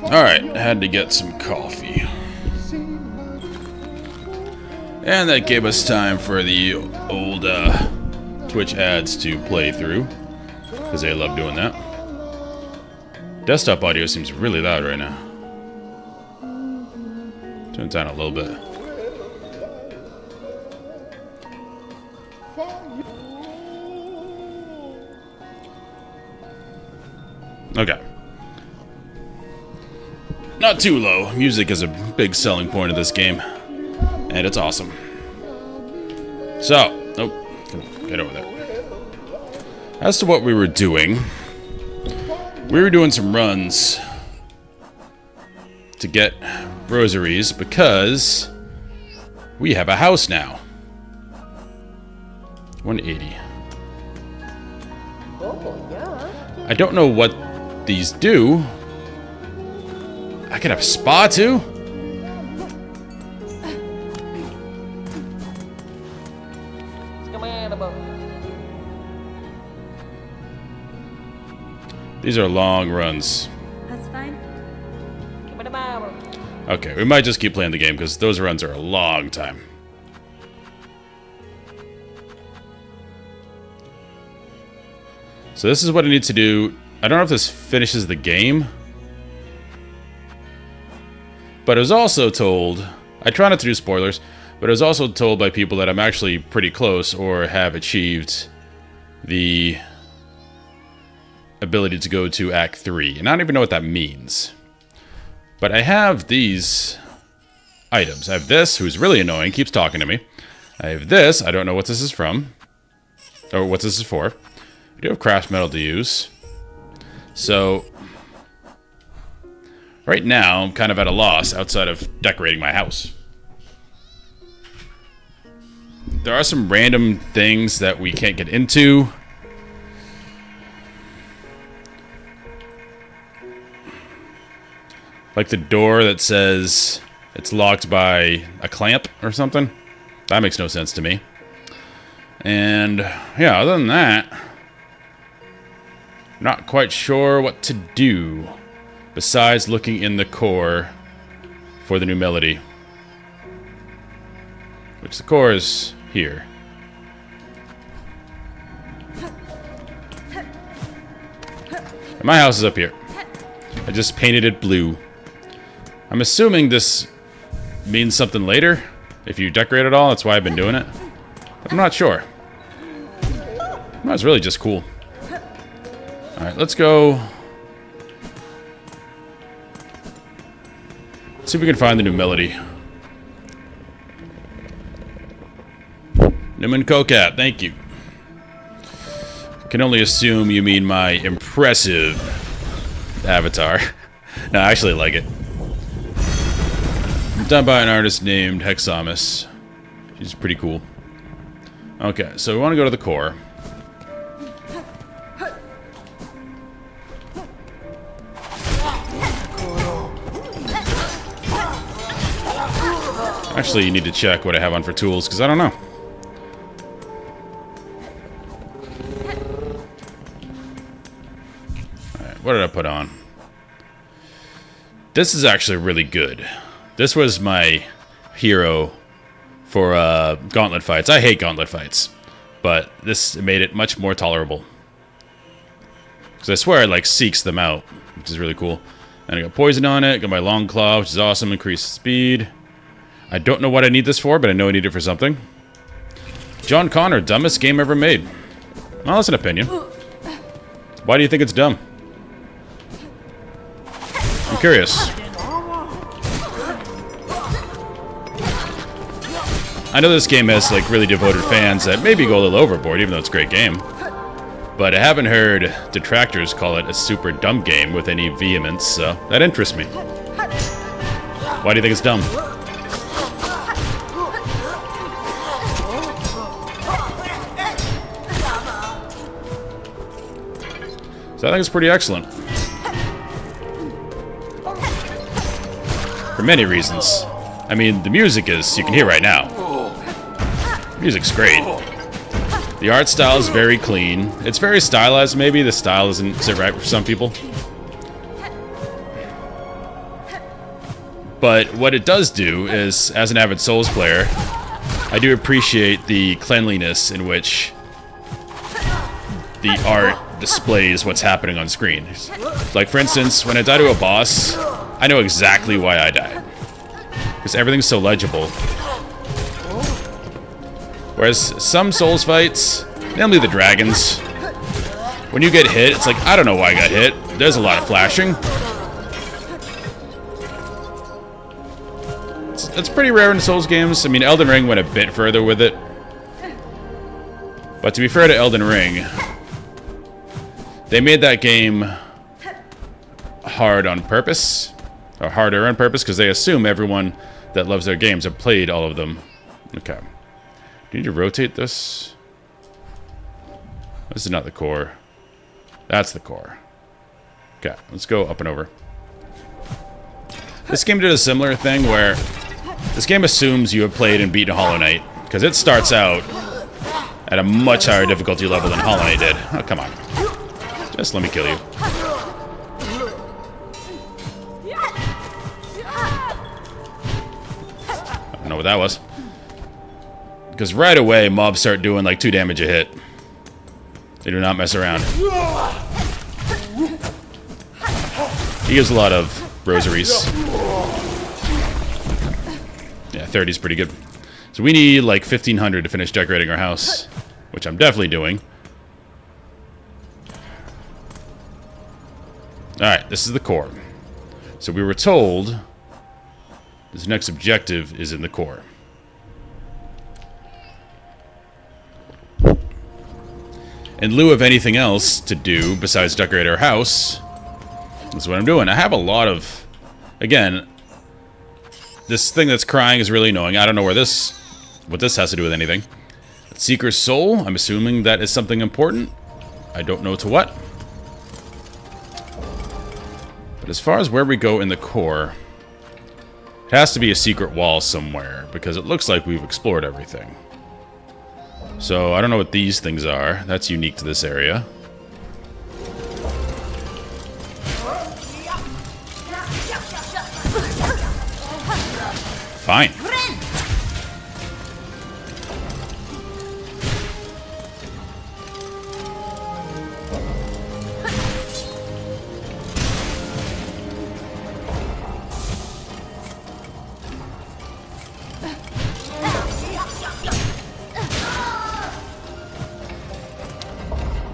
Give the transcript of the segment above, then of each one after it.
Alright, had to get some coffee. And that gave us time for the old Twitch ads to play through, because they love doing that. Desktop audio seems really loud right now. Turn it down a little bit. Okay. Not too low. Music is a big selling point of this game. And it's awesome. So, oh, come on, get over there. As to what we were doing some runs to get rosaries because we have a house now. 180. I don't know what these do. I can have a spa too? These are long runs. That's fine. Okay, we might just keep playing the game because those runs are a long time. So this is what I need to do. I don't know if this finishes the game. But I was also told, I try not to do spoilers, but I was also told by people that I'm actually pretty close or have achieved the ability to go to Act 3. And I don't even know what that means. But I have these items. I have this, who's really annoying, keeps talking to me. I have this, I don't know what this is from. Or what this is for. I do have craft metal to use. So right now, I'm kind of at a loss outside of decorating my house. There are some random things that we can't get into. Like the door that says it's locked by a clamp or something. That makes no sense to me. And yeah, other than that, not quite sure what to do besides looking in the core for the new melody. Which the core is here. And my house is up here. I just painted it blue. I'm assuming this means something later. If you decorate it all, that's why I've been doing it. But I'm not sure. No, it's really just cool. Alright, let's go. Let's see if we can find the new melody. Newman Cocat, thank you. I can only assume you mean my impressive avatar. No, I actually like it. Done by an artist named Hexamus. She's pretty cool. Okay, so we want to go to the core. Actually, you need to check what I have on for tools, because I don't know. Alright, what did I put on? This is actually really good. This was my hero for gauntlet fights. I hate gauntlet fights, but this made it much more tolerable. Because I swear it like seeks them out, which is really cool. And I got poison on it, got my long claw, which is awesome, increased speed. I don't know what I need this for, but I know I need it for something. John Connor, dumbest game ever made. Well, that's an opinion. Why do you think it's dumb? I'm curious. I know this game has like really devoted fans that maybe go a little overboard, even though it's a great game. But I haven't heard detractors call it a super dumb game with any vehemence, so that interests me. Why do you think it's dumb? So I think it's pretty excellent. For many reasons. I mean, the music is, you can hear right now. The music's great. The art style is very clean. It's very stylized, maybe. The style isn't so right for some people. But what it does do is, as an avid Souls player, I do appreciate the cleanliness in which the art displays what's happening on screen. Like, for instance, when I die to a boss, I know exactly why I died. Because everything's so legible. Whereas some Souls fights, namely the dragons, when you get hit, it's like, I don't know why I got hit. There's a lot of flashing. It's pretty rare in Souls games. I mean, Elden Ring went a bit further with it. But to be fair to Elden Ring, they made that game hard on purpose. Or harder on purpose, because they assume everyone that loves their games have played all of them. Okay. Do you need to rotate this? This is not the core. That's the core. Okay, let's go up and over. This game did a similar thing where this game assumes you have played and beaten Hollow Knight, because it starts out at a much higher difficulty level than Hollow Knight did. Oh, come on. Just let me kill you. I don't know what that was. Because right away, mobs start doing like 2 damage a hit. They do not mess around. He gives a lot of rosaries. Yeah, 30 is pretty good. So we need like 1,500 to finish decorating our house, which I'm definitely doing. Alright, this is the core. So we were told this next objective is in the core. In lieu of anything else to do besides decorate our house, this is what I'm doing. I have a lot of... Again, this thing that's crying is really annoying. I don't know what this has to do with anything. Seeker's Soul, I'm assuming that is something important. I don't know to what. But as far as where we go in the core, it has to be a secret wall somewhere, because it looks like we've explored everything. So, I don't know what these things are. That's unique to this area. Fine.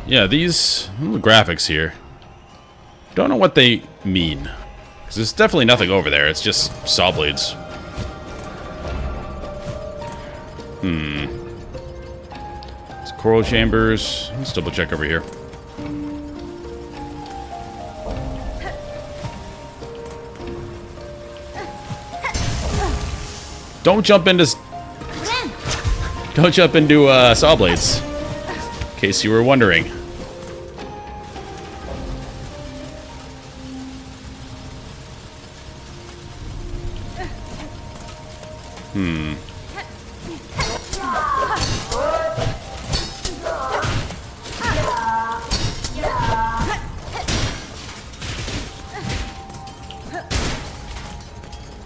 Yeah, these graphics here, don't know what they mean. Because there's definitely nothing over there, it's just saw blades. It's coral chambers. Let's double check over here. Don't jump into saw blades. In case you were wondering.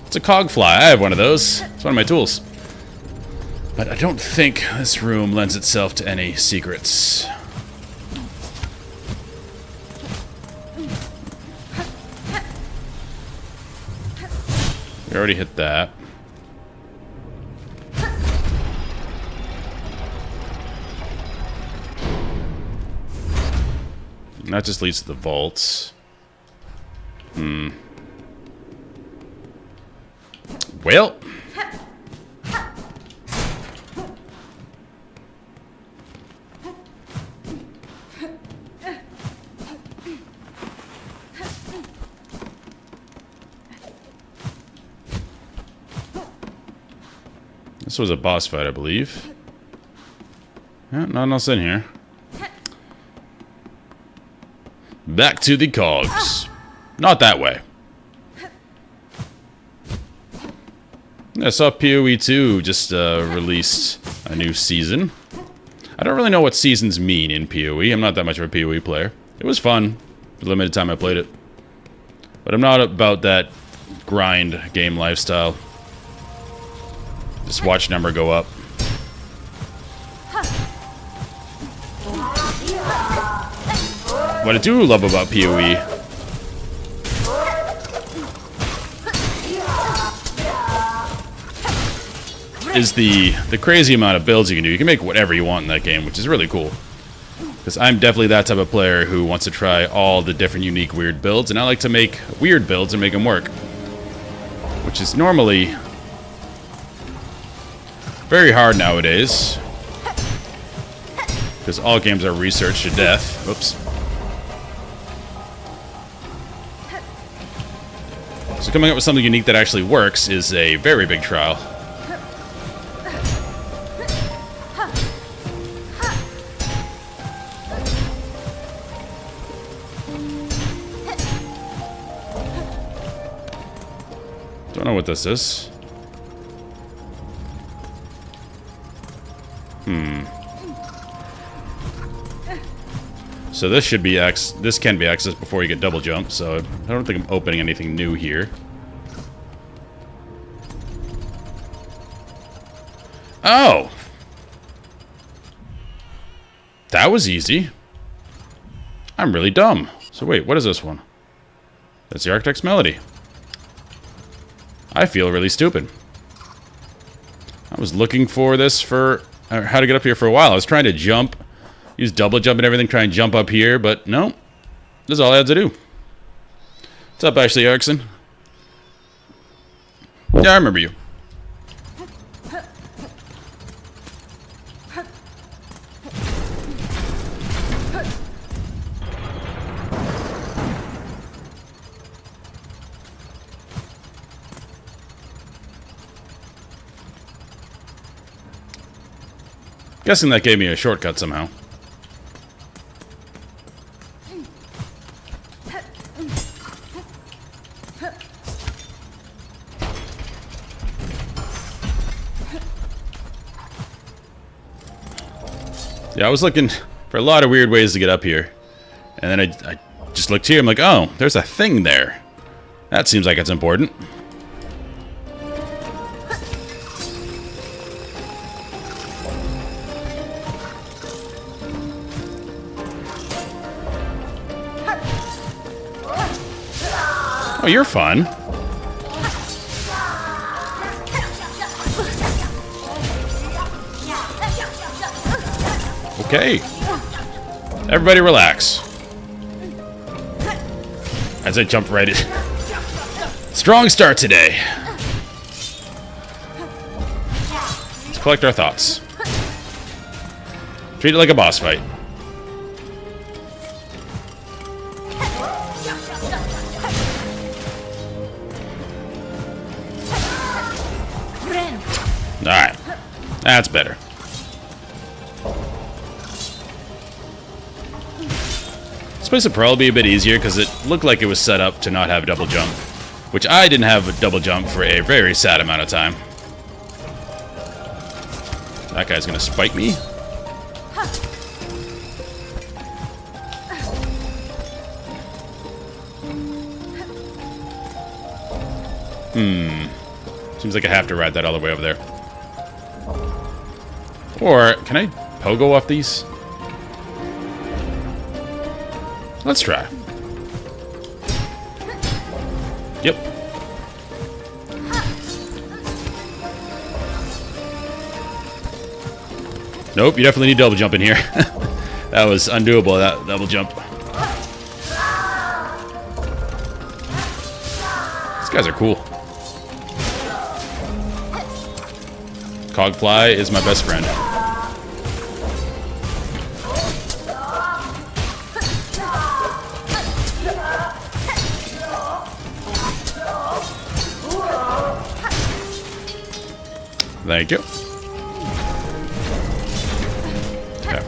It's a cog fly. I have one of those. It's one of my tools. But I don't think this room lends itself to any secrets. We already hit that. And that just leads to the vaults. Well. This was a boss fight, I believe. Yeah, nothing else in here. Back to the cogs. Not that way. I saw PoE 2 just released a new season. I don't really know what seasons mean in PoE. I'm not that much of a PoE player. It was fun. The limited time I played it. But I'm not about that grind game lifestyle. Just watch number go up. What I do love about PoE is the crazy amount of builds you can do. You can make whatever you want in that game, which is really cool. Because I'm definitely that type of player who wants to try all the different unique weird builds, and I like to make weird builds and make them work. Which is normally very hard nowadays. Because all games are researched to death. Oops. So coming up with something unique that actually works is a very big trial. Don't know what this is. So this should be this can be accessed before you get double jump, so I don't think I'm opening anything new here. Oh! That was easy. I'm really dumb. So wait, what is this one? That's the Architect's Melody. I feel really stupid. I was looking for this for how to get up here for a while. I was trying to jump. Use double jump and everything, try and jump up here, but no. This is all I had to do. What's up, Ashley Erickson? Yeah, I remember you. Guessing that gave me a shortcut somehow. Yeah, I was looking for a lot of weird ways to get up here. And then I just looked here, I'm like, oh, there's a thing there. That seems like it's important. Oh, you're fun. Okay. Everybody relax. As I jump right in. Strong start today. Let's collect our thoughts. Treat it like a boss fight. Alright. That's better. This place would probably be a bit easier because it looked like it was set up to not have double jump. Which I didn't have a double jump for a very sad amount of time. That guy's gonna spike me. Seems like I have to ride that all the way over there. Or, can I pogo off these? Let's try. Yep. Nope, you definitely need double jump in here. That was undoable, that double jump. These guys are cool. Cogfly is my best friend. Thank you. Okay.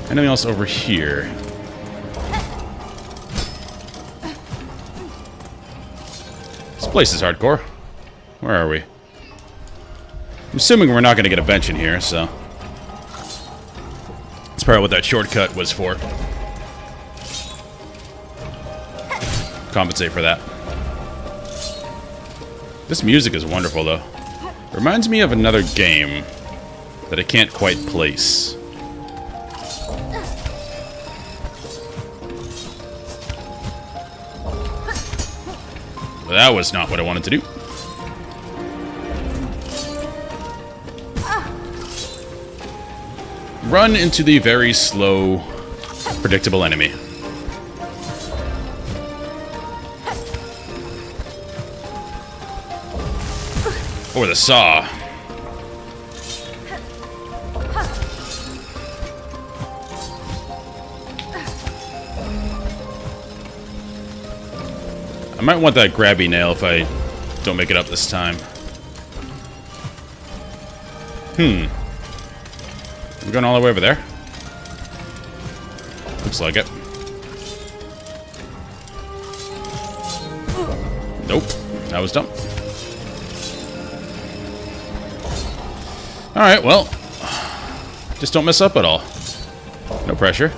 Anything else over here? This place is hardcore. Where are we? I'm assuming we're not going to get a bench in here, so... That's probably what that shortcut was for. Compensate for that. This music is wonderful, though. Reminds me of another game that I can't quite place. But that was not what I wanted to do. Run into the very slow, predictable enemy. Or the saw. I might want that grabby nail if I don't make it up this time. We're going all the way over there? Looks like it. Nope. That was dumb. Alright, well. Just don't mess up at all. No pressure.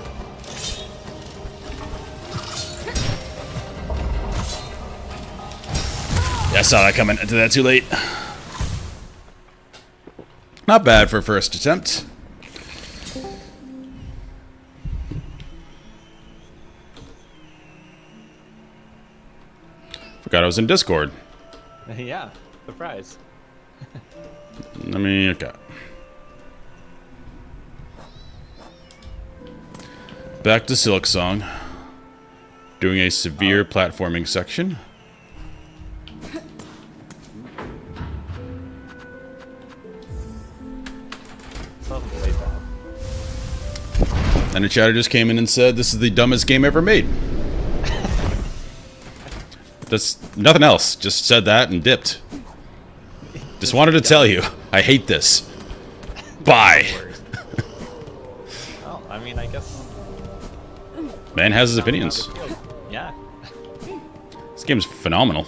Yeah, I saw that coming. I did that too late. Not bad for a first attempt. Forgot I was in Discord. Yeah, surprise. Let me... Okay. Back to Silk Song. Doing a severe platforming section. And a chatter just came in and said, this is the dumbest game ever made. That's nothing else. Just said that and dipped. Just wanted to tell you, I hate this. Bye. Well, I mean, I guess... Man has his opinions. Yeah. This game's phenomenal.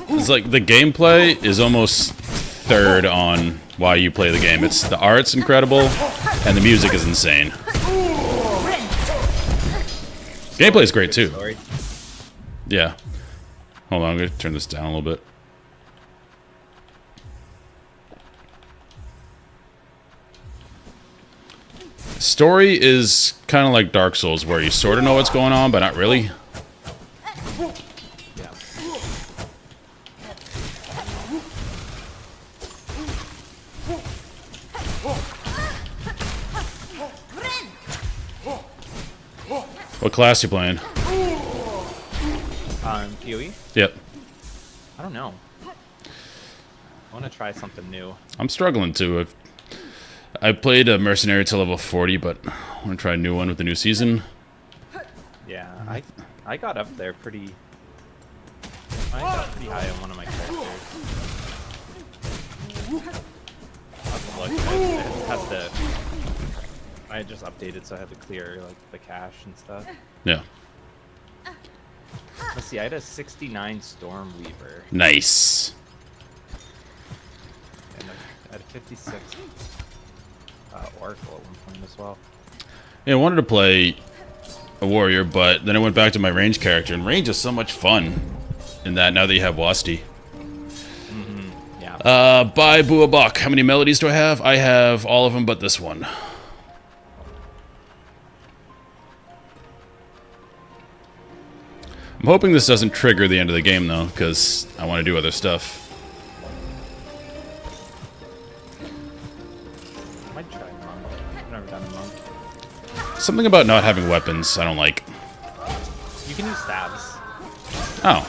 It's like the gameplay is almost third on why you play the game. It's the art's incredible, and the music is insane. Gameplay is great too. Story. Yeah. Hold on, I'm gonna turn this down a little bit. Story is kind of like Dark Souls, where you sort of know what's going on, but not really. Yeah. What class you playing? PoE? Yep. I don't know. I want to try something new. I'm struggling too. I played a mercenary to level 40, but I want to try a new one with the new season. Yeah, I got up there pretty. I got pretty high on one of my characters. I'll have to look. I had to. I had just updated, so I had to clear like the cache and stuff. Yeah. Let's see. I had a 69 Stormweaver Nice. and I had a 56 Oracle at one point as well. Yeah, I wanted to play a warrior, but then I went back to my range character, and range is so much fun in that now that you have Wasti. Yeah. Bye, Boo a Buck. How many melodies do I have? I have all of them but this one. I'm hoping this doesn't trigger the end of the game, though, because I want to do other stuff. I might try monk. I've never done a monk. Something about not having weapons I don't like. You can use stabs. Oh.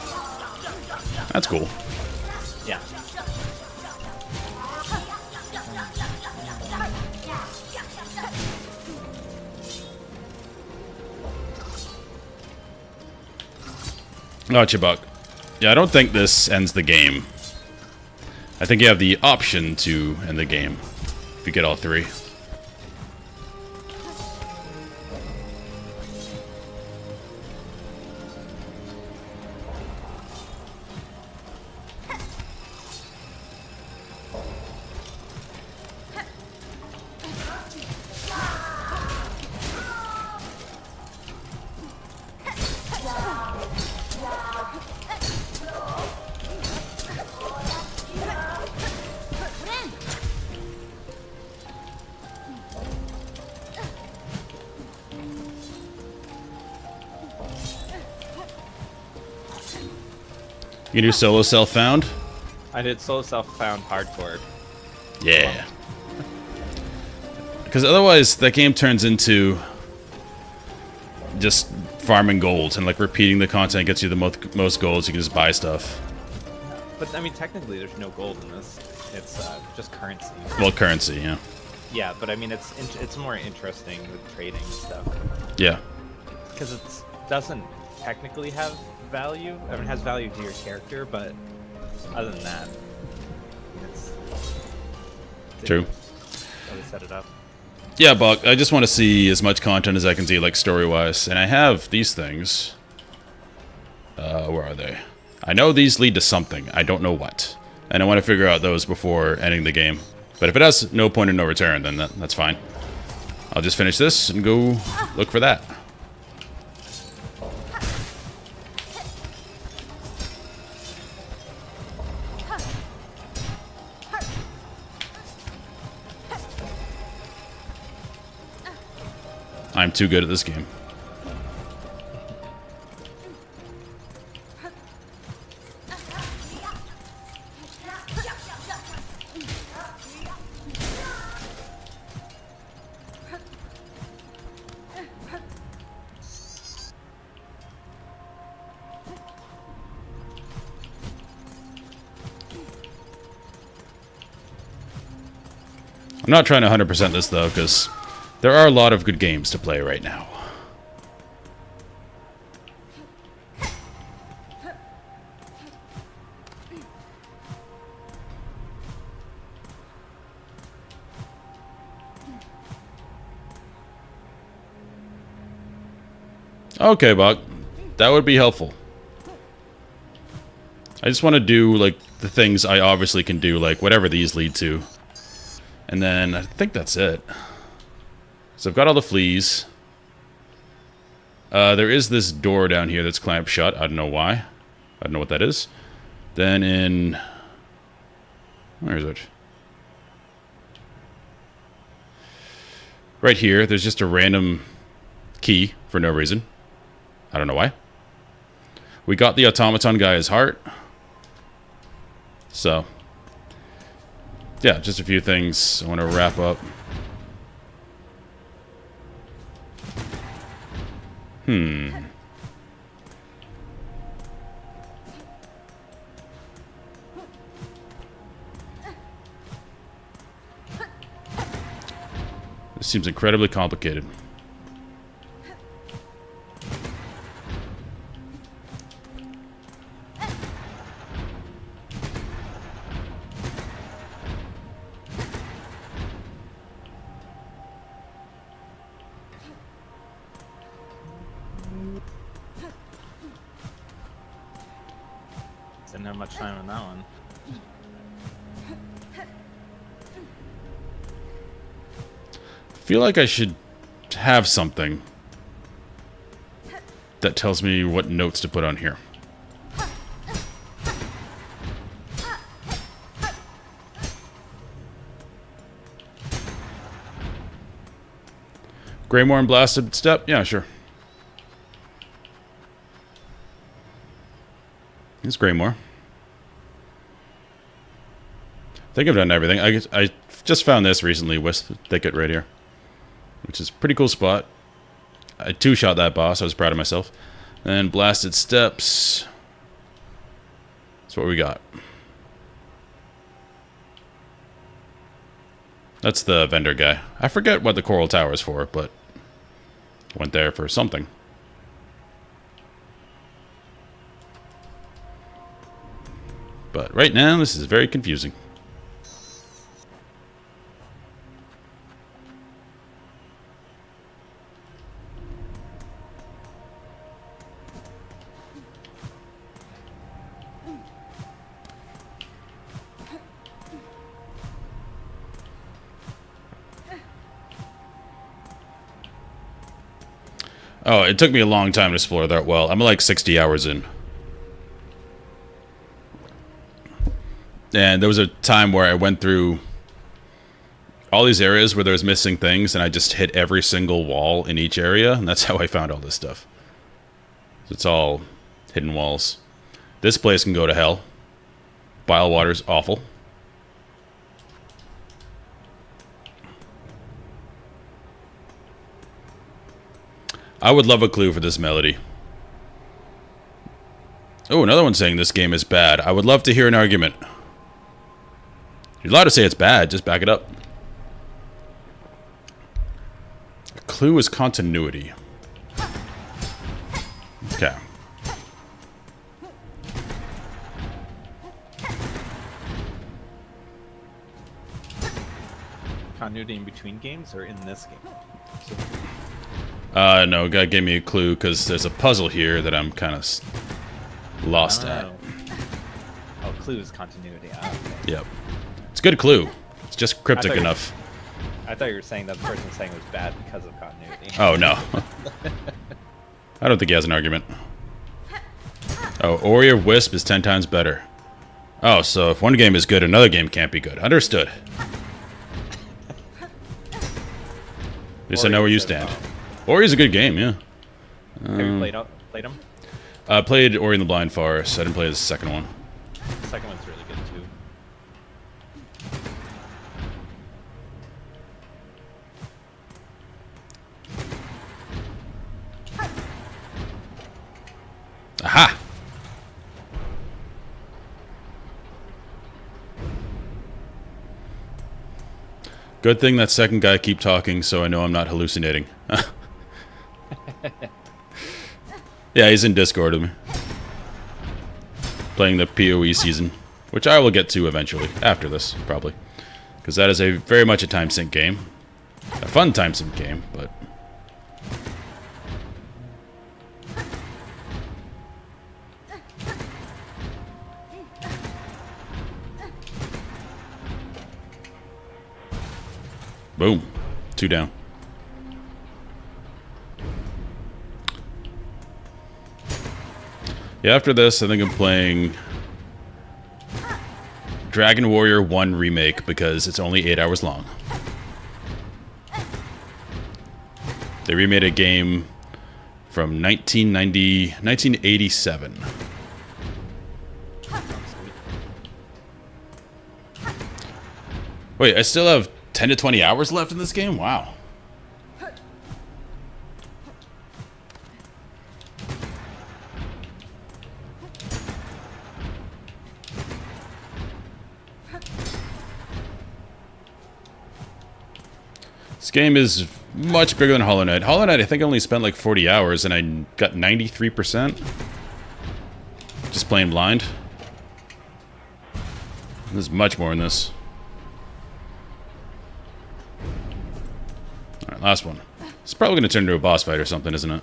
That's cool. Yeah. Gotcha, Buck. Yeah, I don't think this ends the game. I think you have the option to end the game if you get all three. You can do solo self-found? I did solo self-found hardcore. Yeah. Because otherwise, that game turns into just farming gold and like repeating the content gets you the most golds. You can just buy stuff. But I mean, technically, there's no gold in this. It's just currency. Well, currency, yeah. Yeah, but I mean, it's more interesting with trading and stuff Yeah. because it doesn't technically have value. I mean, it has value to your character, but other than that, it's True. how they set it up. Yeah, Buck, I just want to see as much content as I can see, like, story-wise. And I have these things. Where are they? I know these lead to something. I don't know what. And I want to figure out those before ending the game. But if it has no point of no return, then that's fine. I'll just finish this and go look for that. I'm too good at this game. I'm not trying to 100% this, though, because there are a lot of good games to play right now. Okay, Buck. That would be helpful. I just want to do, like, the things I obviously can do, like, whatever these lead to. And then, I think that's it. So I've got all the fleas. There is this door down here that's clamped shut. I don't know why. I don't know what that is. Then in... Where is it? Right here, there's just a random key for no reason. I don't know why. We got the automaton guy's heart. So, yeah, just a few things I want to wrap up. This seems incredibly complicated. Didn't have much time on that one. I feel like I should have something that tells me what notes to put on here. Greymoor and Blasted Step? Yeah, sure. It's Greymoor. I think I've done everything. I just found this recently, Wisp Thicket right here, which is a pretty cool spot. I two-shot that boss. I was proud of myself. And Blasted Steps. That's what we got. That's the vendor guy. I forget what the Coral Tower is for, but went there for something. But right now, this is very confusing. Oh, it took me a long time to explore that well. I'm like 60 hours in. And there was a time where I went through all these areas where there was missing things, and I just hit every single wall in each area, and that's how I found all this stuff. It's all hidden walls. This place can go to hell. Bile water's awful. I would love a clue for this melody. Oh, another one saying this game is bad. I would love to hear an argument. You're allowed to say it's bad, just back it up. A clue is continuity. Okay. Continuity in between games or in this game? No, guy gave me a clue because there's a puzzle here that I'm kind of lost at. Oh, clue is continuity. Ah, okay. Yep. It's a good clue. It's just cryptic enough. I thought you were saying that the person saying it was bad because of continuity. Oh, no. I don't think he has an argument. Oh, Ori of Wisp is 10 times better. Oh, so if one game is good, another game can't be good. Understood. At least I know where you stand. Ori's a good game, yeah. Have you played him? I played Ori and the Blind Forest. I didn't play the second one. The second one's really good too. Aha! Good thing that second guy keep talking so I know I'm not hallucinating. Yeah, he's in Discord with me. Playing the PoE season, which I will get to eventually, after this, probably. Because that is very much a time sync game. A fun time sync game, but... Boom. 2 down. Yeah, after this, I think I'm playing Dragon Warrior 1 Remake because it's only 8 hours long. They remade a game from 1987. Wait, I still have 10 to 20 hours left in this game? Wow. This game is much bigger than Hollow Knight. Hollow Knight, I think I only spent like 40 hours and I got 93%. Just playing blind. There's much more in this. Alright, last one. It's probably going to turn into a boss fight or something, isn't it?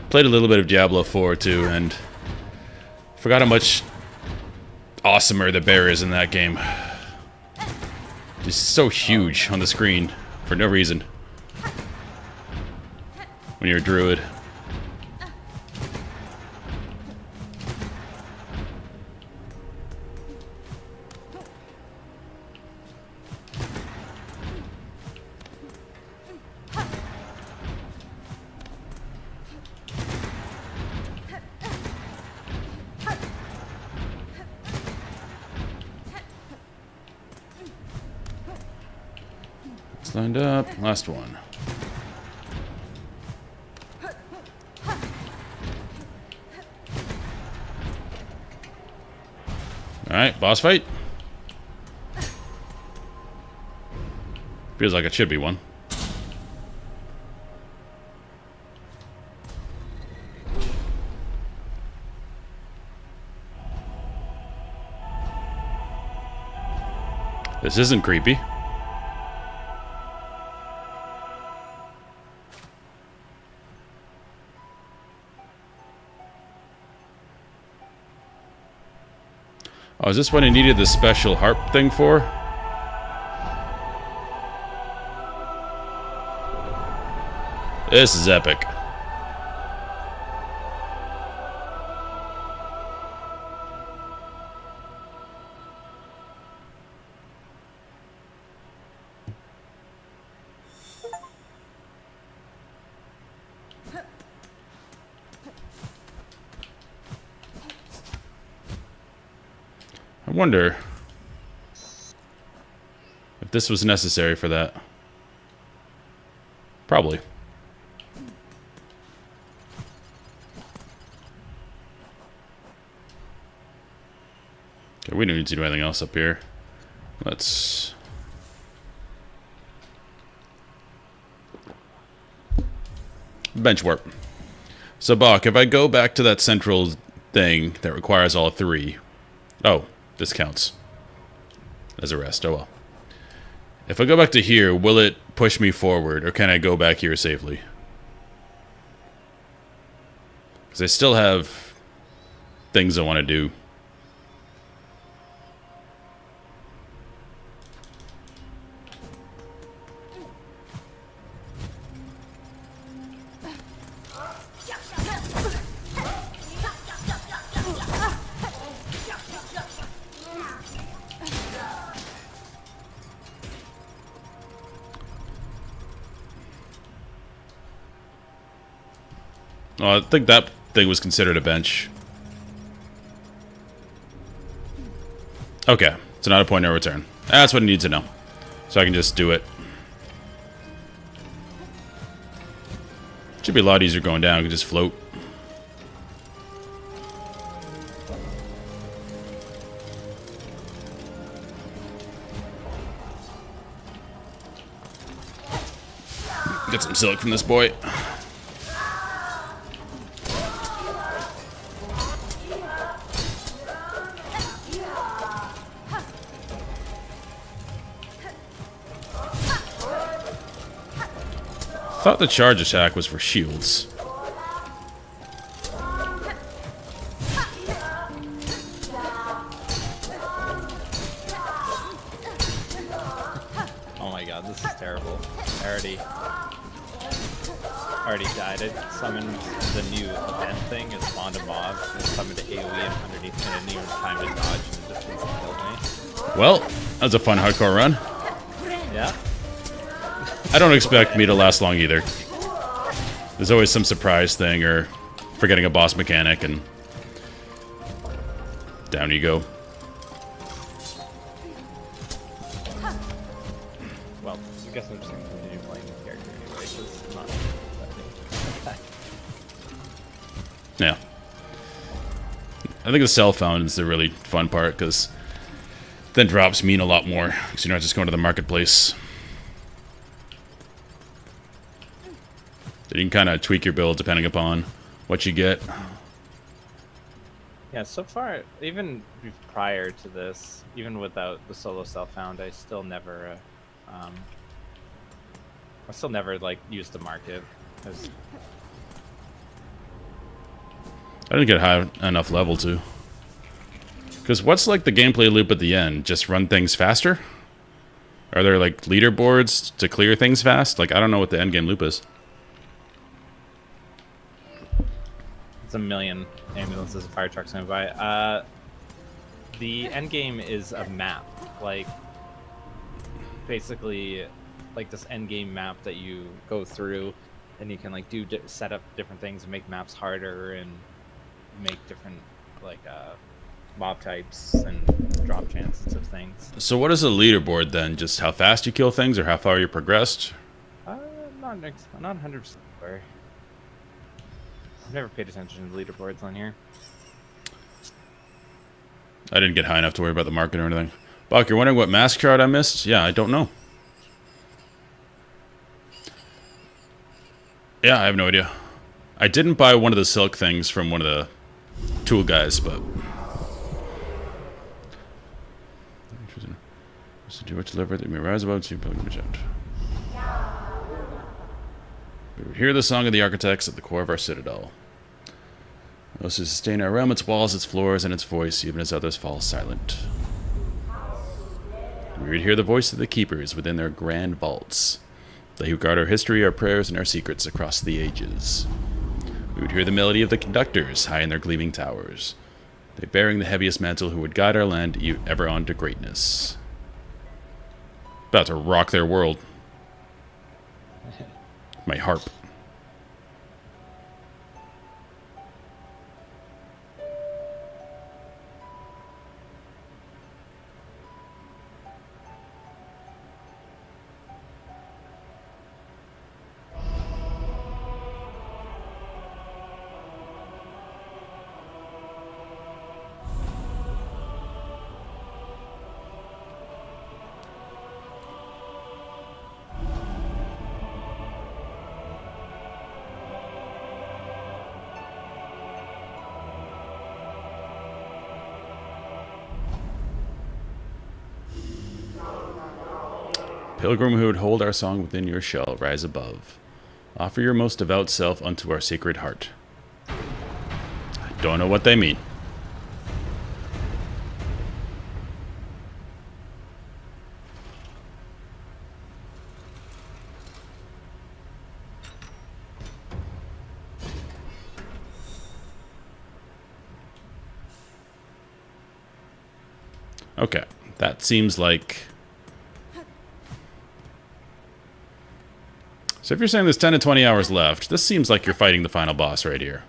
Played a little bit of Diablo 4 too, and forgot how much awesomer the bear is in that game. Just so huge on the screen for no reason. When you're a druid. Lined up. Last one. Alright, boss fight. Feels like it should be one. This isn't creepy. Oh, is this what I needed the special harp thing for? This is epic. I wonder if this was necessary for that. Probably. Okay, we don't need to do anything else up here. Let's... bench warp. So, Bach, if I go back to that central thing that requires all three... Oh, this counts as a rest. Oh well. If I go back to here, will it push me forward, or can I go back here safely? Because I still have things I want to do. Oh, I think that thing was considered a bench. Okay, so not a point of return. That's what I need to know. So I can just do it. Should be a lot easier going down. I can just float. Get some silk from this boy. thought the charge attack was for shields. Oh my god, this is terrible. I already died. I summoned the new event thing and spawned a mob and summoned AoE underneath me. I didn't even have time to dodge and it just instantly killed me. Well, that was a fun hardcore run. Yeah. I don't expect me to last long either. There's always some surprise thing or forgetting a boss mechanic and down you go. Well, I guess I'm just going to continue playing the character anyway, because I'm not expecting. Yeah. I think the cell phone is the really fun part, because then drops mean a lot more, because you're not just going to the marketplace. So you can kind of tweak your build depending upon what you get. Yeah, so far, even prior to this, even without the solo self found, I still never like used the market. I didn't get high enough level to. Because what's like the gameplay loop at the end? Just run things faster? Are there like leaderboards to clear things fast? Like, I don't know what the endgame loop is. It's a million ambulances and fire trucks going by. The end game is a map, like basically like this end game map that you go through, and you can like set up different things and make maps harder and make different like mob types and drop chances of things. So what is a leaderboard then? Just how fast you kill things or how far you progressed? Not 100% sure. I've never paid attention to the leaderboards on here. I didn't get high enough to worry about the market or anything. Buck, you're wondering what mask shard I missed? Yeah, I don't know. Yeah, I have no idea. I didn't buy one of the silk things from one of the tool guys, but... do what deliver that you may rise above to pilgrimage out. We would hear the song of the architects at the core of our citadel. Those who sustain our realm, its walls, its floors, and its voice, even as others fall silent. We would hear the voice of the keepers within their grand vaults, they who guard our history, our prayers, and our secrets across the ages. We would hear the melody of the conductors high in their gleaming towers, they bearing the heaviest mantle who would guide our land ever on to greatness. About to rock their world. My harp. Pilgrim who would hold our song within your shell, rise above. Offer your most devout self unto our sacred heart. I don't know what they mean. Okay, that seems like... So if you're saying there's 10 to 20 hours left, this seems like you're fighting the final boss right here.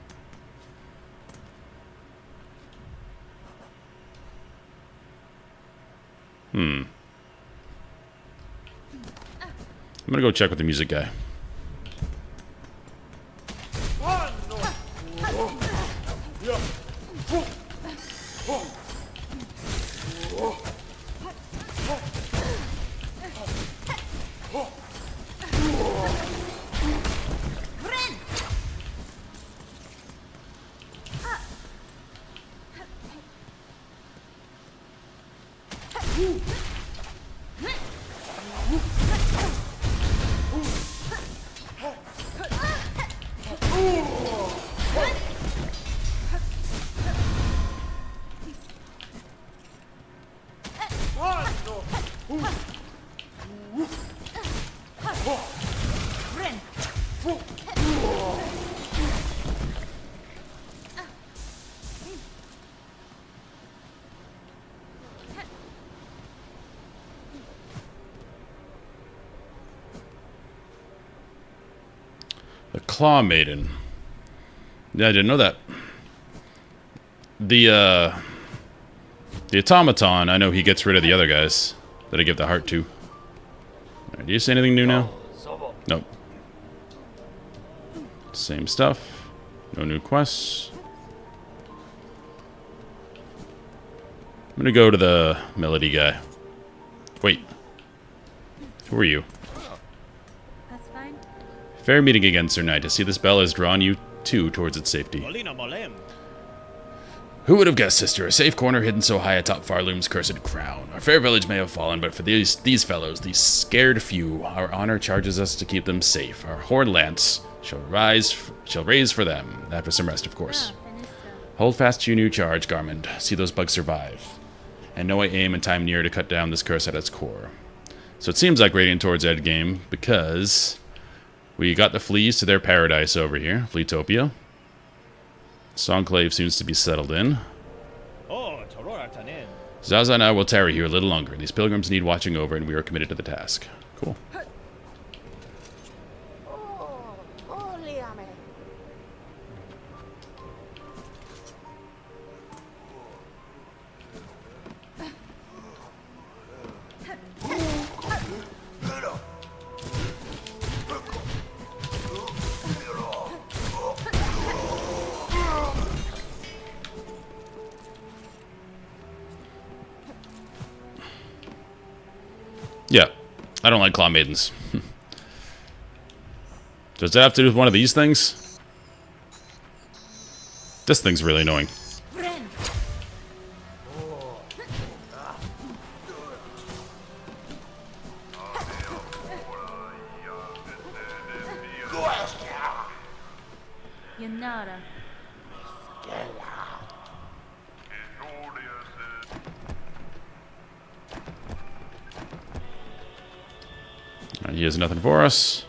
I'm gonna go check with the music guy. The Claw Maiden. Yeah, I didn't know that. The Automaton, I know he gets rid of the other guys that I give the heart to. Right, do you see anything new now? Nope. Same stuff. No new quests. I'm gonna go to the Melody guy. Wait. Who are you? That's fine. Fair meeting again, Sir Knight. To see this bell has drawn you, too, towards its safety. Who would have guessed, sister? A safe corner hidden so high atop Farloom's cursed crown. Our fair village may have fallen, but for these fellows, these scared few, our honor charges us to keep them safe. Our horn lance shall raise for them. After some rest, of course. Hold fast to your new charge, Garmond. See those bugs survive. And know I aim in time near to cut down this curse at its core. So it seems like raiding towards endgame, because we got the fleas to their paradise over here, Fleetopia. Songclave seems to be settled in. Zaza and I will tarry here a little longer. These pilgrims need watching over, and we are committed to the task. Cool. Yeah, I don't like Claw Maidens. Does that have to do with one of these things? This thing's really annoying. Yanara. He has nothing for us.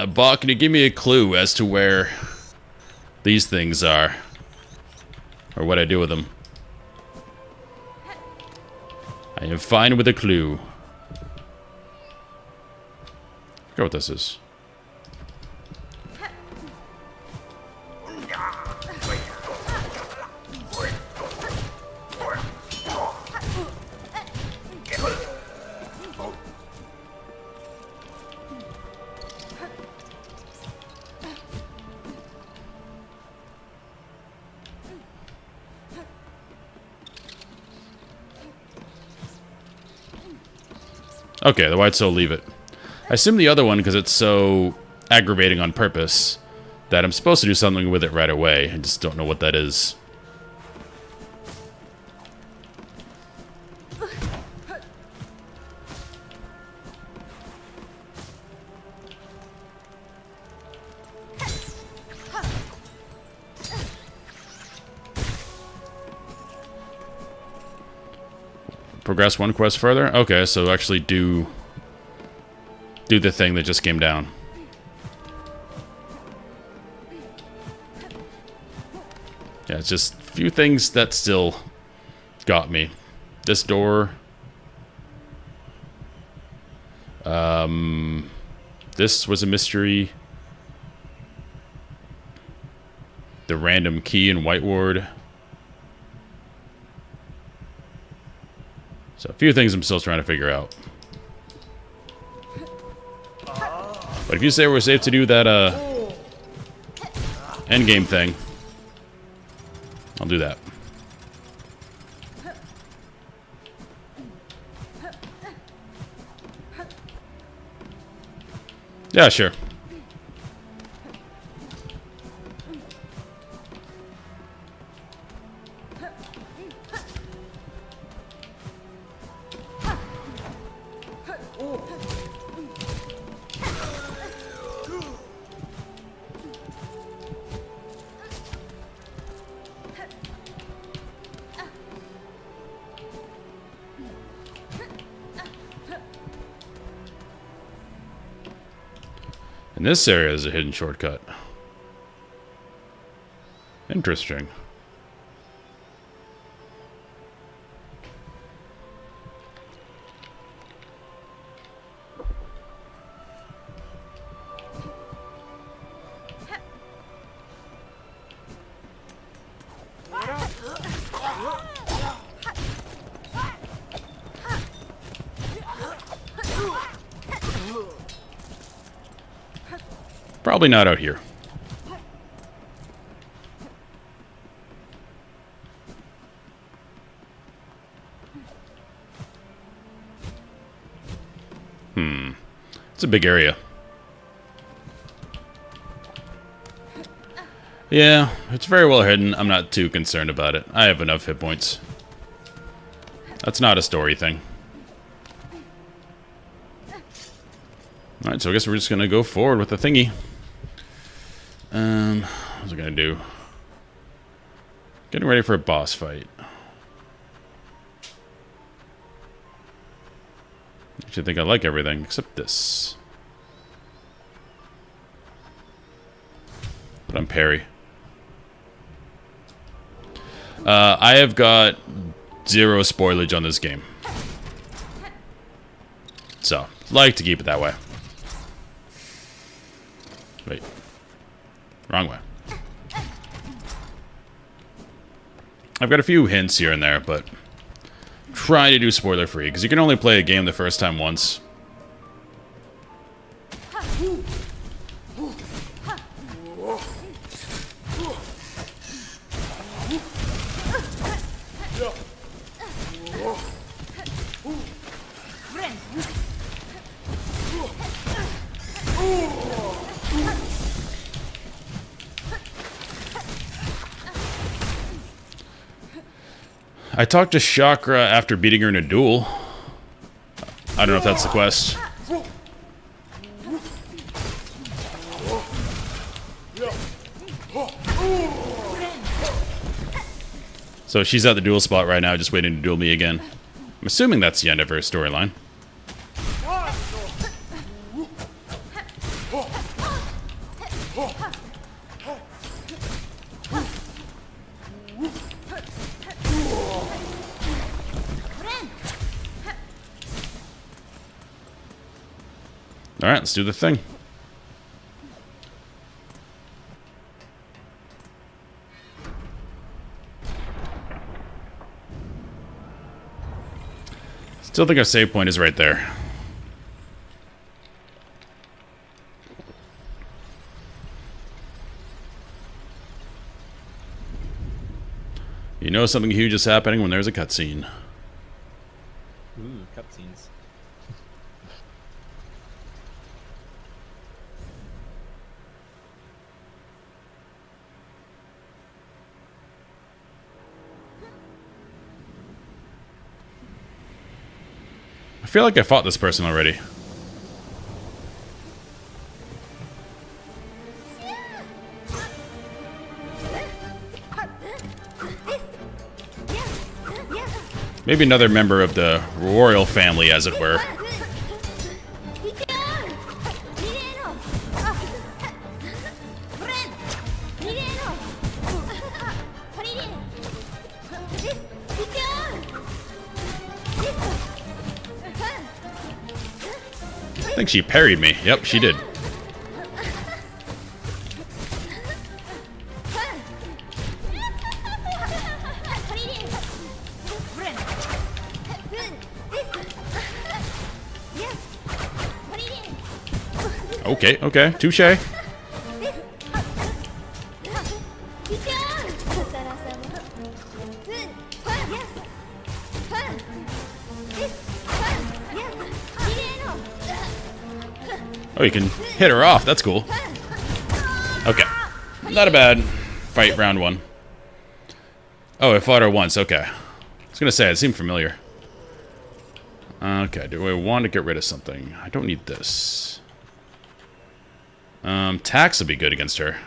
Bach, can you give me a clue as to where these things are? Or what I do with them? I am fine with a clue. I forget what this is. Okay, the white soul, leave it. I assume the other one, because it's so aggravating on purpose, that I'm supposed to do something with it right away. I just don't know what that is. Progress one quest further? Okay, so actually do the thing that just came down. Yeah, it's just a few things that still got me. This door. This was a mystery. The random key in White Ward. So a few things I'm still trying to figure out. But if you say we're safe to do that endgame thing, I'll do that. Yeah, sure. And this area is a hidden shortcut. Interesting. Probably not out here. It's a big area. Yeah, it's very well hidden. I'm not too concerned about it. I have enough hit points. That's not a story thing. Alright, so I guess we're just gonna go forward with the thingy. What's it gonna do? Getting ready for a boss fight. Actually, I think I like everything except this. But I'm parry. I have got 0 spoilage on this game. So, like to keep it that way. Wait. Wrong way. I've got a few hints here and there, but try to do spoiler free, because you can only play a game the first time once. I talked to Chakra after beating her in a duel. I don't know if that's the quest. So she's at the duel spot right now, just waiting to duel me again. I'm assuming that's the end of her storyline. Alright, let's do the thing. Still think our save point is right there. You know something huge is happening when there's a cutscene. Ooh, cutscenes. I feel like I fought this person already. Maybe another member of the royal family, as it were. I think she parried me. Yep, she did. Okay, okay, touche. Oh, you can hit her off. That's cool. Okay. Not a bad fight, round one. Oh, I fought her once. Okay. I was going to say, it seemed familiar. Okay, do I want to get rid of something? I don't need this. Tax would be good against her.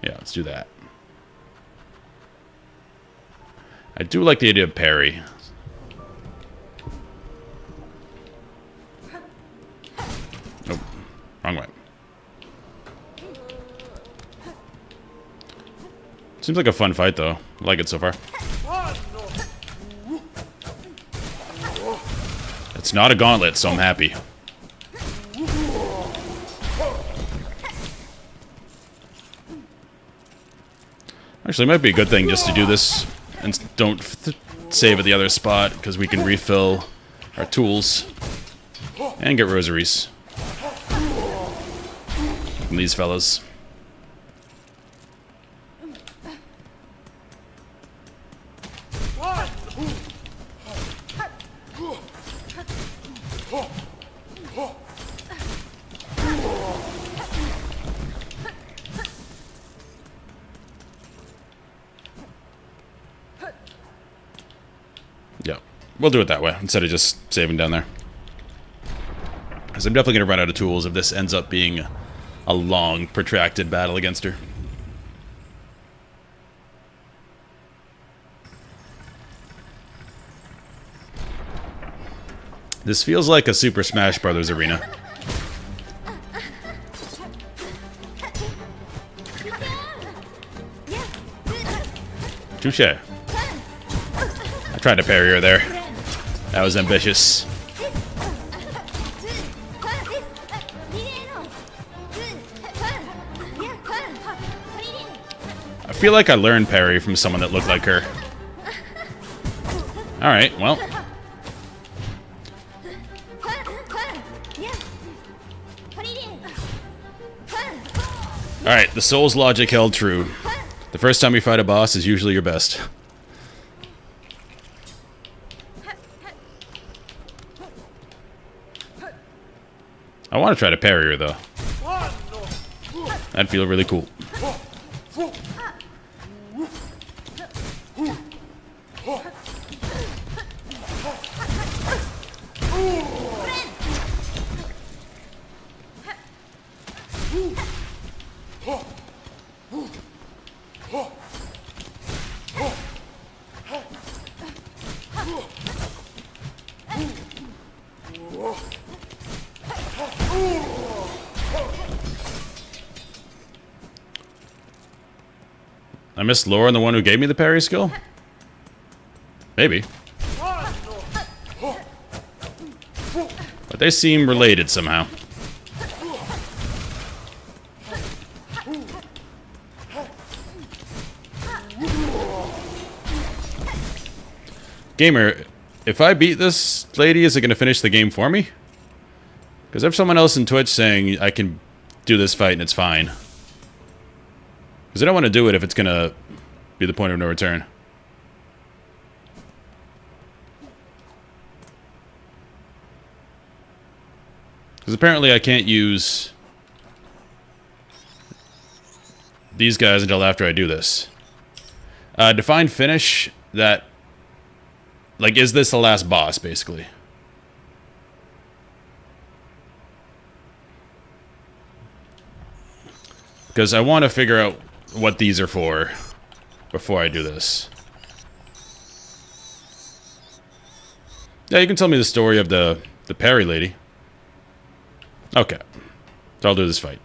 Yeah, let's do that. I do like the idea of parry. Nope. Wrong way. Seems like a fun fight, though. I like it so far. It's not a gauntlet, so I'm happy. Actually, it might be a good thing just to do this and don't save at the other spot, because we can refill our tools and get rosaries from these fellas. Yeah, we'll do it that way instead of just saving down there. Because I'm definitely going to run out of tools if this ends up being a long, protracted battle against her. This feels like a Super Smash Bros. Arena. Touche. I tried to parry her there. That was ambitious. I feel like I learned parry from someone that looked like her. Alright, well. Alright, the Soul's logic held true. The first time you fight a boss is usually your best. I want to try to parry her, though. That'd feel really cool. I missed Lauren, the one who gave me the parry skill? Maybe. But they seem related somehow. Gamer, if I beat this lady, is it going to finish the game for me? Because I have someone else in Twitch saying I can do this fight and it's fine. Because I don't want to do it if it's going to be the point of no return. Because apparently I can't use these guys until after I do this. Define finish that... Like, is this the last boss, basically? Because I want to figure out what these are for before I do this. Yeah, you can tell me the story of the parry lady. Okay. So I'll do this fight.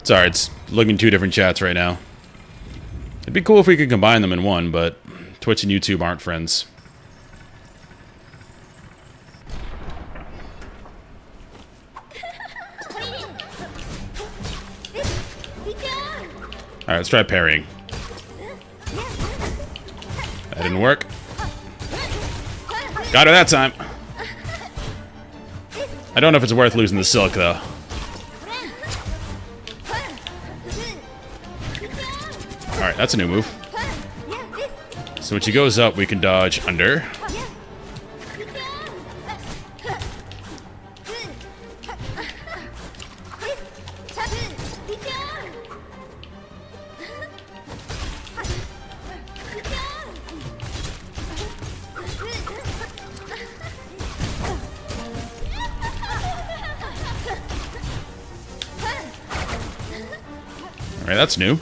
Sorry, it's looking two different chats right now. It'd be cool if we could combine them in one, but Twitch and YouTube aren't friends. Alright, let's try parrying. That didn't work. Got her that time. I don't know if it's worth losing the silk, though. Alright, that's a new move. So when she goes up, we can dodge under. Alright, that's new.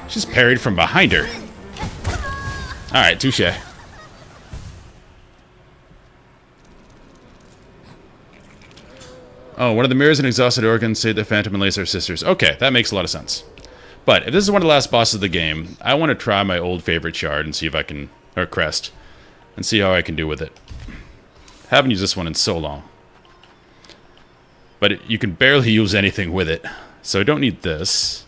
She's parried from behind her. Alright, touche. Oh, one of the mirrors and exhausted organs say the Phantom and Lace are sisters. Okay, that makes a lot of sense. But if this is one of the last bosses of the game, I want to try my old favorite shard and see if I can... Or crest. And see how I can do with it. Haven't used this one in so long. But you can barely use anything with it. So I don't need this.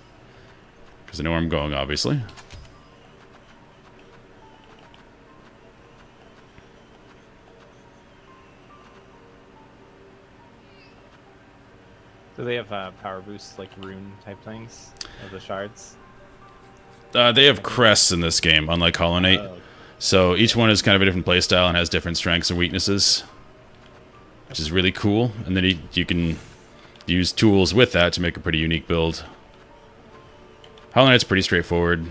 Because I know where I'm going, obviously. Do they have power boosts, like rune type things of the shards? They have crests in this game, unlike Hollow Knight. Oh. So each one is kind of a different playstyle and has different strengths and weaknesses. Which is really cool. And then you can use tools with that to make a pretty unique build. Hollow Knight's pretty straightforward.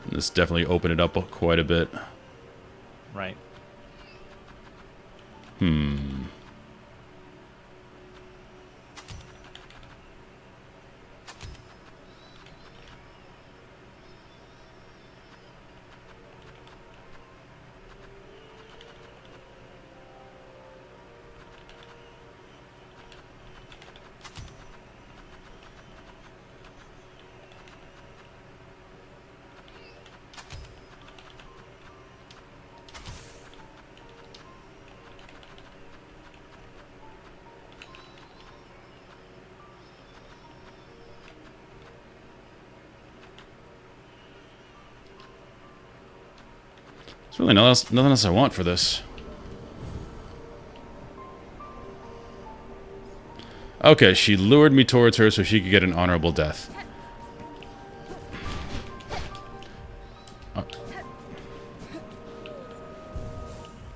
This definitely opened it up quite a bit. Right. There's really nothing else I want for this. Okay, she lured me towards her so she could get an honorable death.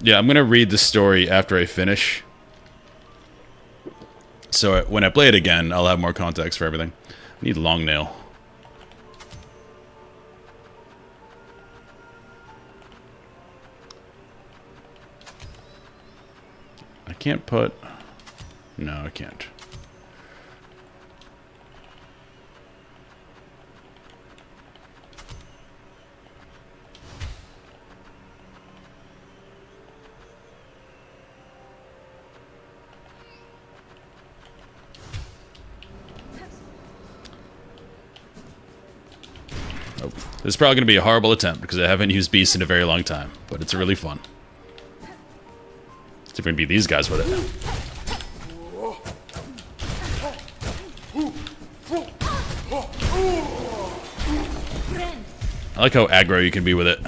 Yeah, I'm gonna read the story after I finish. So when I play it again, I'll have more context for everything. I need long nail. I can't put... No, I can't. Oh, this is probably going to be a horrible attempt because I haven't used Beast in a very long time, but it's really fun. See if we can beat these guys with it. I like how aggro you can be with it.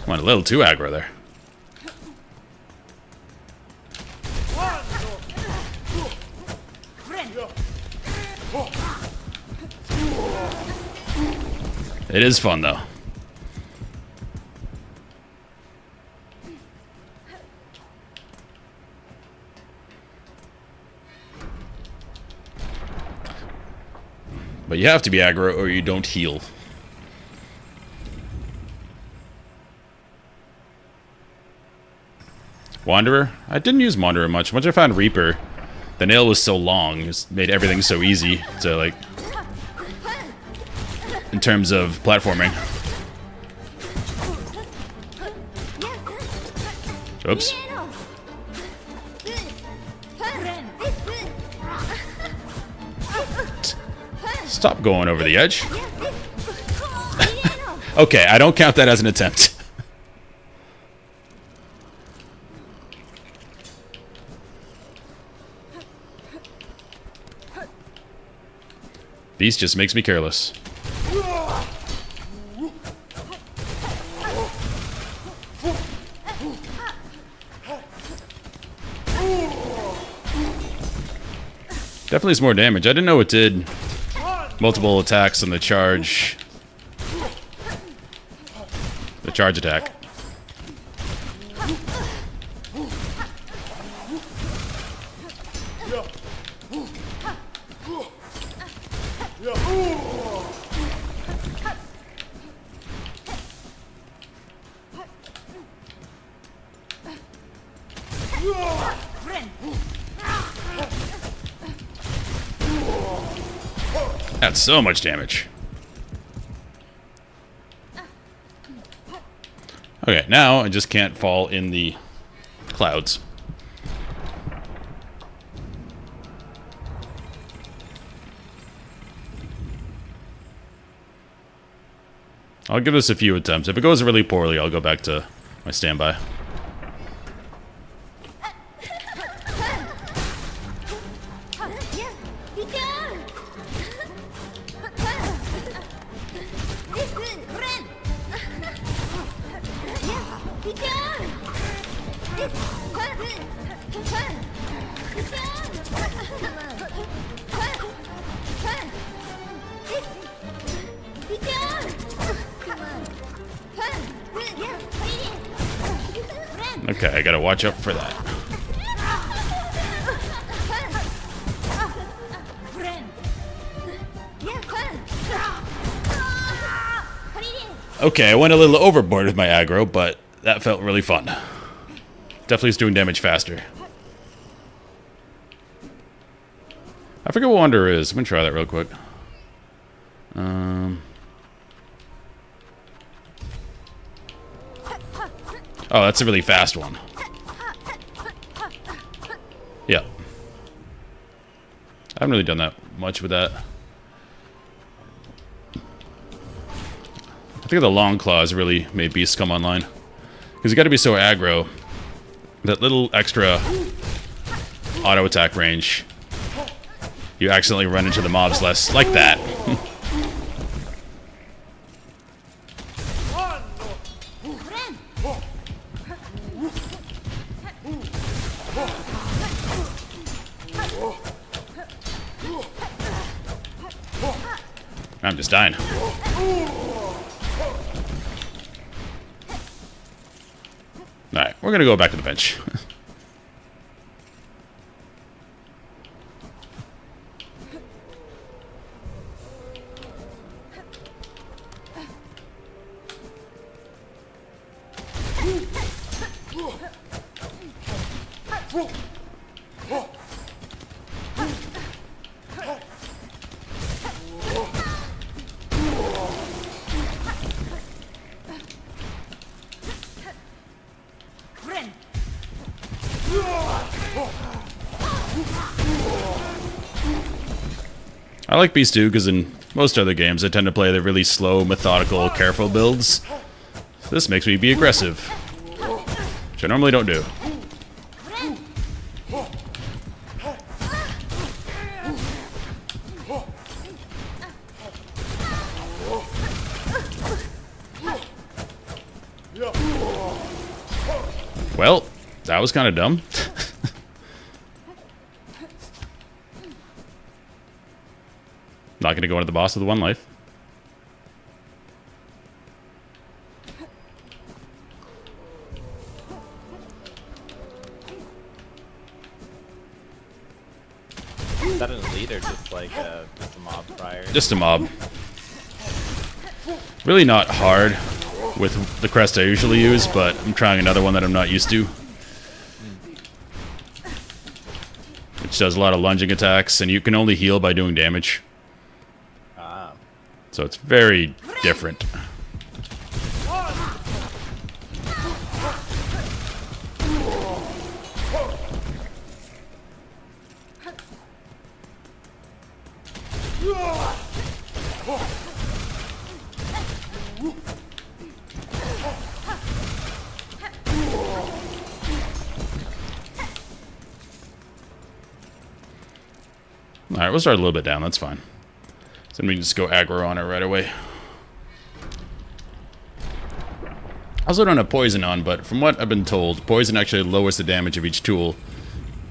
Come on, a little too aggro there. It is fun, though. But you have to be aggro or you don't heal. Wanderer? I didn't use Wanderer much. Once I found Reaper, the nail was so long, it made everything so easy to, like... in terms of platforming. Oops. Stop going over the edge. Okay, I don't count that as an attempt. Beast just makes me careless. Definitely is more damage. I didn't know it did multiple attacks on the charge. The charge attack. That's so much damage. Okay, now I just can't fall in the clouds. I'll give this a few attempts. If it goes really poorly, I'll go back to my standby. Okay, I gotta watch out for that. Okay, I went a little overboard with my aggro, but that felt really fun. Definitely is doing damage faster. I forget what Wander is. I'm gonna try that real quick. Oh, that's a really fast one. Yeah. I haven't really done that much with that. I think the long claws really made beasts come online. Because you gotta be so aggro. That little extra auto attack range. You accidentally run into the mobs less. Like that. I'm just dying. Alright, we're gonna go back to the bench. I like Beast 2 because in most other games I tend to play the really slow, methodical, careful builds. This makes me be aggressive, which I normally don't do. Well, that was kind of dumb. Not going to go into the boss with the one life. Is that an elite or just like just a mob prior? Just a mob. Really not hard with the crest I usually use, but I'm trying another one that I'm not used to. Which does a lot of lunging attacks, and you can only heal by doing damage. So it's very different. Alright, we'll start a little bit down, that's fine. So then we can just go aggro on it right away. I also don't have poison on, but from what I've been told, poison actually lowers the damage of each tool.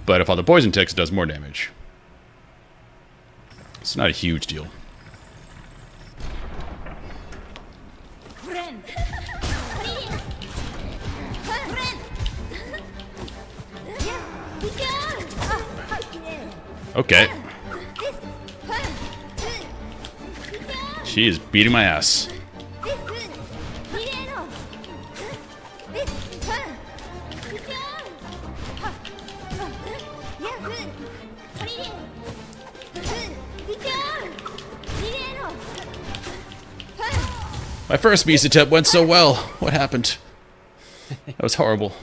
But if all the poison ticks, it does more damage. It's not a huge deal. Okay. She is beating my ass. My first beast attempt went so well. What happened? That was horrible.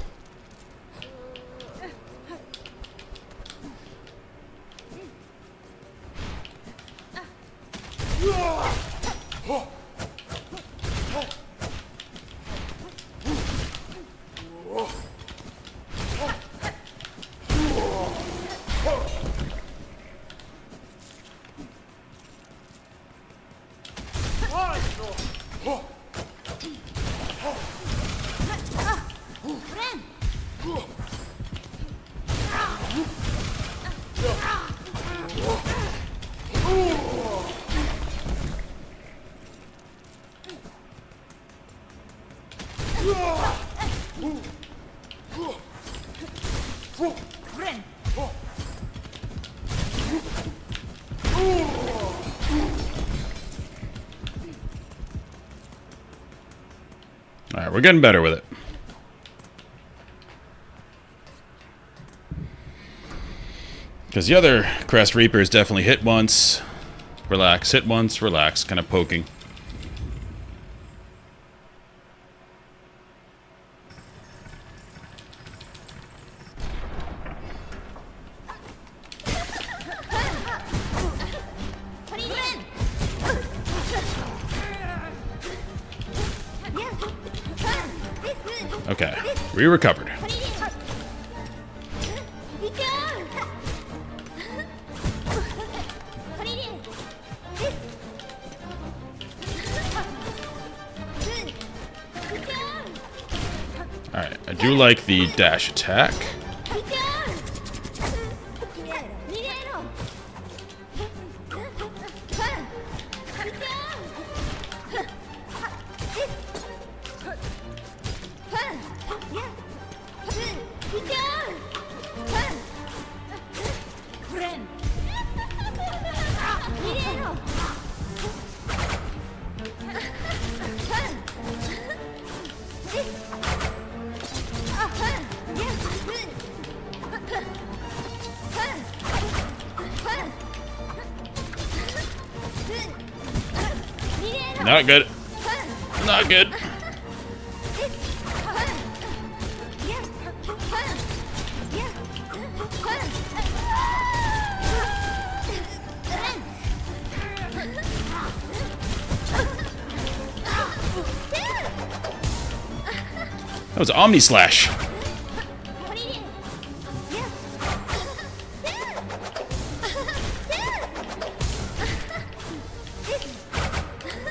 Alright, we're getting better with it. Because the other Crest Reapers definitely hit once, relax, hit once, relax, kind of poking. Okay, we recovered. Alright, I do like the dash attack. Not good. Not good. That was Omni Slash.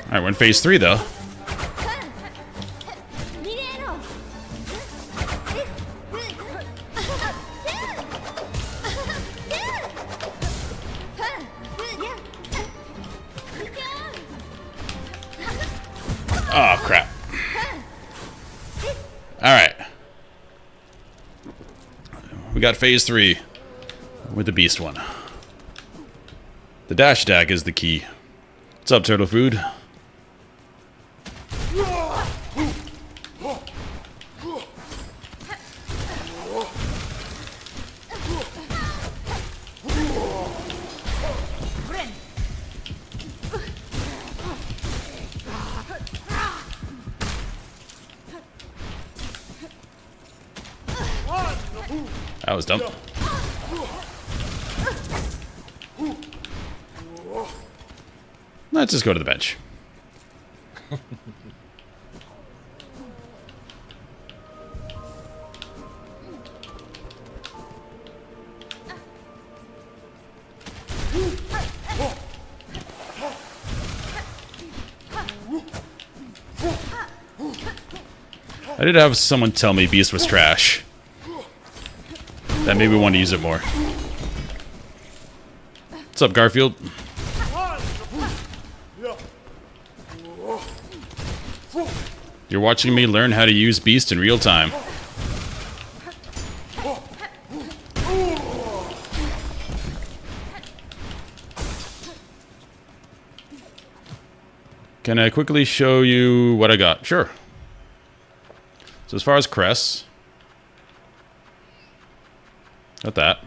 Alright, we're in phase 3 though. Oh, crap. Alright. We got phase 3 with the beast one. The dash attack is the key. What's up, Turtle Food? That was dumb. Let's just go to the bench. I did have someone tell me Beast was trash. That made me want to use it more. What's up, Garfield? You're watching me learn how to use Beast in real time. Can I quickly show you what I got? Sure. So as far as crests, got that.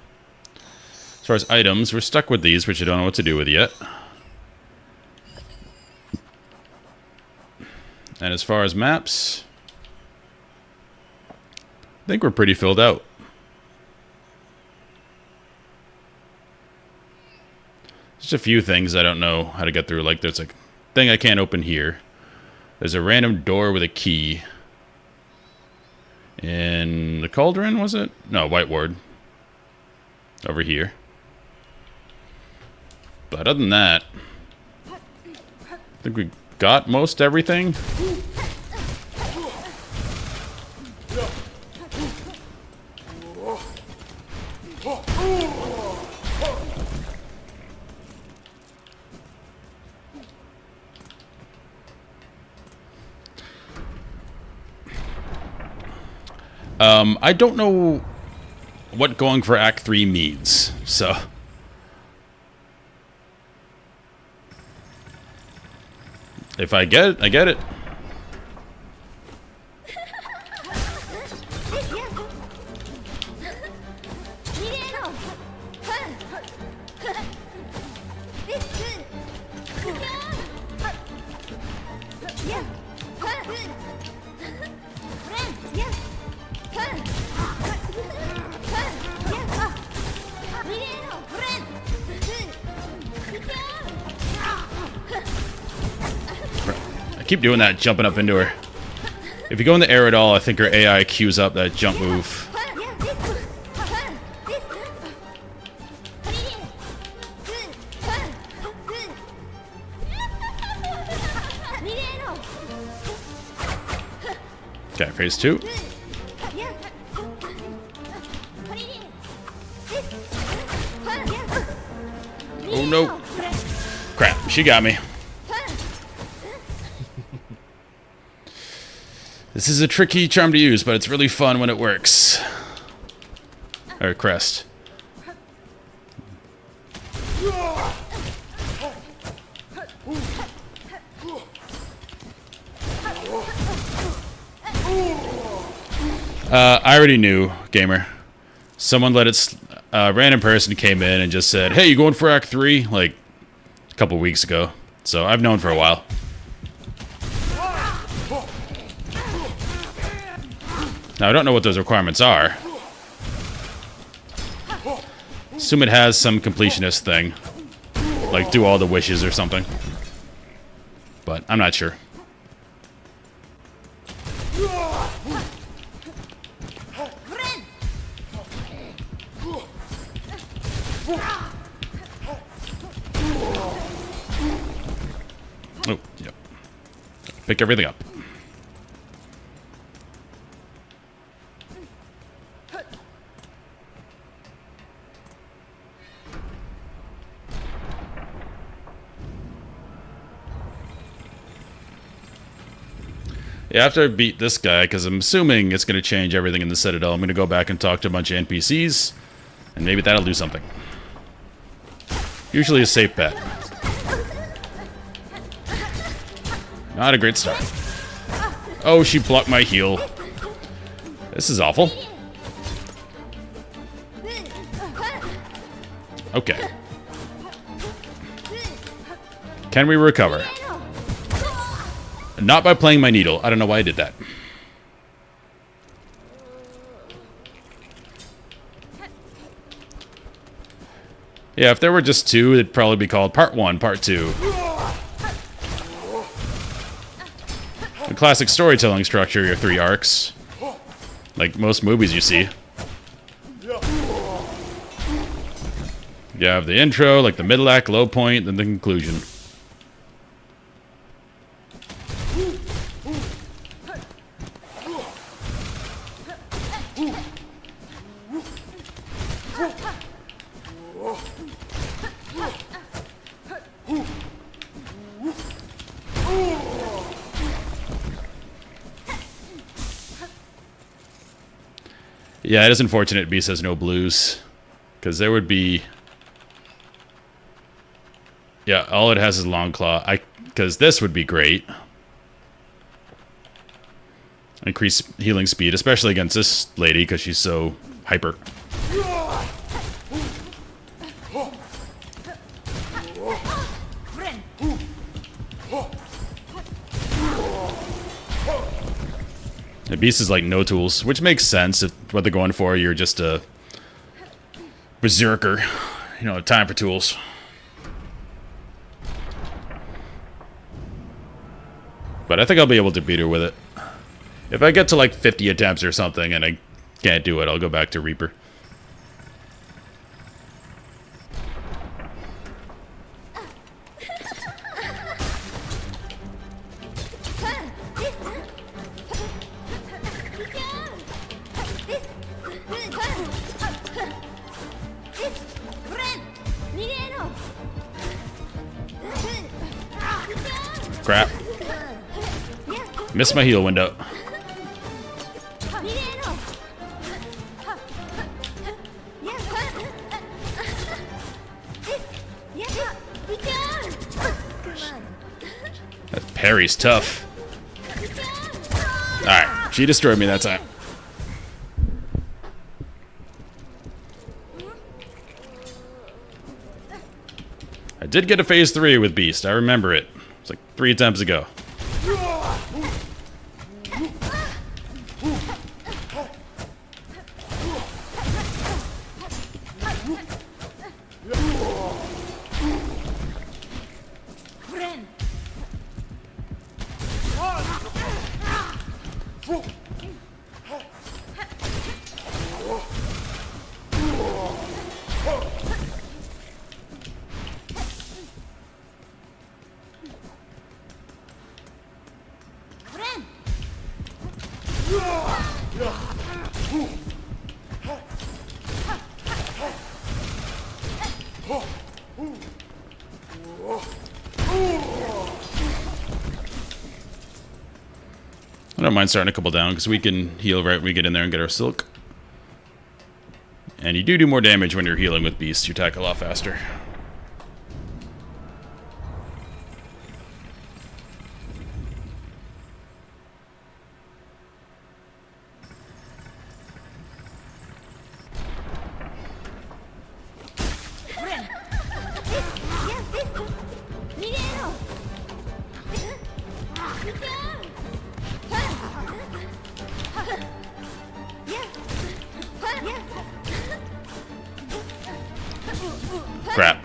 As far as items, we're stuck with these, which I don't know what to do with yet. And as far as maps, I think we're pretty filled out. Just a few things I don't know how to get through. Like there's a thing I can't open here. There's a random door with a key. In the cauldron, was it? No, White Ward. Over here. But other than that, I think we got most everything. I don't know what going for Act 3 means, so... If I get it, I get it. I keep doing that, jumping up into her. If you go in the air at all, I think her AI queues up that jump move. Okay, phase 2. Oh no. Crap, she got me. This is a tricky charm to use, but it's really fun when it works. Alright, crest. I already knew, gamer. Someone let it... a random person came in and just said, hey, you going for Act 3? Like, a couple weeks ago. So, I've known for a while. Now, I don't know what those requirements are. Assume it has some completionist thing. Like, do all the wishes or something. But, I'm not sure. Oh, yep. Pick everything up. Yeah, after I beat this guy, because I'm assuming it's going to change everything in the Citadel, I'm going to go back and talk to a bunch of NPCs, and maybe that'll do something. Usually a safe bet. Not a great start. Oh, she blocked my heal. This is awful. Okay. Can we recover? Not by playing my needle. I don't know why I did that. Yeah, if there were just two, it'd probably be called Part 1, Part 2. The classic storytelling structure, your 3 arcs. Like most movies you see. You have the intro, like the middle act, low point, then the conclusion. Yeah, it is unfortunate Beast has no blues. Because there would be... Yeah, all it has is Long Claw. Because this would be great. Increase healing speed, especially against this lady, because she's so hyper. The beast is like no tools, which makes sense if what they're going for. You're just a berserker, you know, time for tools. But I think I'll be able to beat her with it. If I get to like 50 attempts or something and I can't do it, I'll go back to Reaper. Crap. Missed my heal window. That parry's tough. Alright, she destroyed me that time. I did get a phase 3 with Beast, I remember it. It's like 3 attempts ago. I don't mind starting a couple down because we can heal right when we get in there and get our silk. And you do more damage when you're healing with Beast. You attack a lot faster. Crap.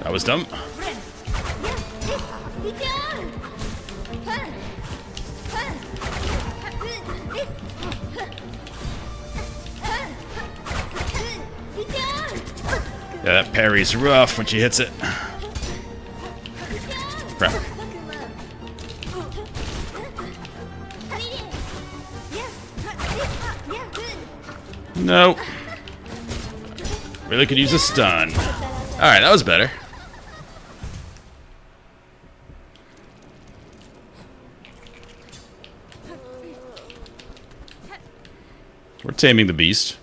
That was dumb. Yeah, that parry's rough when she hits it. Crap. No. Really could use a stun. Alright, that was better. We're taming the beast.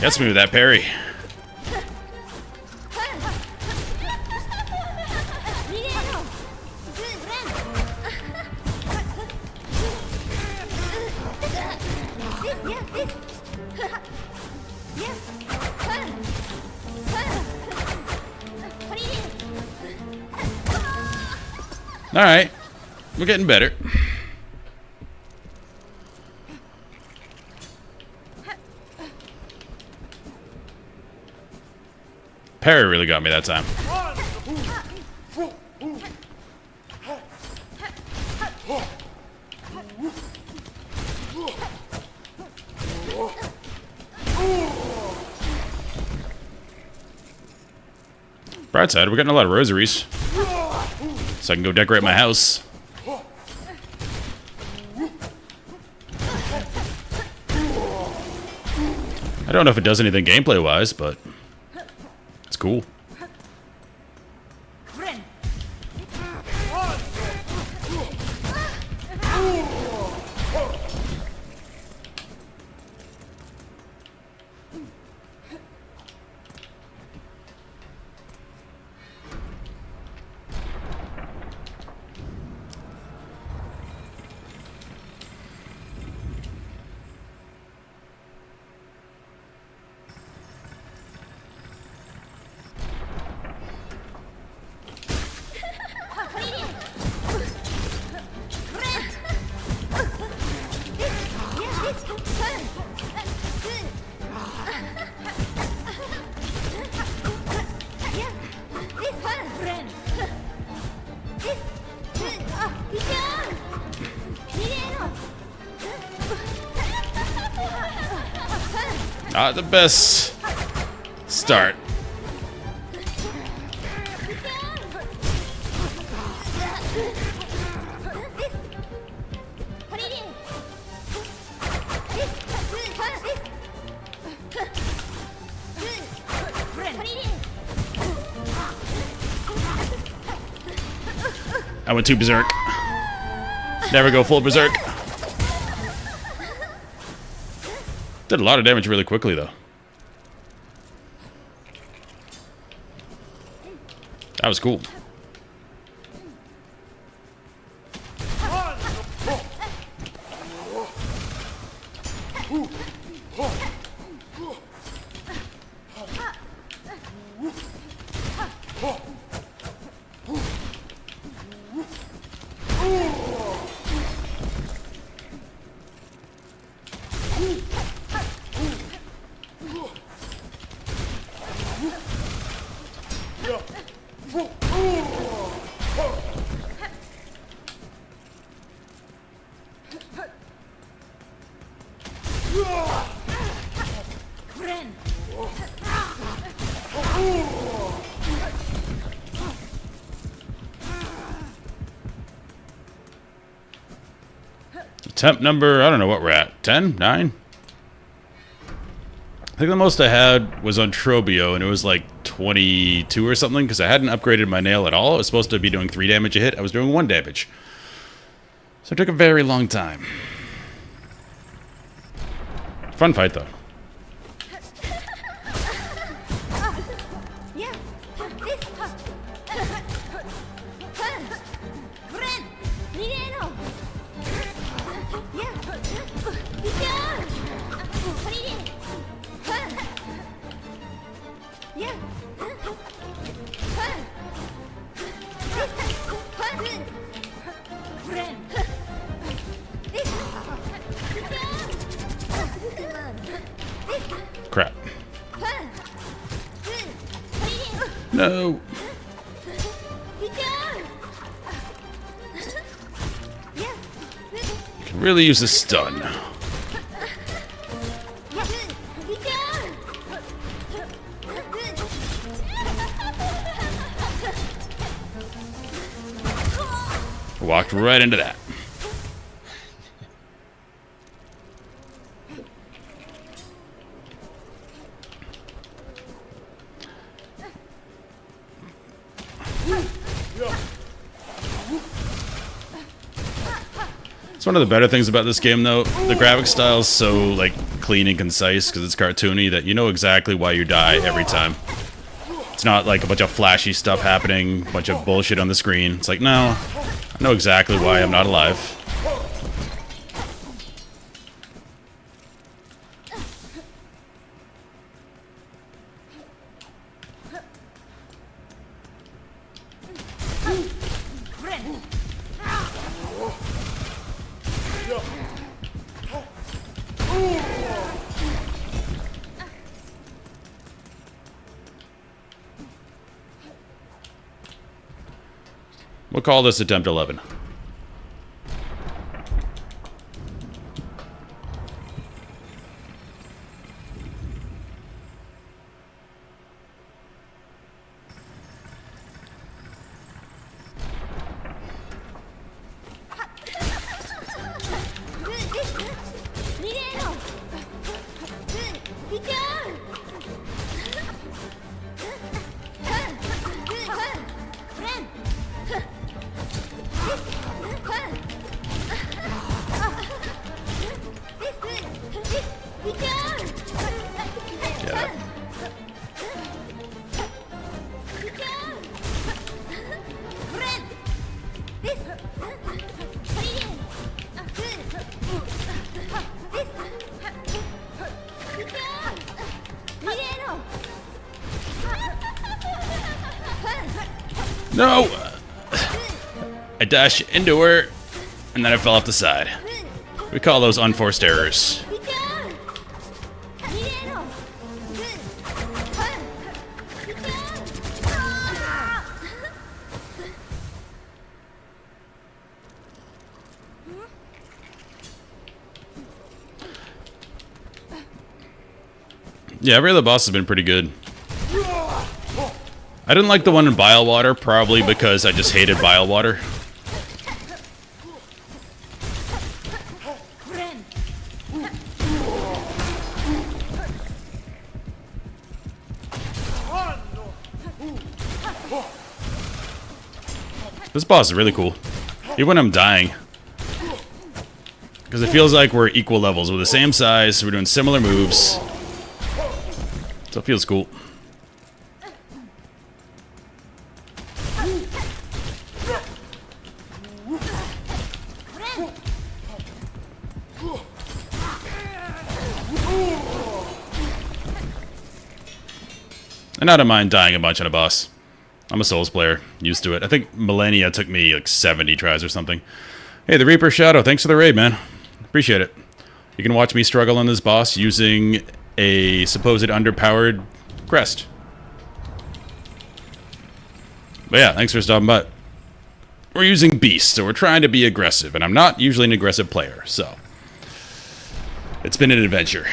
Gets me with that parry. Alright. We're getting better. Parry really got me that time. Bright side, we're getting a lot of rosaries. So I can go decorate my house. I don't know if it does anything gameplay-wise, but it's cool. Not the best start. I went too berserk. Never go full berserk. Did a lot of damage really quickly, though. That was cool. Attempt number, I don't know what we're at. 10? 9? I think the most I had was on Trobio, and it was like 22 or something, because I hadn't upgraded my nail at all. I was supposed to be doing 3 damage a hit. I was doing 1 damage. So it took a very long time. Fun fight, though. Crap. No. Can really use a stun. walked right into that. It's one of the better things about this game, though. The graphic style is so, like, clean and concise because it's cartoony that you know exactly why you die every time. It's not like a bunch of flashy stuff happening, a bunch of bullshit on the screen. It's like, no, I know exactly why I'm not alive. We'll call this attempt 11. No! I dashed into her, and then I fell off the side. We call those unforced errors. Yeah, every other boss has been pretty good. I didn't like the one in Bile Water, probably because I just hated Bile Water. This boss is really cool, even when I'm dying. Because it feels like we're equal levels. We're the same size, we're doing similar moves. So it feels cool. And I don't mind dying a bunch on a boss. I'm a Souls player, used to it. I think Millennia took me like 70 tries or something. Hey, the Reaper Shadow, thanks for the raid, man. Appreciate it. You can watch me struggle on this boss using a supposed underpowered crest. But yeah, thanks for stopping by. We're using Beast, so we're trying to be aggressive, and I'm not usually an aggressive player, so it's been an adventure.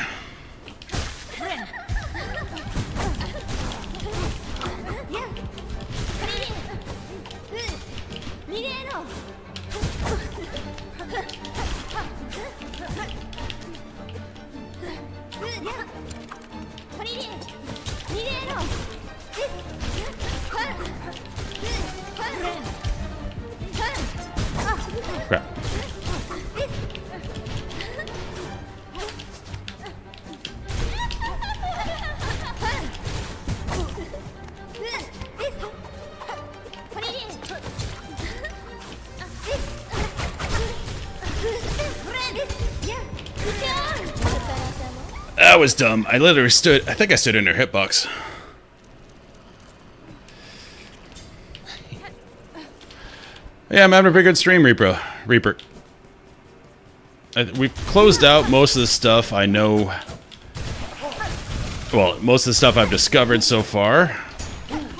Crap. That was dumb. I literally stood... I think I stood in her hitbox. Yeah, I'm having a pretty good stream, Reaper. We've closed out most of the stuff I know... Well, most of the stuff I've discovered so far.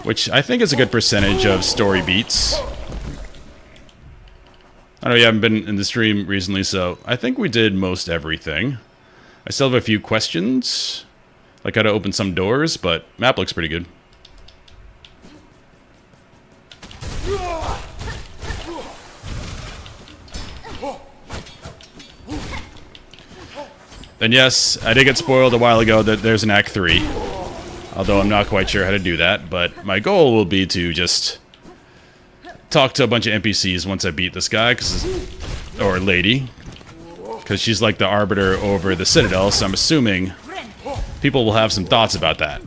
Which I think is a good percentage of story beats. I know you haven't been in the stream recently, so I think we did most everything. I still have a few questions. Like how to open some doors, but map looks pretty good. And yes, I did get spoiled a while ago that there's an Act 3. Although I'm not quite sure how to do that, but my goal will be to just talk to a bunch of NPCs once I beat this guy, or lady, because she's like the arbiter over the Citadel, so I'm assuming people will have some thoughts about that.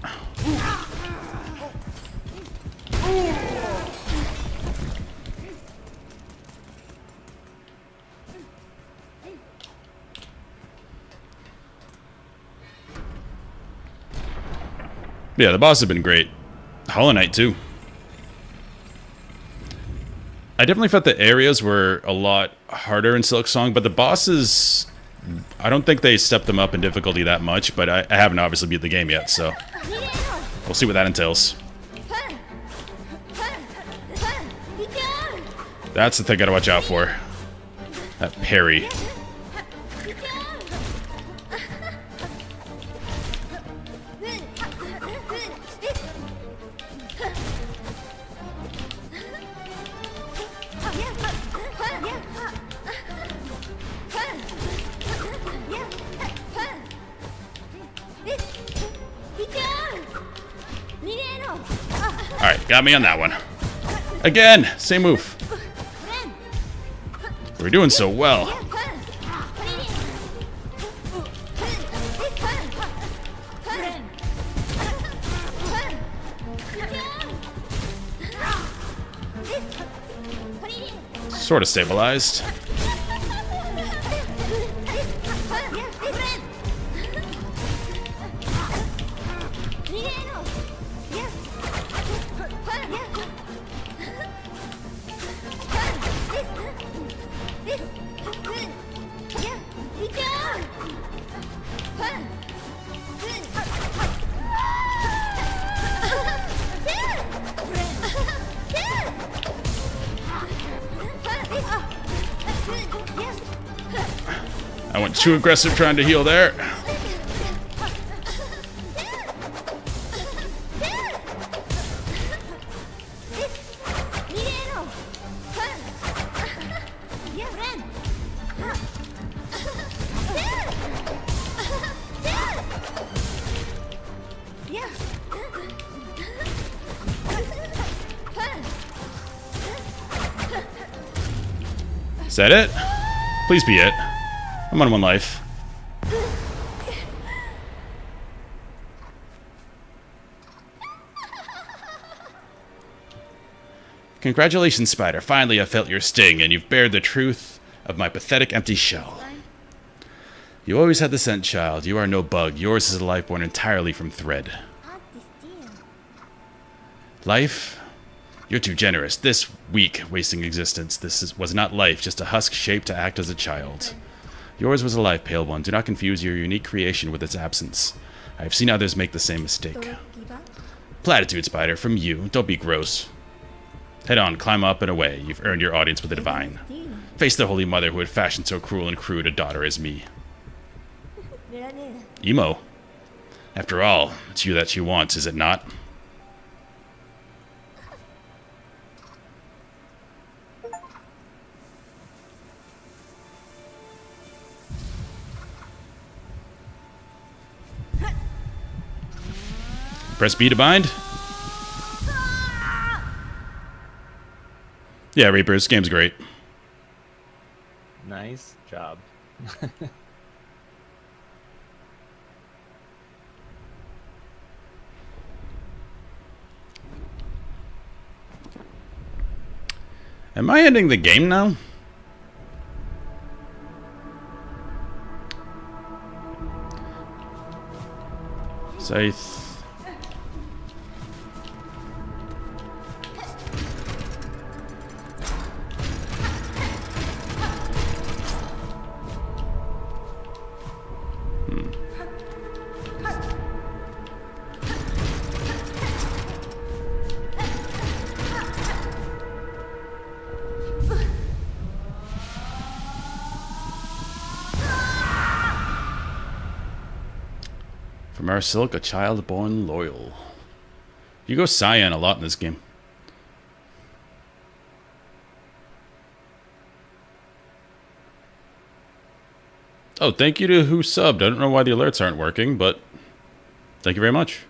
Yeah, the boss have been great. Hollow Knight, too. I definitely felt the areas were a lot harder in Silk Song, but the bosses, I don't think they stepped them up in difficulty that much, but I haven't obviously beat the game yet, so we'll see what that entails. That's the thing I gotta watch out for. That parry. Alright, got me on that one. Again, same move. We're doing so well. Sort of stabilized. I went too aggressive trying to heal there. Is that it? Please be it. I'm on one life. Congratulations, Spider. Finally, I felt your sting, and you've bared the truth of my pathetic empty shell. You always had the scent, child. You are no bug. Yours is a life born entirely from thread. Life? You're too generous. This weak, wasting existence. Was not life, just a husk shaped to act as a child. Yours was a life, Pale One. Do not confuse your unique creation with its absence. I have seen others make the same mistake. Platitude, Spider, from you. Don't be gross. Head on, climb up and away. You've earned your audience with the divine. Face the Holy Mother who had fashioned so cruel and crude a daughter as me. Emo. After all, it's you that she wants, is it not? Press B to bind? Yeah, Reaper, this game's great. Nice job. Am I ending the game now? Scythe. From our silk, a child born loyal. You go Cyan a lot in this game. Oh, thank you to who subbed. I don't know why the alerts aren't working, but thank you very much.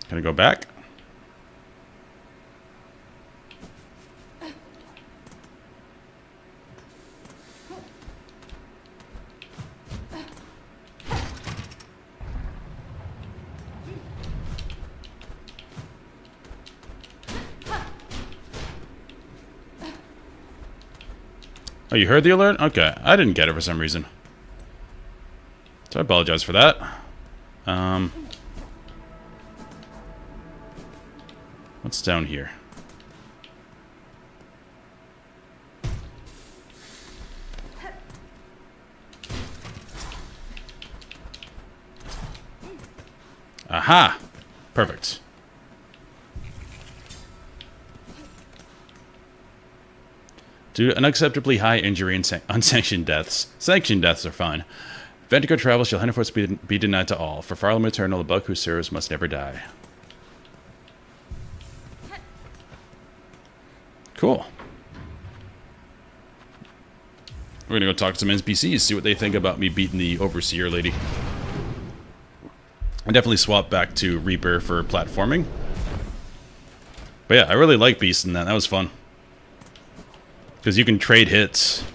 Can I go back? Oh, you heard the alert? Okay, I didn't get it for some reason. So I apologize for that. What's down here? Aha! Perfect. Due to unacceptably high injury and unsanctioned deaths. Sanctioned deaths are fine. Ventigo travel shall henceforth be denied to all. For Farlam Eternal, the buck who serves must never die. Cool. We're gonna go talk to some NPCs, see what they think about me beating the Overseer lady. I definitely swapped back to Reaper for platforming. But yeah, I really like beasting that. That was fun. Because you can trade hits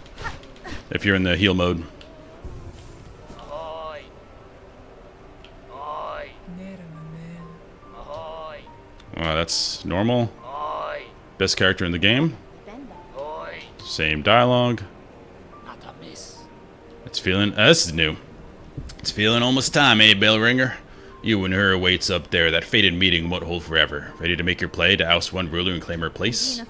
if you're in the heal mode. Wow, that's normal. Best character in the game. Same dialogue. It's feeling... this is new. It's feeling almost time, eh, Bellringer? You and her awaits up there. That fated meeting won't hold forever. Ready to make your play to oust one ruler and claim her place?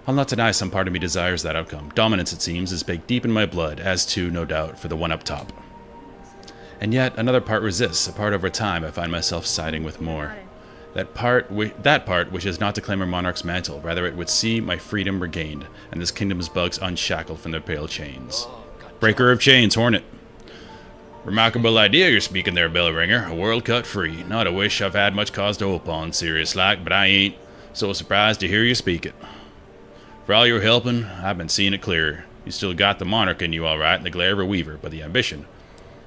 I'll not deny some part of me desires that outcome. Dominance, it seems, is baked deep in my blood, as too, no doubt, for the one up top. And yet, another part resists. A part over time I find myself siding with more. That part wishes not to claim her monarch's mantle. Rather, it would see my freedom regained, and this kingdom's bugs unshackled from their pale chains. Breaker of chains, Hornet. Remarkable idea you're speaking there, Bellringer. A world cut free. Not a wish I've had much cause to hope on, serious like, but I ain't so surprised to hear you speak it. For all your helping, I've been seeing it clearer. You still got the monarch in you, all right, and the glare of a weaver, but the ambition,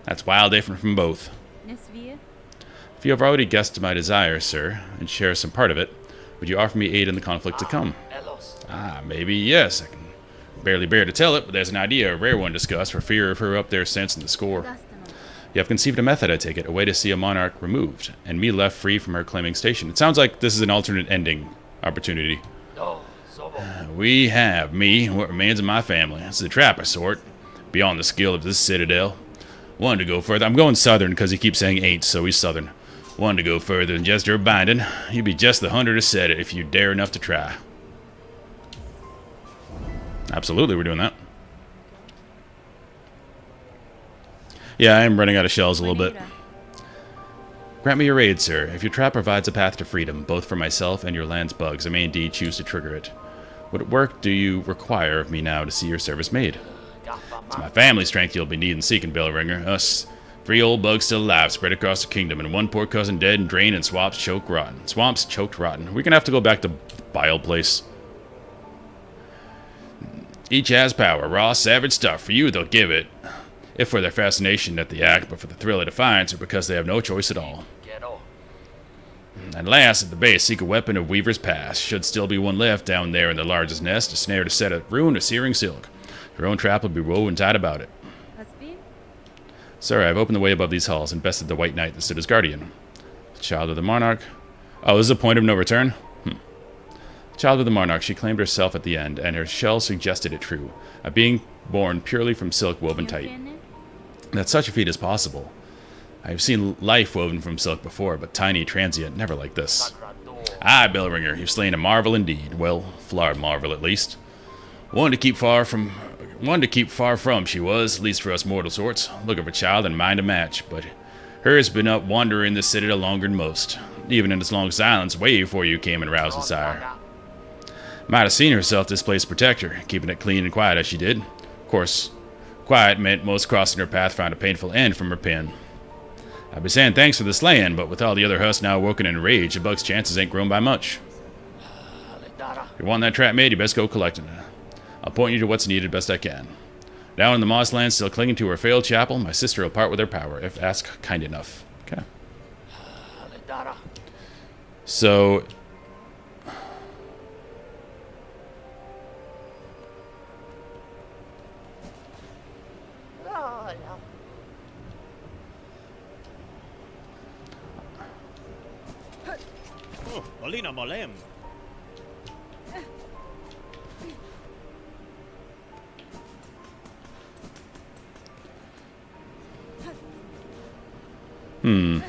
that's wild different from both. If you have already guessed my desire, sir, and share some part of it, would you offer me aid in the conflict to come? Maybe yes. I can barely bear to tell it, but there's an idea, a rare one discussed, for fear of her up there sensing the score. You have conceived a method, I take it, a way to see a monarch removed, and me left free from her claiming station. It sounds like this is an alternate ending opportunity. We have me, what remains of my family. It's the trapper sort, beyond the skill of this citadel. One to go further. I'm going southern because he keeps saying ain't, so he's southern. One to go further than just her binding. You'd be just the hunter to set it if you dare enough to try. Absolutely, we're doing that. Yeah, I am running out of shells a little bit. Grant me your aid, sir. If your trap provides a path to freedom, both for myself and your land's bugs, I may indeed choose to trigger it. What work do you require of me now to see your service made? It's my family strength you'll be needing seeking, Bellringer. Us 3 old bugs still alive, spread across the kingdom, and 1 poor cousin dead and drained and swamps choked rotten. Swamps choked rotten. We're gonna have to go back to Bile Place. Each has power, raw, savage stuff. For you, they'll give it. If for their fascination at the act, but for the thrill of defiance, or because they have no choice at all. And last, at the base, seek a weapon of Weaver's Pass. Should still be one left down there in the largest nest, a snare to set at ruin or searing silk. Your own trap will be woven tight about it. Sir, I've opened the way above these halls and bested the White Knight that stood as guardian. Child of the Monarch. Oh, this is a point of no return? Child of the Monarch, she claimed herself at the end, and her shell suggested it true. A being born purely from silk woven tight. That such a feat is possible. I have seen life woven from silk before, but tiny, transient, never like this. Aye, Bellringer, you've slain a marvel indeed. Well, flawed marvel at least. One to keep far from, she was, at least for us mortal sorts. Look of a child and mind a match, but hers been up wandering the citadel longer than most. Even in its long silence, way before you came and roused desire. Might have seen herself displaced protector, keeping it clean and quiet as she did. Of course, Quiet meant most crossing her path found a painful end from her pain. I'd be saying thanks for the slaying, but with all the other husts now woken in rage, the bug's chances ain't grown by much. If you want that trap made, you best go collecting it. I'll point you to what's needed best I can. Down in the mossland, still clinging to her failed chapel, my sister will part with her power, if asked kind enough. Okay. So... Olina Molem. I'm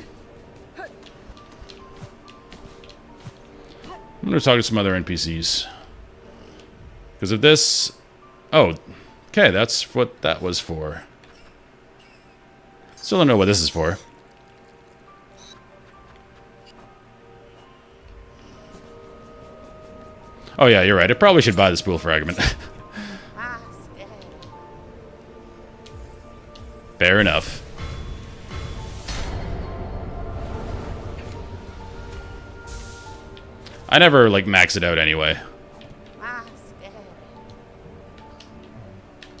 going to talk to some other NPCs. Because of this... Oh, okay, that's what that was for. Still don't know what this is for. Oh yeah, you're right. I probably should buy the spool fragment. Fair enough. I never, like, max it out anyway.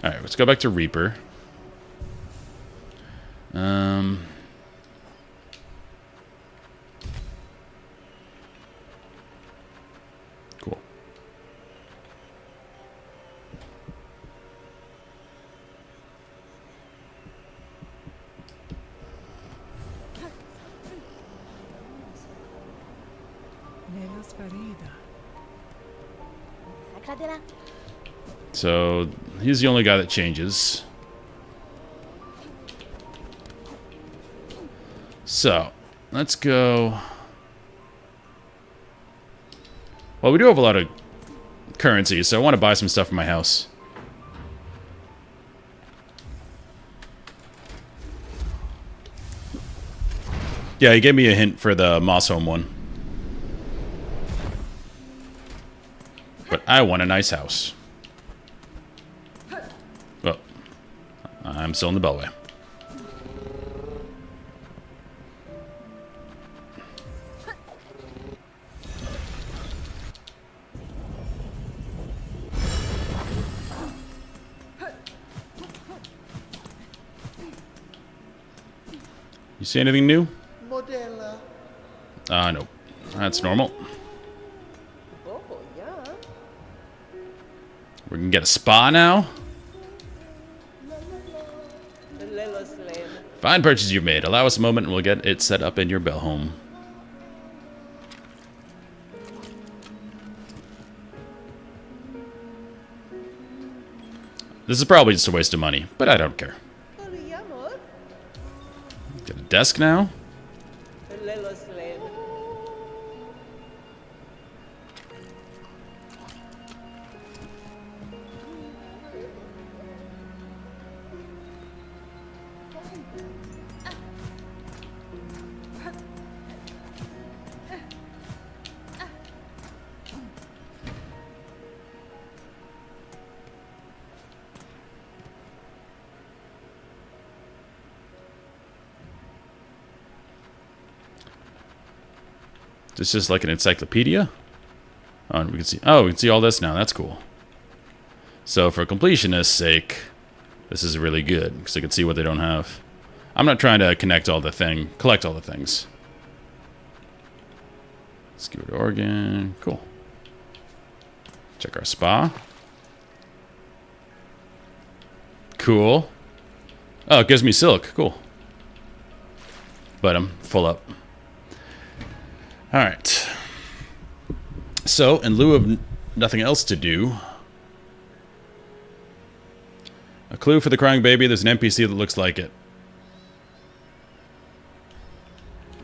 Alright, let's go back to Reaper. Cool. So, he's the only guy that changes. So, let's go... Well, we do have a lot of currency, so I want to buy some stuff for my house. Yeah, he gave me a hint for the Moss Home one. But I want a nice house. Well, I'm still in the Beltway. You see anything new? No. That's normal. We can get a spa now. Fine purchase you've made. Allow us a moment and we'll get it set up in your bell home. This is probably just a waste of money, but I don't care. Get a desk now. This is like an encyclopedia. Oh, and we can see. Oh, we can see all this now. That's cool. So, for completionist's sake, this is really good because I can see what they don't have. I'm not trying to collect all the things. Skewered organ. Cool. Check our spa. Cool. Oh, it gives me silk. Cool. But I'm full up. Alright. So, in lieu of nothing else to do... A clue for the crying baby, there's an NPC that looks like it.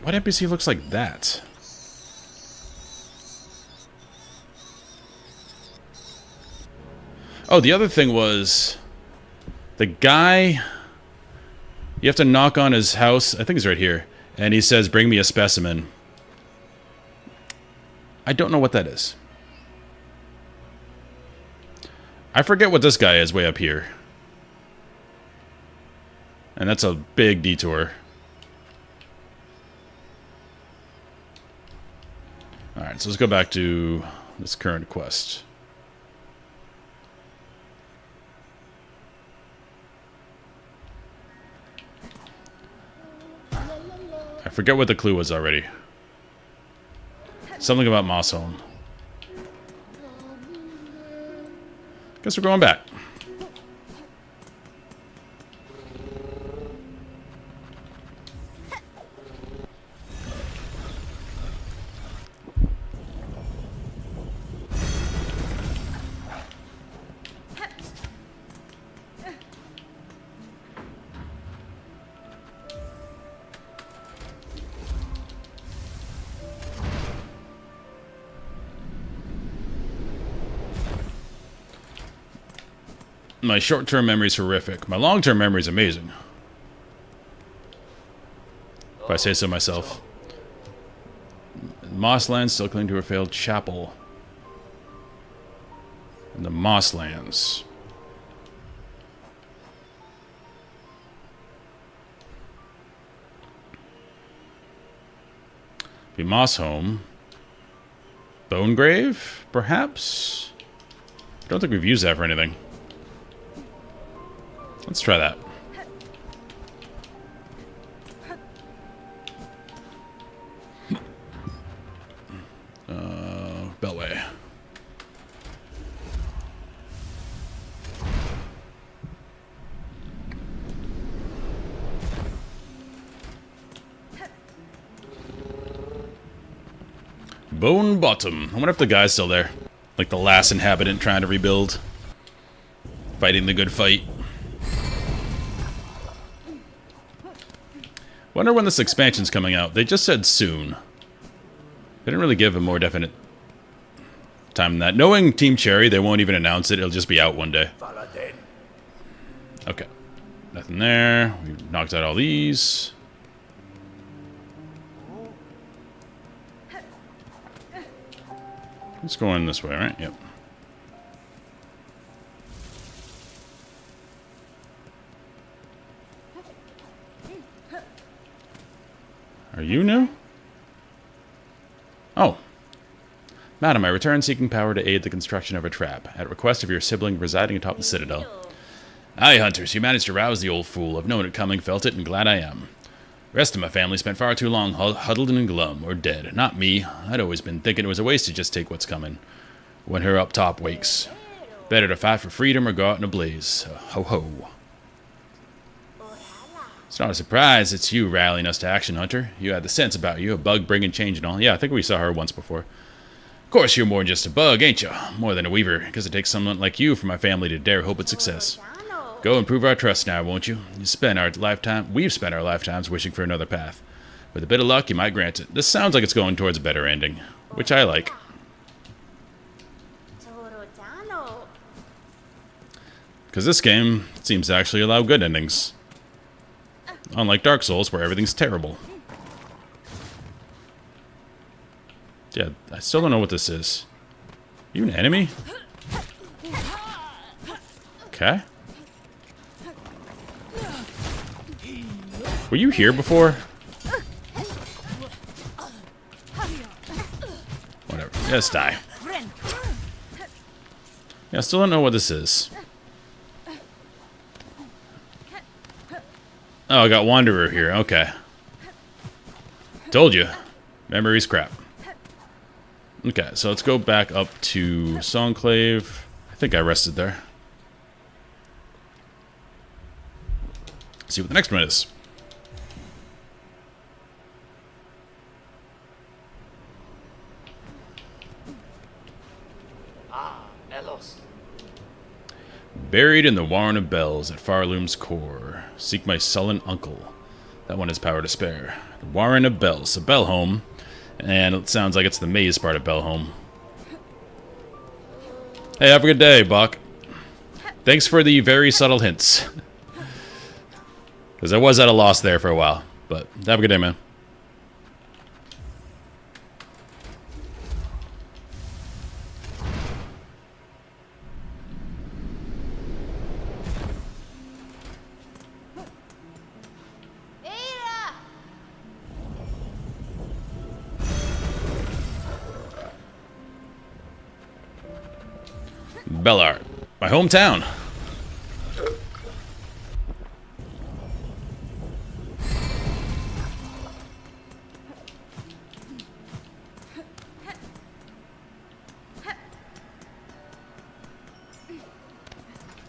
What NPC looks like that? Oh, the other thing was... The guy... You have to knock on his house, I think it's right here, and he says, bring me a specimen. I don't know what that is. I forget what this guy is way up here. And that's a big detour. Alright, so let's go back to this current quest. I forget what the clue was already. Something about Moss Home. Guess we're going back. My short-term memory is horrific. My long-term memory is amazing. If I say so myself. Mosslands still cling to a failed chapel. In the Mosslands. Be Moss Home. Bone Grave, perhaps? I don't think we've used that for anything. Let's try that. Beltway. Bone Bottom. I wonder if the guy's still there. Like the last inhabitant trying to rebuild. Fighting the good fight. Wonder when this expansion's coming out. They just said soon. They didn't really give a more definite time than that. Knowing Team Cherry, they won't even announce it. It'll just be out one day. Okay. Nothing there. We knocked out all these. Let's go in this way, right? Yep. Are you new? Oh. Madam, I return seeking power to aid the construction of a trap, at request of your sibling residing atop the citadel. Aye, hunters, you managed to rouse the old fool. I've known it coming, felt it, and glad I am. The rest of my family spent far too long huddled and glum, or dead. Not me. I'd always been thinking it was a waste to just take what's coming. When her up top wakes. Better to fight for freedom or go out in a blaze. Ho ho. It's not a surprise it's you rallying us to action, Hunter. You had the sense about you, a bug bringing change and all. Yeah, I think we saw her once before. Of course, you're more than just a bug, ain't you? More than a weaver, because it takes someone like you for my family to dare hope at success. Go and prove our trust now, won't you? We've spent our lifetimes wishing for another path. With a bit of luck, you might grant it. This sounds like it's going towards a better ending, which I like. Because this game seems to actually allow good endings. Unlike Dark Souls, where everything's terrible. Yeah, I still don't know what this is. You an enemy? Okay. Were you here before? Whatever. Just die. Yeah, I still don't know what this is. Oh, I got Wanderer here. Okay. Told you. Memory's crap. Okay, so let's go back up to Songclave. I think I rested there. See what the next one is. Buried in the Warren of Bells at Farloom's core. Seek my sullen uncle. That one has power to spare. The Warren of Bells. So Bellholm. And it sounds like it's the maze part of Bellholm. Hey, have a good day, Buck. Thanks for the very subtle hints. Because I was at a loss there for a while. But have a good day, man. Bellart, my hometown.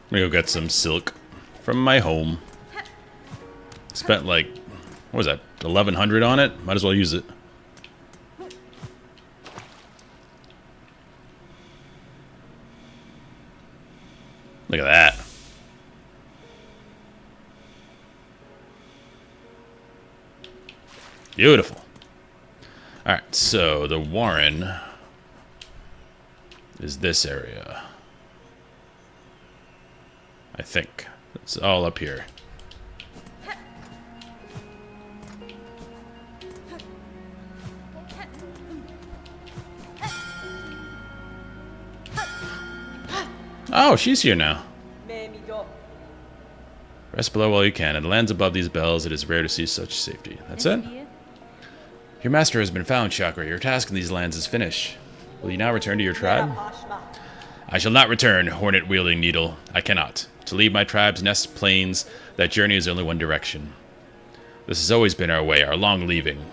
I'm gonna go get some silk from my home. Spent like, what was that, 1,100 on it? Might as well use it. Look at that. Beautiful. Alright, so the Warren is this area. I think. It's all up here. Oh, she's here now. Rest below while you can. It lands above these bells. It is rare to see such safety. That's it? Your master has been found, Chakra. Your task in these lands is finished. Will you now return to your tribe? I shall not return, hornet-wielding needle. I cannot. To leave my tribe's nest plains, that journey is only one direction. This has always been our way, our long leaving.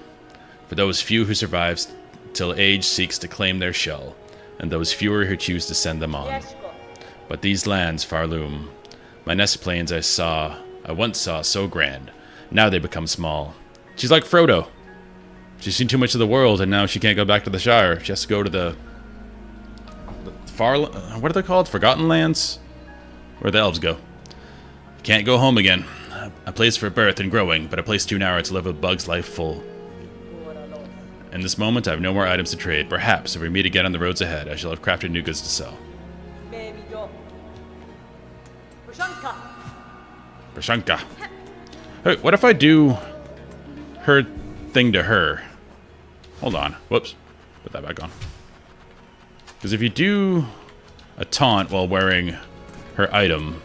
For those few who survive till age seeks to claim their shell, and those fewer who choose to send them on. But these lands far loom. My nest plains I once saw so grand. Now they become small. She's like Frodo. She's seen too much of the world, and now she can't go back to the Shire. She has to go to the far... What are they called? Forgotten Lands? Where the elves go. Can't go home again. A place for birth and growing, but a place too narrow to live a bug's life full. In this moment, I have no more items to trade. Perhaps, if we meet again on the roads ahead, I shall have crafted new goods to sell. Prashanka. Hey, what if I do her thing to her? Hold on. Whoops. Put that back on. Because if you do a taunt while wearing her item,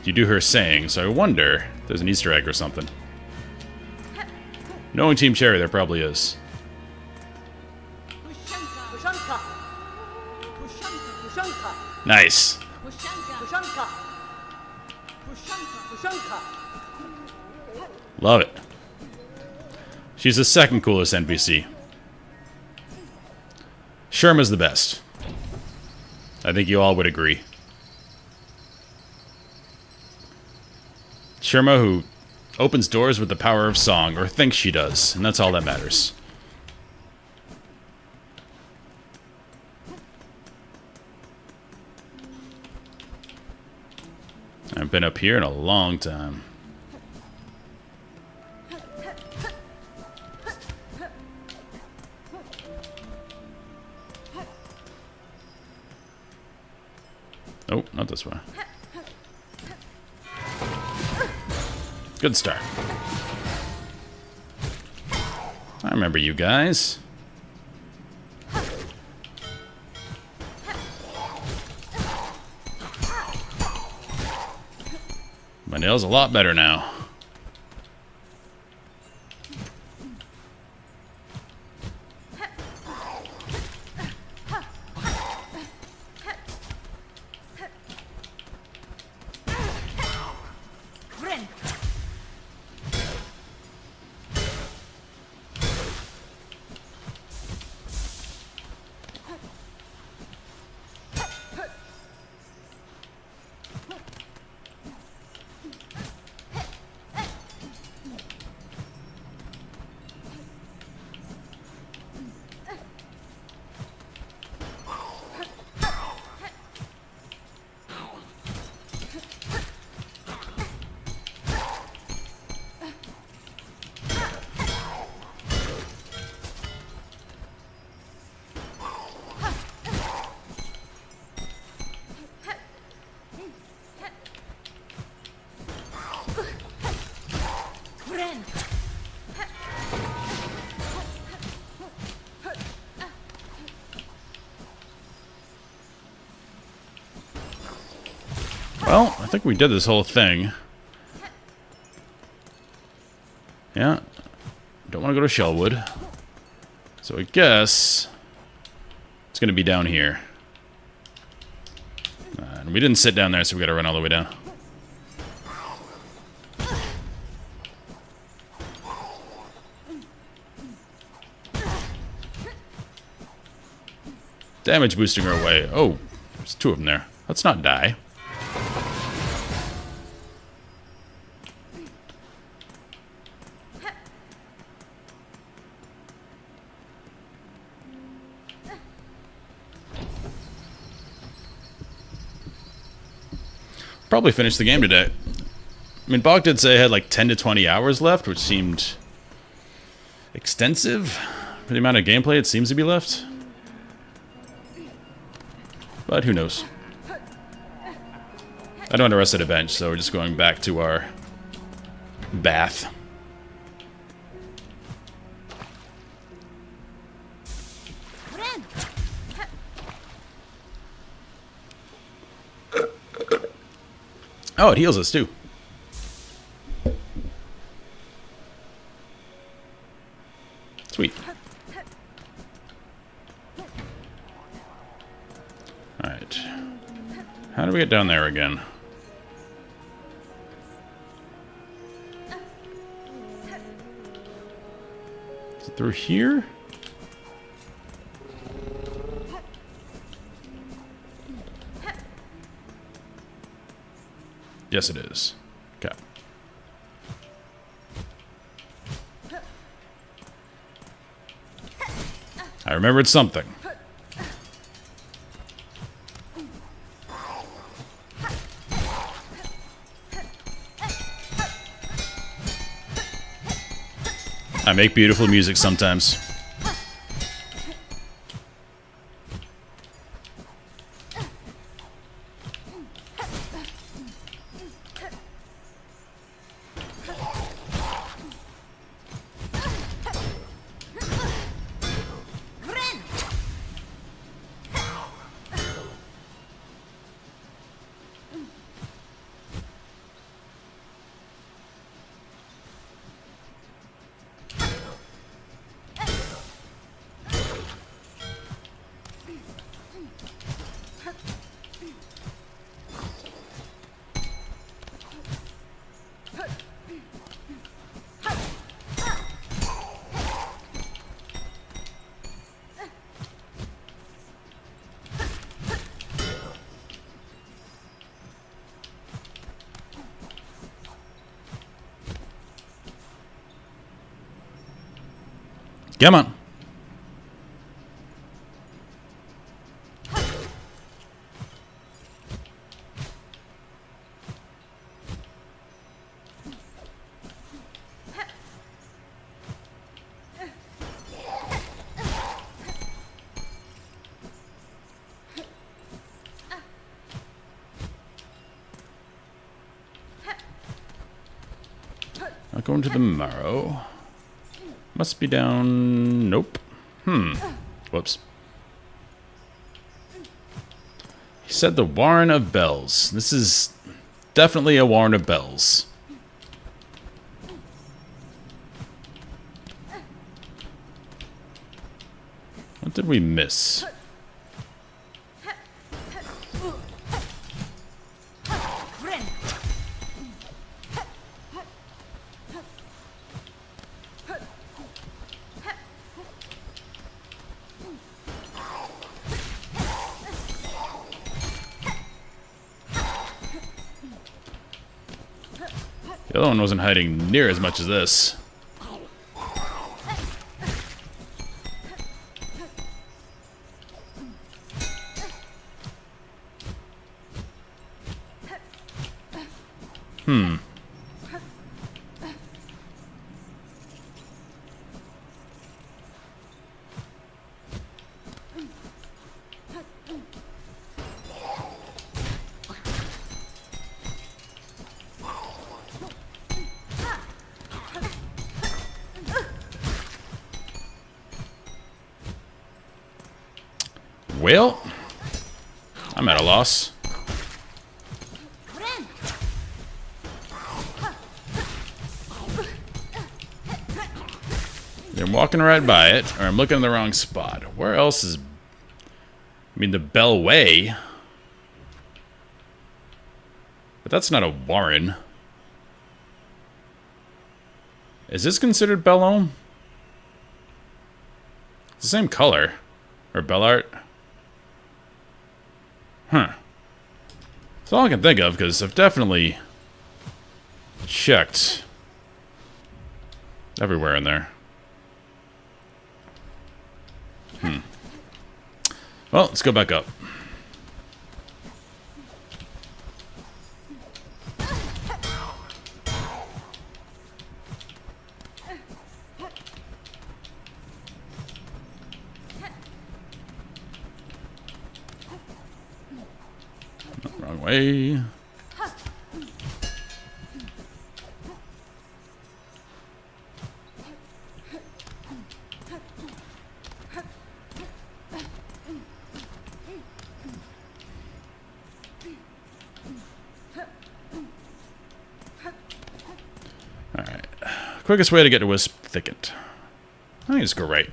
you do her saying, so I wonder if there's an Easter egg or something. Knowing Team Cherry, there probably is. Nice. Love it. She's the second coolest NPC. Sherma's the best. I think you all would agree. Sherma, who opens doors with the power of song, or thinks she does, and that's all that matters. I've been up here in a long time. Oh, not this way. Good start. I remember you guys. My nail's a lot better now. Well, I think we did this whole thing. Yeah. Don't want to go to Shellwood. So I guess it's going to be down here. We didn't sit down there, so we gotta run all the way down. Damage boosting our way. Oh, there's 2 of them there. Let's not die. Probably finish the game today. I mean, Bach did say I had like 10 to 20 hours left, which seemed extensive for the amount of gameplay it seems to be left. But who knows? I don't want to rest at a bench, so we're just going back to our bath. Oh, it heals us too. Sweet. Alright. How do we get down there again? Is it through here? Yes, it is. Okay. I remembered something. I make beautiful music sometimes. Come on. Not going to the marrow. Must be down... Nope. Whoops. He said the Warren of Bells. This is definitely a Warren of Bells. What did we miss? The other one wasn't hiding near as much as this. Well, I'm at a loss. I'm walking right by it, or I'm looking in the wrong spot. Where else is... I mean, the Bell Way. But that's not a Warren. Is this considered Bellome? It's the same color. Or Bellart. Huh. That's all I can think of, because I've definitely checked everywhere in there. Well, let's go back up. Wrong way. Alright. Quickest way to get to Wisp Thicket. I think just go right.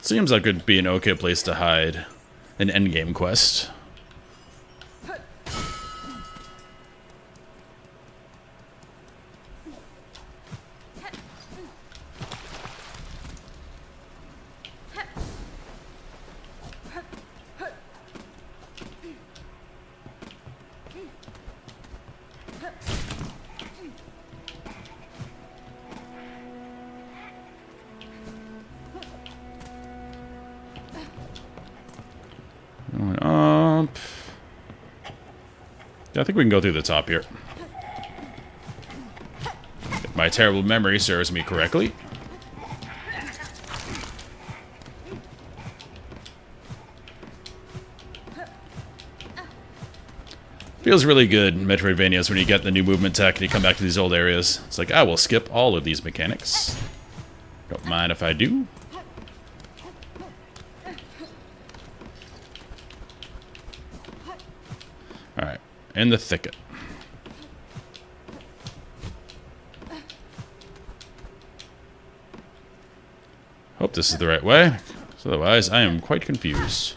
Seems like it'd be an okay place to hide an endgame quest. Going up. Yeah, I think we can go through the top here. If my terrible memory serves me correctly. Feels really good in Metroidvanias when you get the new movement tech and you come back to these old areas. It's like, I will skip all of these mechanics. Don't mind if I do. Alright, in the thicket. Hope this is the right way, 'cause otherwise I am quite confused.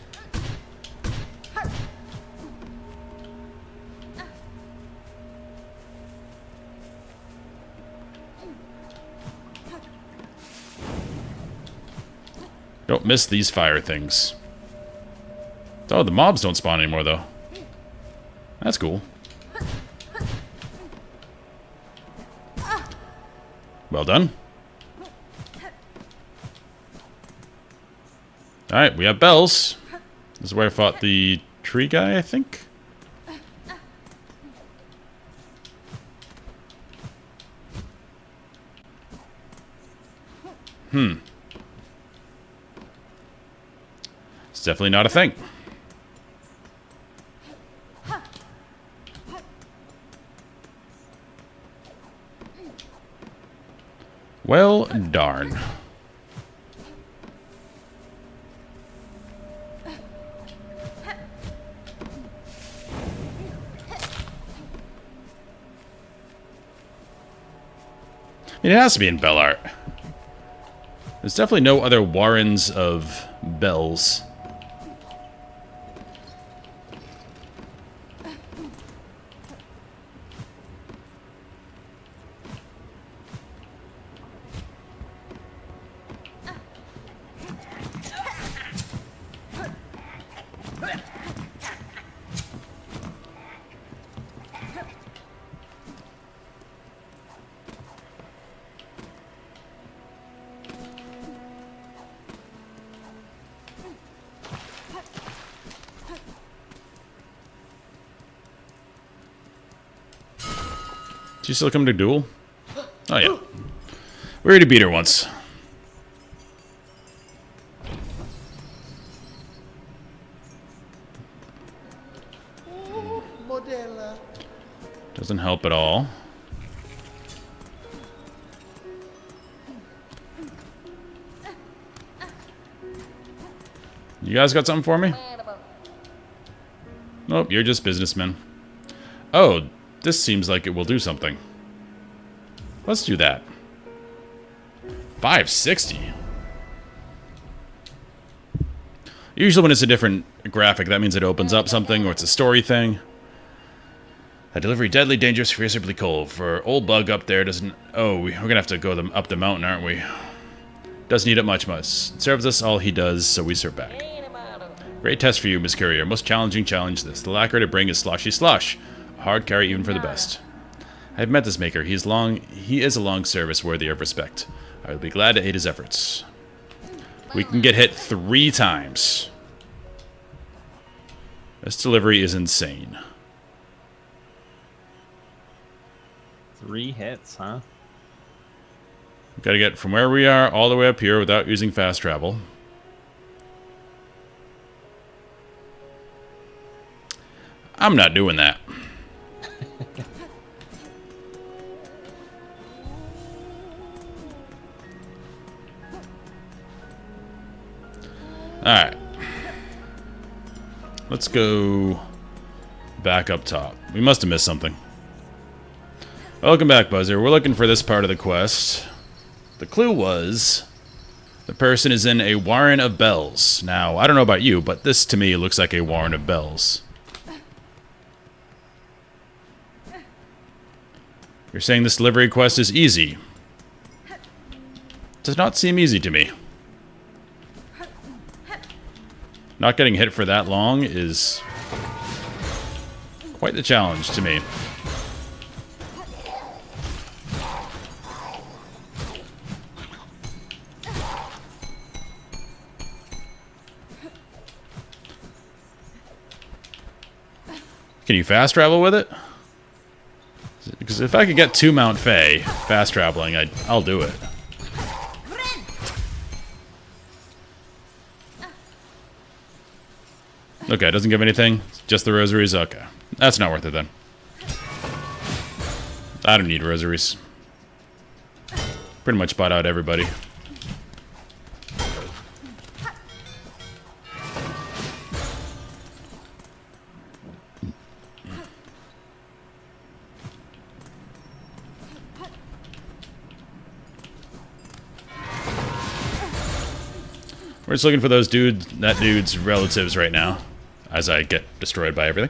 Don't miss these fire things. Oh, the mobs don't spawn anymore, though. That's cool. Well done. Alright, we have bells. This is where I fought the tree guy, I think. It's definitely not a thing. Well, darn. It has to be in Bellart. There's definitely no other warrens of bells. Did you still come to duel? Oh, yeah. We already beat her once. Doesn't help at all. You guys got something for me? Nope, you're just businessmen. Oh, this seems like it will do something. Let's do that. 560. Usually when it's a different graphic, that means it opens up something or it's a story thing. A delivery deadly, dangerous, fiercely cold. For old bug up there doesn't... Oh, we're gonna have to go up the mountain, aren't we? Doesn't need it much. Serves us all he does, so we serve back. Great test for you, Miss Courier. Most challenging challenge this. The lacquer to bring is sloshy slosh. A hard carry even for the best. I've met this maker. He is a long service worthy of respect. I will be glad to aid his efforts. We can get hit 3 times. This delivery is insane. 3 hits, huh? Gotta get from where we are all the way up here without using fast travel. I'm not doing that. Alright. Let's go back up top. We must have missed something. Welcome back, Buzzer. We're looking for this part of the quest. The clue was the person is in a warren of bells. Now, I don't know about you, but this to me looks like a warren of bells. You're saying this delivery quest is easy. Does not seem easy to me. Not getting hit for that long is quite the challenge to me. Can you fast travel with it? Because if I could get to Mount Faye fast traveling, I'll do it. Okay, it doesn't give anything. Just the rosaries. Okay, that's not worth it then. I don't need rosaries. Pretty much bought out everybody. We're just looking for those that dude's relatives right now, as I get destroyed by everything.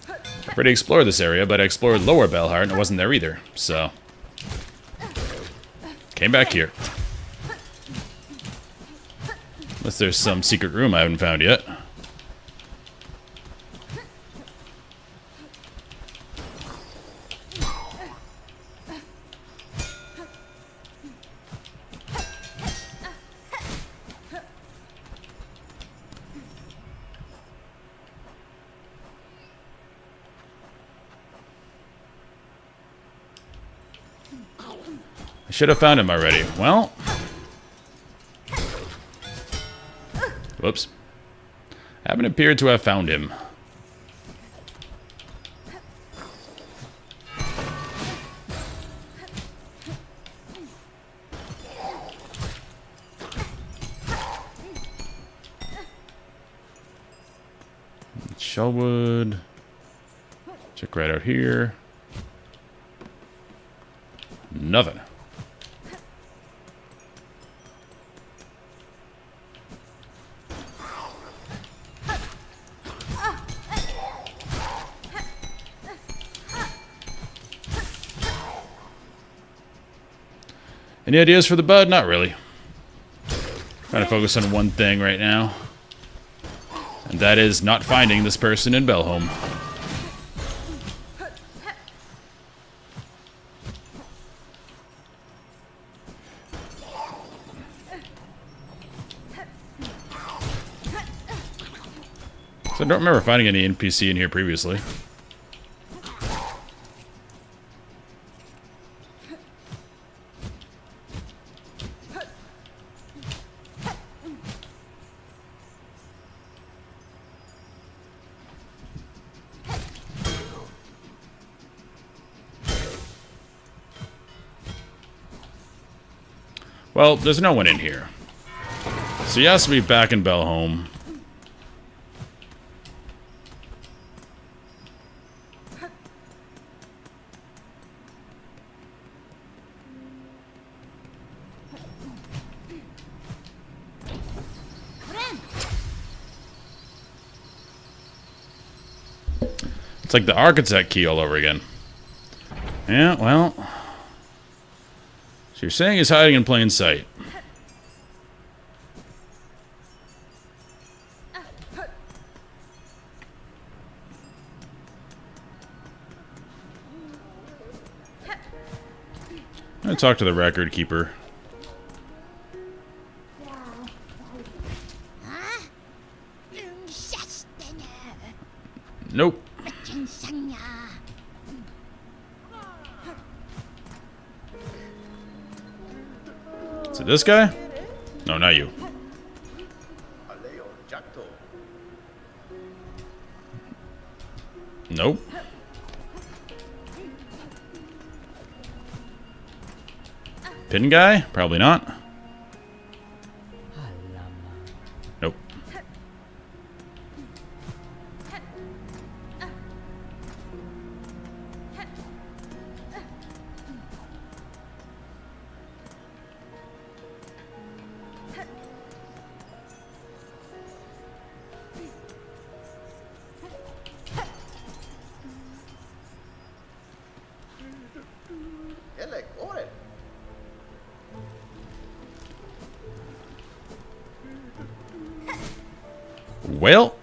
I've already explored this area, but I explored Lower Belheart and it wasn't there either, so... Came back here. Unless there's some secret room I haven't found yet. I should have found him already. Well. Whoops. Haven't appeared to have found him. Shellwood. Check right out here. Nothing. Any ideas for the bud? Not really. Trying to focus on one thing right now. And that is not finding this person in Belholm. So I don't remember finding any NPC in here previously. Well, there's no one in here. So he has to be back in Belholm. It's like the architect key all over again. Yeah, well. So you're saying he's hiding in plain sight. I'm gonna talk to the record keeper. Nope. Is it this guy? No, not you. Nope. Pin guy? Probably not. Nope. Well.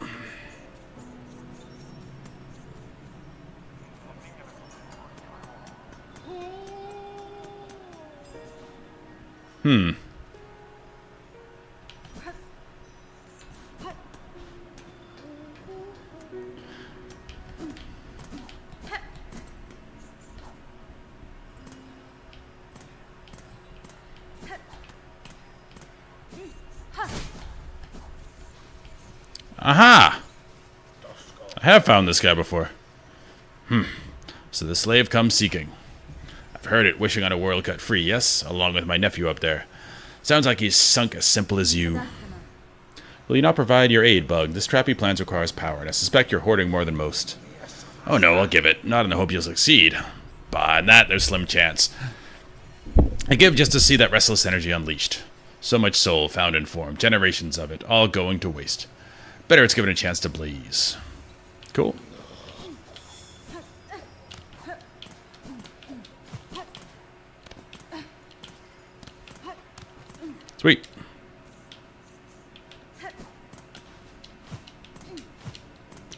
Aha! I have found this guy before. So the slave comes seeking. I've heard it, wishing on a world cut free, yes, along with my nephew up there. Sounds like he's sunk as simple as you. Will you not provide your aid, Bug? This trap he plans requires power, and I suspect you're hoarding more than most. Oh no, I'll give it. Not in the hope you'll succeed. But in that, there's slim chance. I give just to see that restless energy unleashed. So much soul found in form, generations of it, all going to waste. Better it's given a chance to blaze. Cool. Sweet.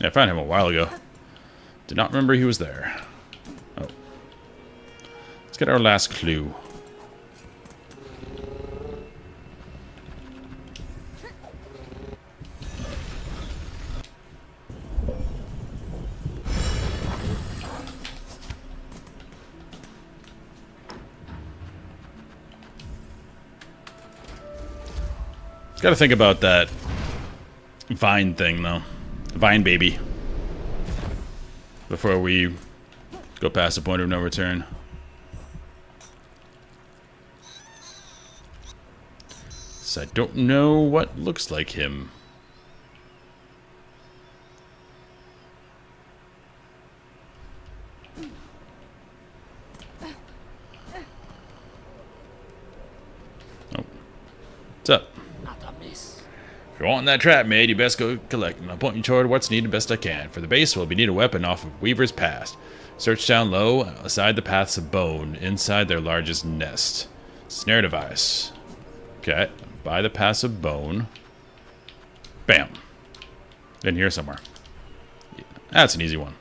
Yeah, I found him a while ago. Did not remember he was there. Oh. Let's get our last clue. Got to think about that vine thing, though. Vine baby. Before we go past the point of no return. So I don't know what looks like him. Oh. What's up? If you're wanting that trap made, you best go collect them. I'll point you toward what's needed best I can. For the base, we'll be need a weapon off of Weaver's Past. Search down low, aside the paths of bone, inside their largest nest. Snare device. Okay, by the paths of bone. Bam. In here somewhere. Yeah, that's an easy one.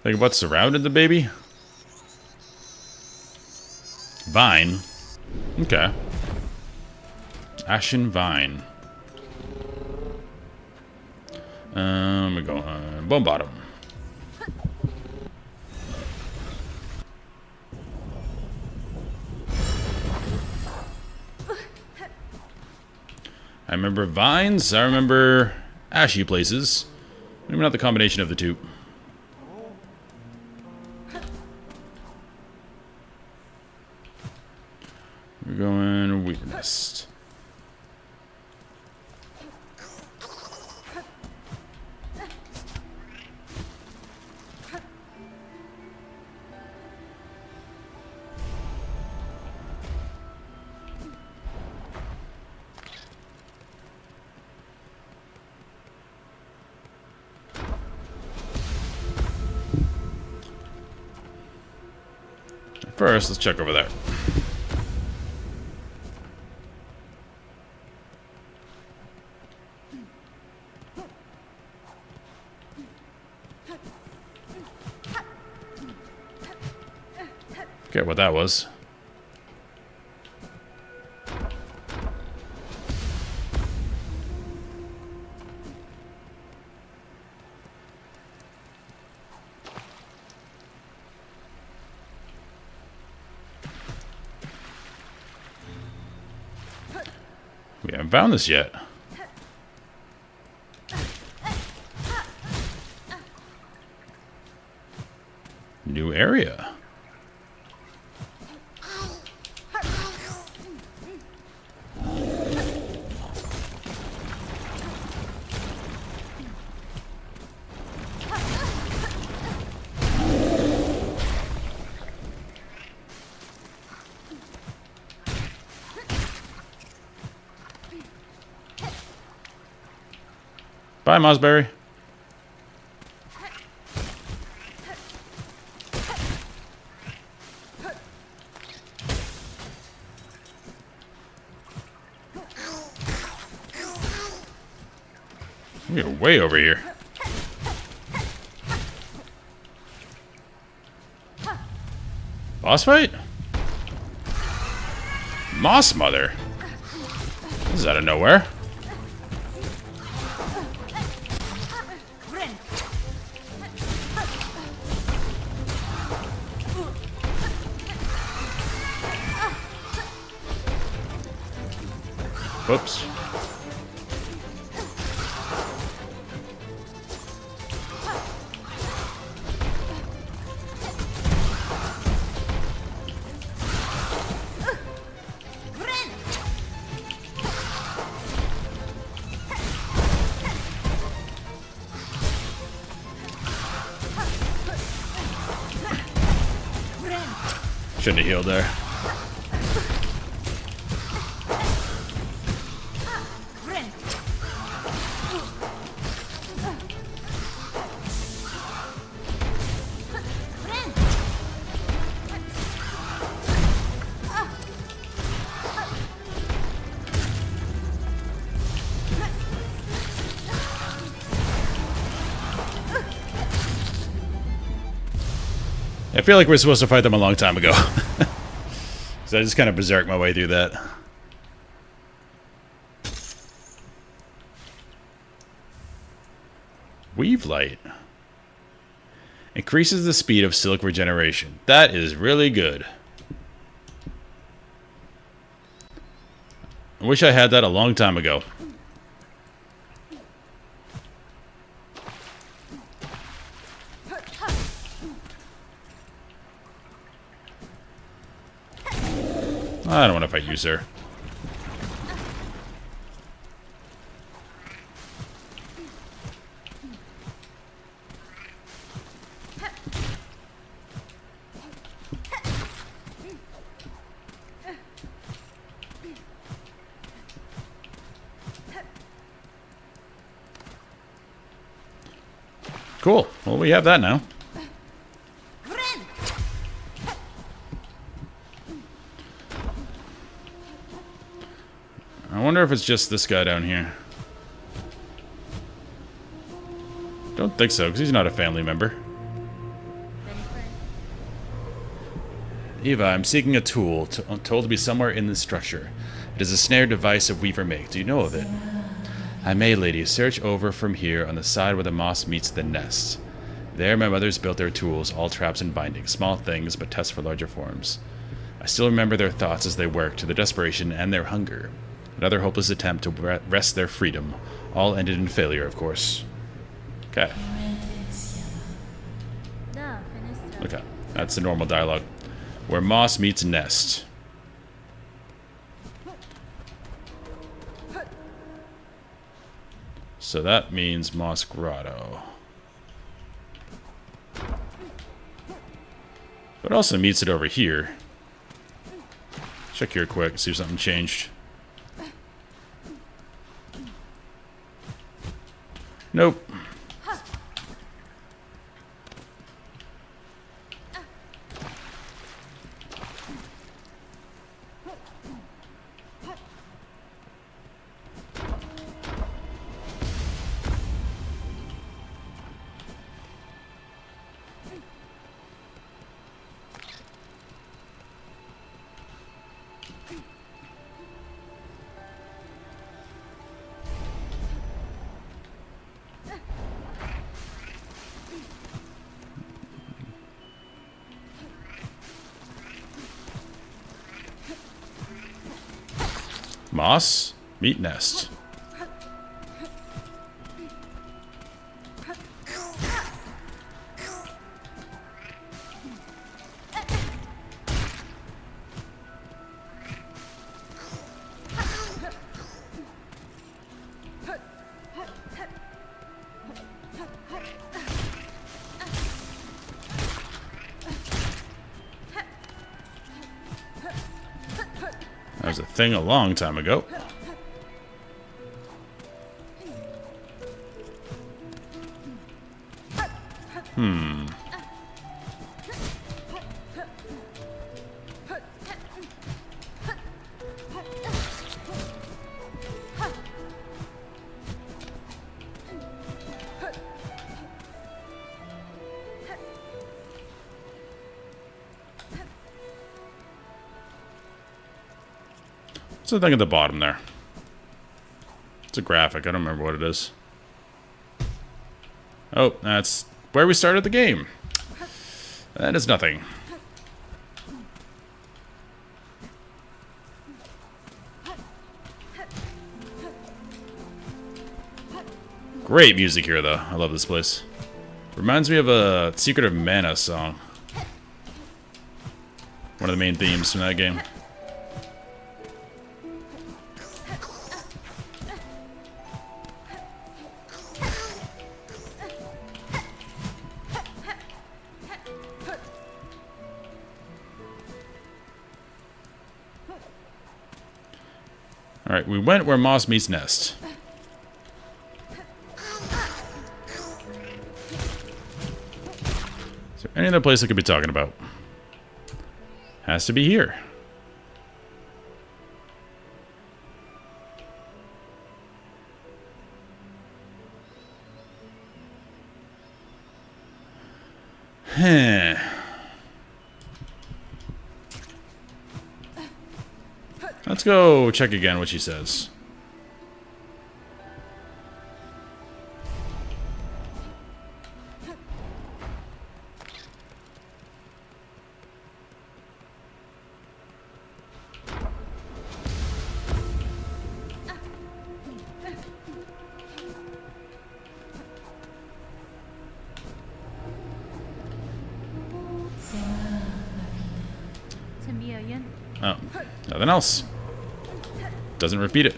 Think of what surrounded the baby? Vine. Okay. Ashen vine. We go on bone bottom. I remember vines. I remember ashy places. Maybe not the combination of the two. We're going Weaver Nest. first, let's check over there. Forget what that was. We haven't found this yet. New area. Bye, Mossberry. We're way over here. Boss fight? Moss Mother. This is out of nowhere. Whoops. Shouldn't have healed there. I feel like we're supposed to fight them a long time ago. So I just kind of berserked my way through that. Weave Light. Increases the speed of silk regeneration. That is really good. I wish I had that a long time ago. I don't want to fight you, sir. Cool. Well, we have that now. I wonder if it's just this guy down here. Don't think so, because he's not a family member. Eva, I'm seeking a tool, told to be somewhere in this structure. It is a snare device a weaver makes. Do you know of it? I may, lady. Search over from here on the side where the moss meets the nest. There my mothers built their tools, all traps and bindings. Small things, but tests for larger forms. I still remember their thoughts as they worked, their desperation and their hunger. Another hopeless attempt to wrest their freedom. All ended in failure, of course. Okay. Okay, that's the normal dialogue. Where moss meets nest. So that means Moss Grotto. But also meets it over here. Check here quick, see if something changed. Nope. Moss, meat nest. That was a thing a long time ago. What's the thing at the bottom there? It's a graphic. I don't remember what it is. Oh, that's where we started the game. That is nothing. Great music here, though. I love this place. Reminds me of a Secret of Mana song. One of the main themes from that game. Alright, we went where moss meets nest. Is there any other place I could be talking about? Has to be here. Huh. Let's go check again what she says. Oh, nothing else. Doesn't repeat it.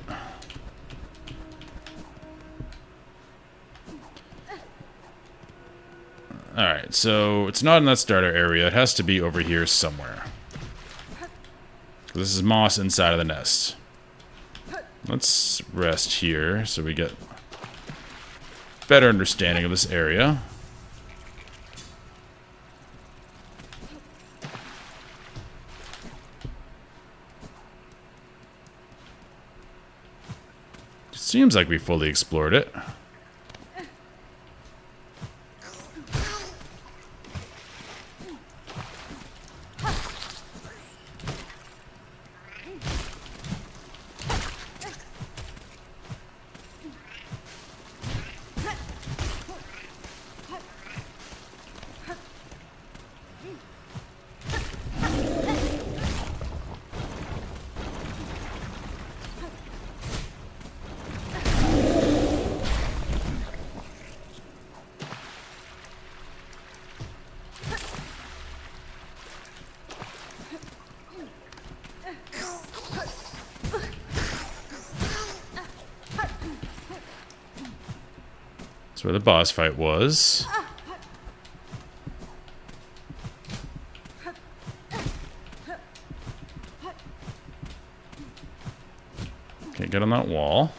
Alright, so it's not in that starter area. It has to be over here somewhere. This is moss inside of the nest. Let's rest here so we get better understanding of this area. Seems like we fully explored it. That's where the boss fight was. Can't get on that wall.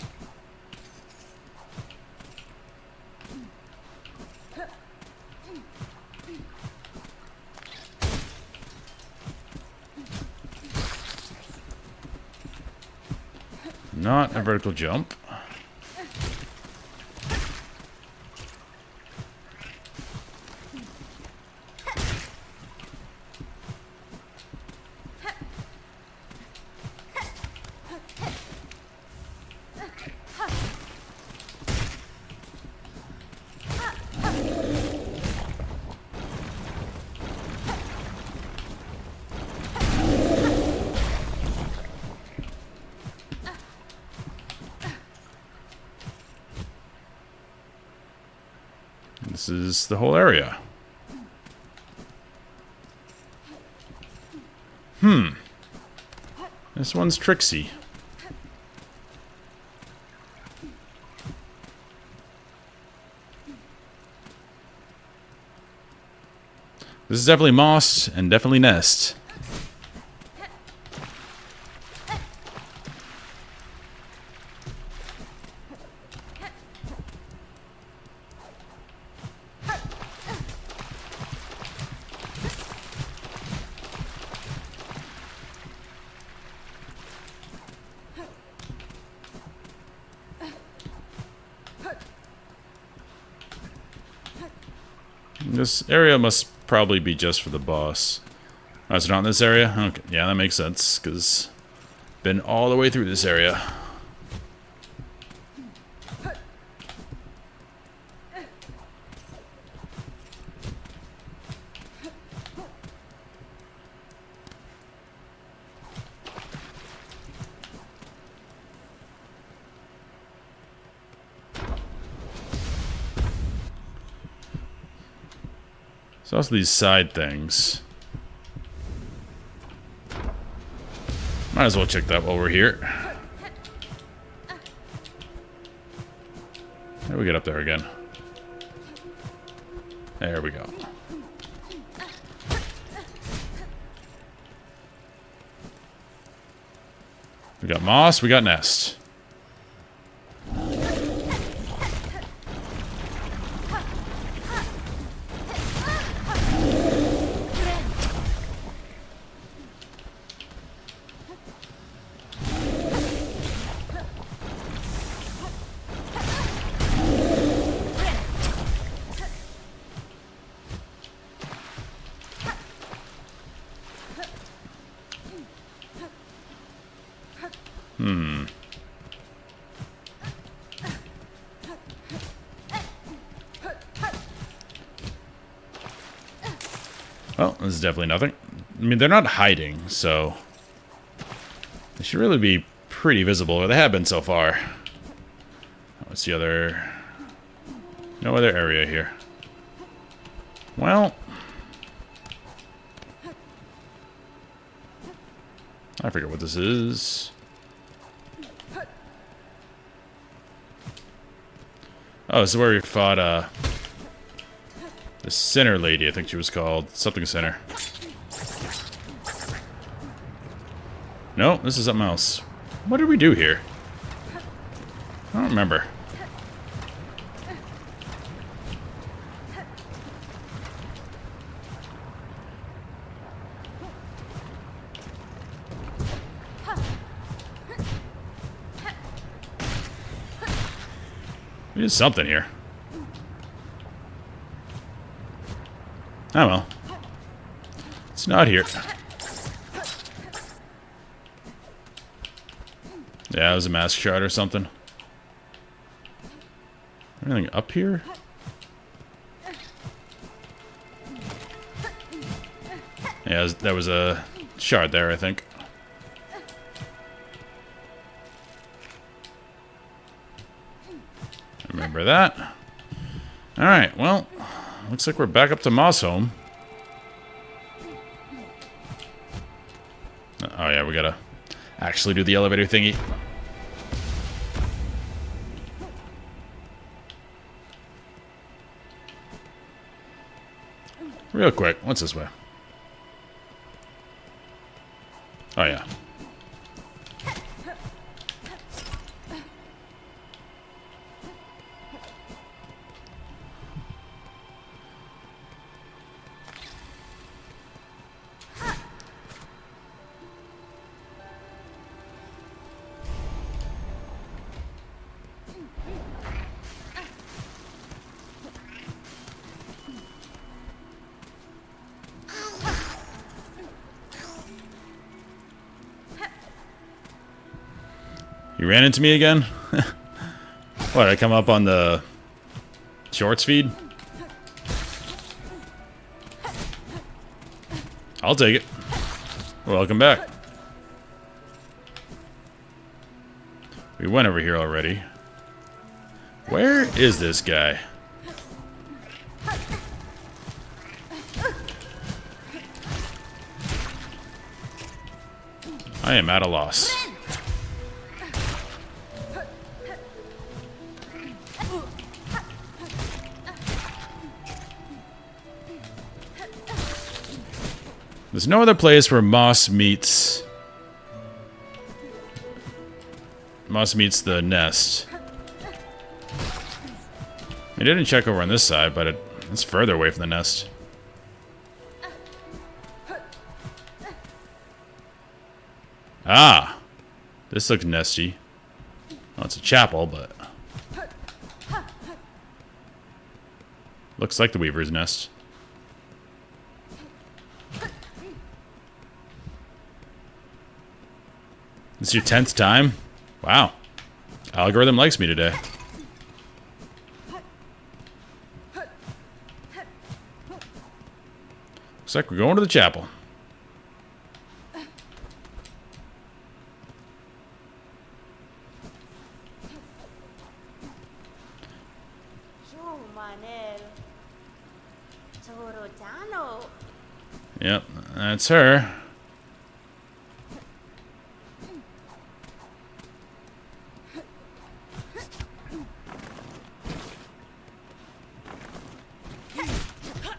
Not a vertical jump. This is the whole area. This one's tricksy. This is definitely moss and definitely nest. This area must probably be just for the boss. Oh, it's not in this area? Okay, yeah, that makes sense, because been all the way through this area. So also these side things. Might as well check that while we're here. How do we get up there again? There we go. We got moss, we got nest. Well, this is definitely nothing. I mean, they're not hiding, so they should really be pretty visible, or they have been so far. What's the other... No other area here. Well... I forget what this is. Oh, this is where we fought, the Sinner lady, I think she was called. Something Sinner. No, this is something else. What did we do here? I don't remember. We did something here. Oh well. It's not here. Yeah, it was a mask shot or something. Anything up here? Yeah, that was a shard there, I think. Remember that. Alright, well, looks like we're back up to Moss Home. Oh yeah, we gotta actually do the elevator thingy. Real quick, what's this way? Oh yeah. You ran into me again? What, I come up on the shorts feed? I'll take it. Welcome back. We went over here already. Where is this guy? I am at a loss. There's no other place where Moss meets the nest. I didn't check over on this side, but it's further away from the nest. Ah! This looks nesty. Well, it's a chapel, but... looks like the Weaver's nest. This is your 10th time? Wow. Algorithm likes me today. Looks like we're going to the chapel. Yep, that's her.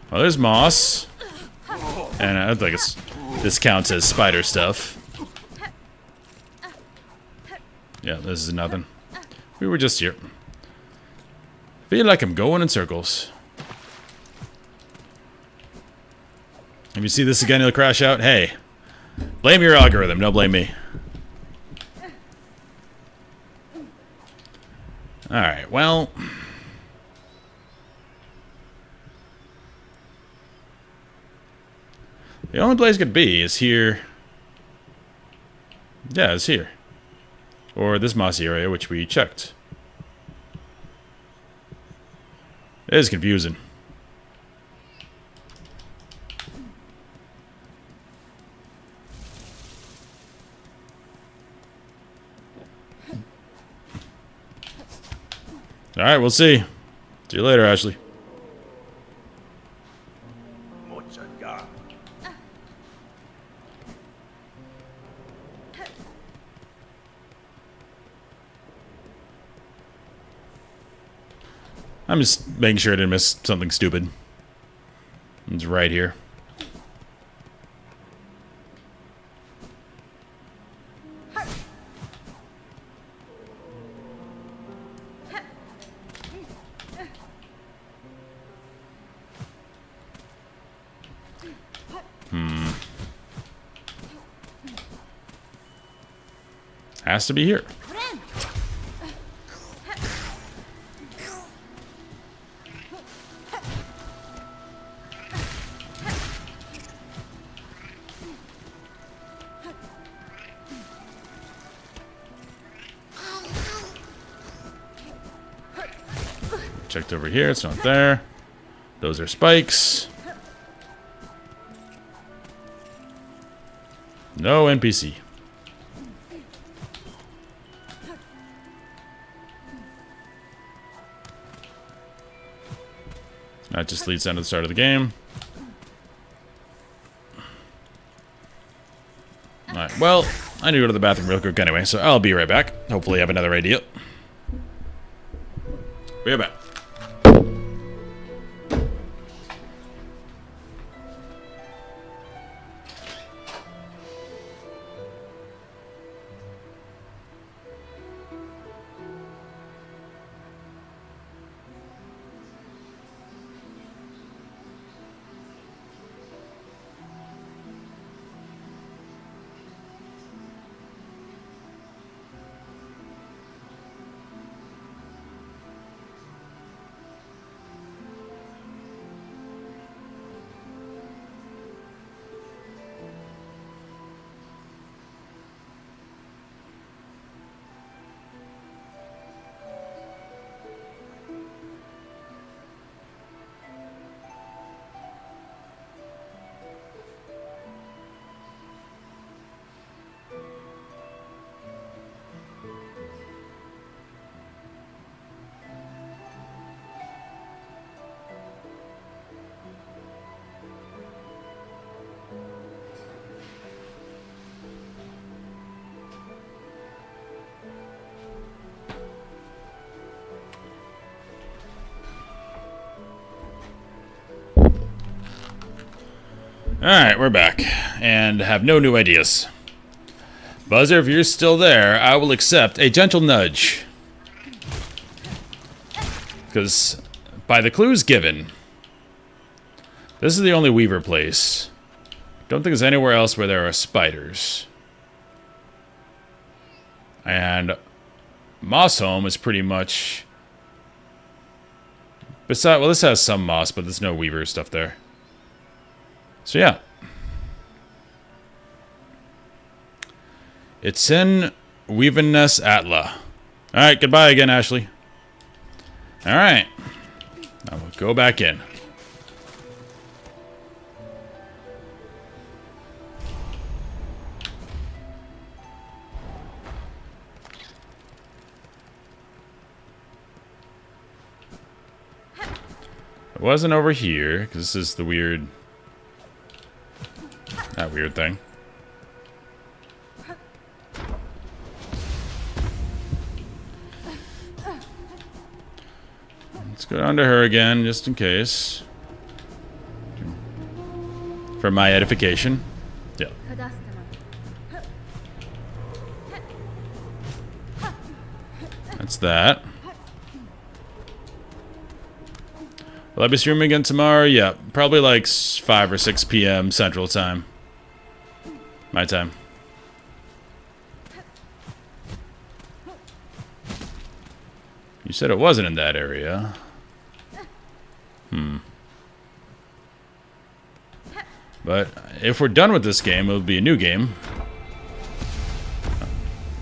Well, there's Moss. And I think this counts as spider stuff. Yeah, this is nothing. We were just here. Feel like I'm going in circles. If you see this again, you'll crash out. Hey, blame your algorithm, don't blame me. Alright, well... the only place it could be is here. Yeah, it's here. Or this mossy area, which we checked. It is confusing. Alright, we'll see. See you later, Ashley. I'm just making sure I didn't miss something stupid. It's right here. Has to be here. Checked over here, it's not there. Those are spikes. No NPC. That just leads down to the start of the game. Alright, well, I need to go to the bathroom real quick anyway, so I'll be right back. Hopefully I have another idea. Be right back. Alright, we're back. And have no new ideas. Buzzer, if you're still there, I will accept a gentle nudge. Because by the clues given, this is the only Weaver place. Don't think there's anywhere else where there are spiders. And Moss Home is pretty much... Besides, well, this has some moss, but there's no Weaver stuff there. So yeah. It's in Weavenness Atla. Alright, goodbye again, Ashley. Alright. Now we'll go back in. It wasn't over here, because this is the weird... That weird thing. Let's go down to her again, just in case. For my edification. Yeah. That's that. Will I be streaming again tomorrow? Yeah, probably like 5 or 6 p.m. Central Time. My time. You said it wasn't in that area. But if we're done with this game, it'll be a new game.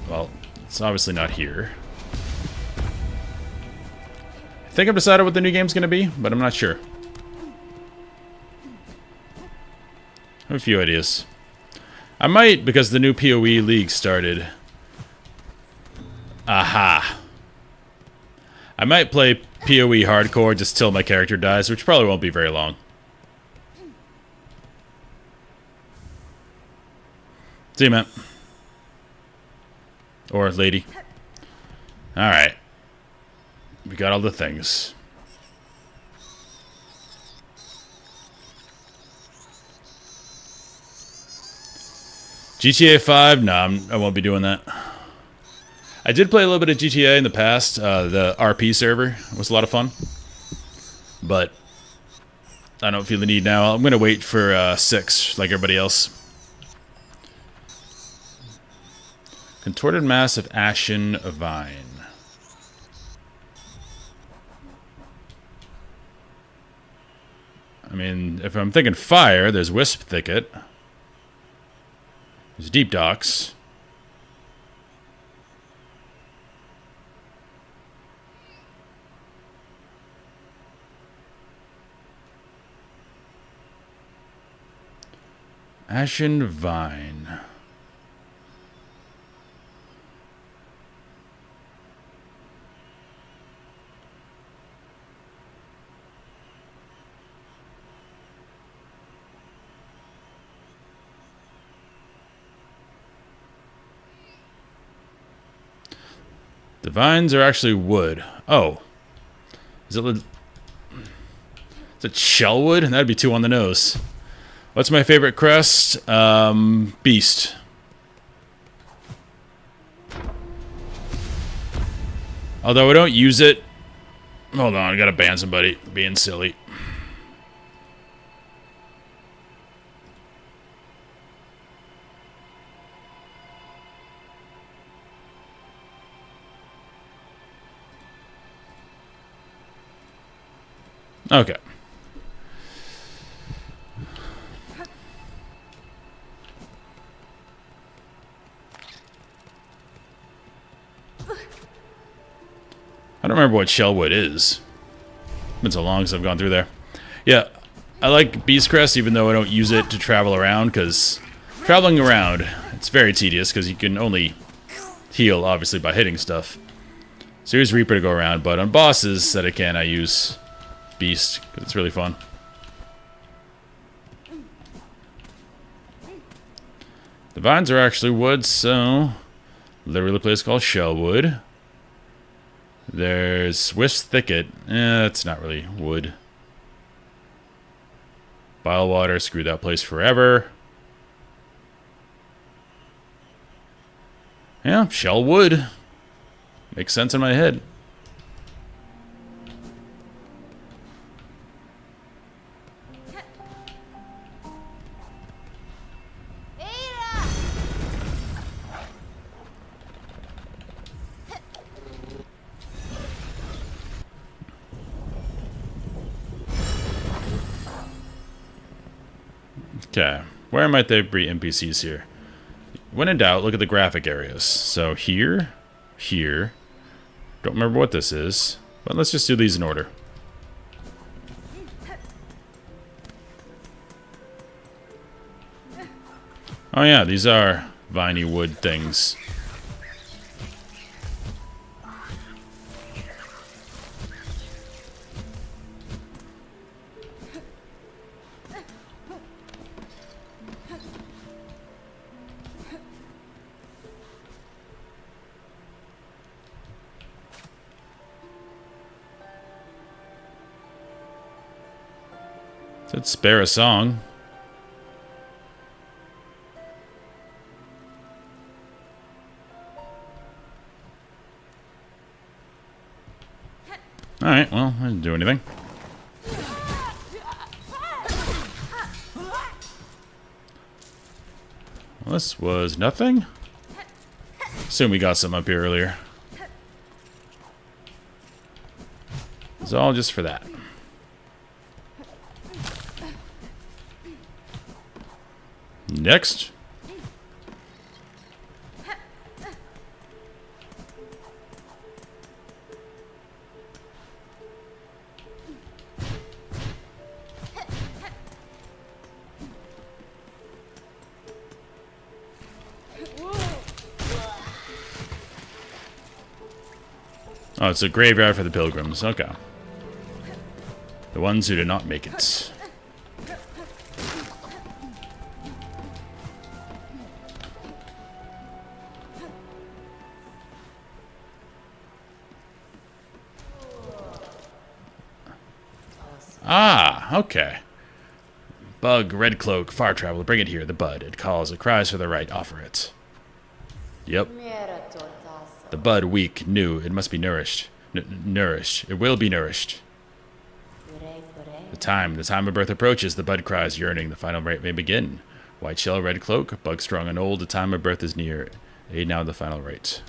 Well, it's obviously not here. I think I've decided what the new game's gonna be, but I'm not sure. I have a few ideas. I might, because the new PoE League started. Aha. I might play PoE Hardcore just till my character dies, which probably won't be very long. See you, man. Or lady. Alright. We got all the things. GTA 5? No, I won't be doing that. I did play a little bit of GTA in the past. The RP server was a lot of fun. But I don't feel the need now. I'm going to wait for 6 like everybody else. Contorted mass of ashen vine. I mean, if I'm thinking fire, there's Wisp Thicket. There's Deep Docks. Ashen Vine. The vines are actually wood. Oh. Is it shellwood? That'd be 2 on the nose. What's my favorite crest? Beast. Although I don't use it. Hold on, I gotta ban somebody being silly. Okay. I don't remember what shellwood is. It's been so long since I've gone through there. Yeah, I like Beast Crest even though I don't use it to travel around, because traveling around, it's very tedious because you can only heal, obviously, by hitting stuff. So use Reaper to go around, but on bosses that I can, I use Beast, because it's really fun. The vines are actually wood, so literally a place called Shellwood. There's Wisp Thicket. It's not really wood. Bile water, screw that place forever. Yeah, shell wood. Makes sense in my head. Okay, where might there be NPCs here? When in doubt, look at the graphic areas. So here, here. Don't remember what this is, but let's just do these in order. Oh yeah, these are viney wood things. Said spare a song. Alright, well, I didn't do anything. Well, this was nothing. Assume we got some up here earlier. It's all just for that. Next. Oh, it's a graveyard for the pilgrims. Okay. The ones who did not make it. Ah, okay. Bug, red cloak, far traveler, bring it here, the bud. It calls, it cries for the right, offer it. Yep. The bud, weak, new, it must be nourished. Nourished. It will be nourished. The time of birth approaches, the bud cries, yearning, the final rite may begin. White shell, red cloak, bug strong and old, the time of birth is near. Aid now the final rite.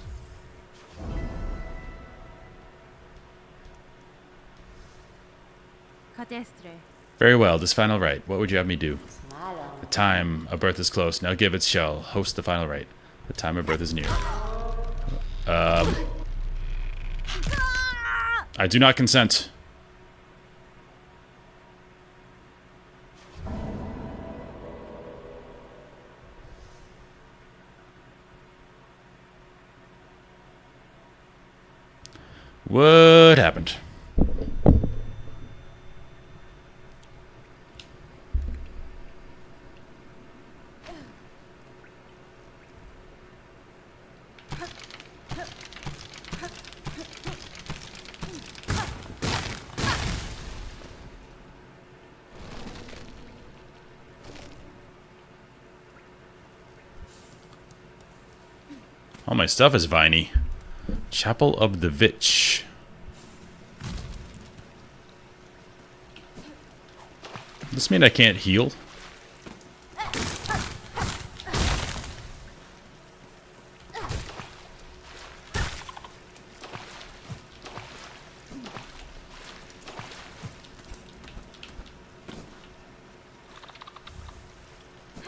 Very well, this final rite. What would you have me do? The time of birth is close. Now give its shell. Host the final rite. The time of birth is near. I do not consent. What happened? All my stuff is viney. Chapel of the Vitch. Does this mean I can't heal?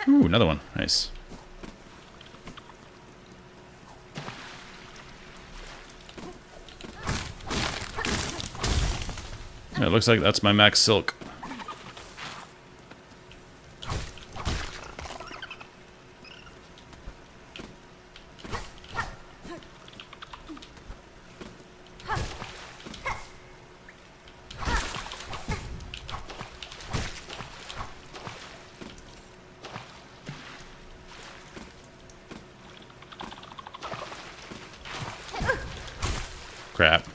Ooh, another one. Nice. Yeah, it looks like that's my max silk. Crap.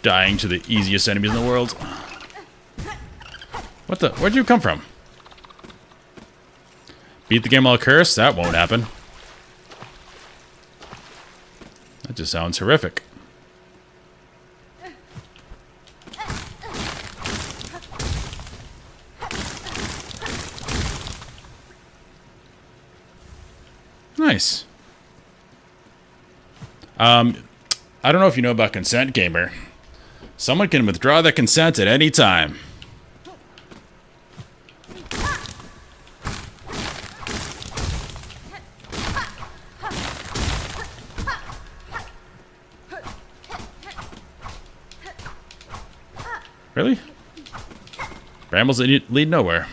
Dying to the easiest enemies in the world. What the? Where'd you come from? Beat the game while cursed? That won't happen. That just sounds horrific. Nice. I don't know if you know about consent, gamer. Someone can withdraw their consent at any time. Really? Brambles that lead nowhere.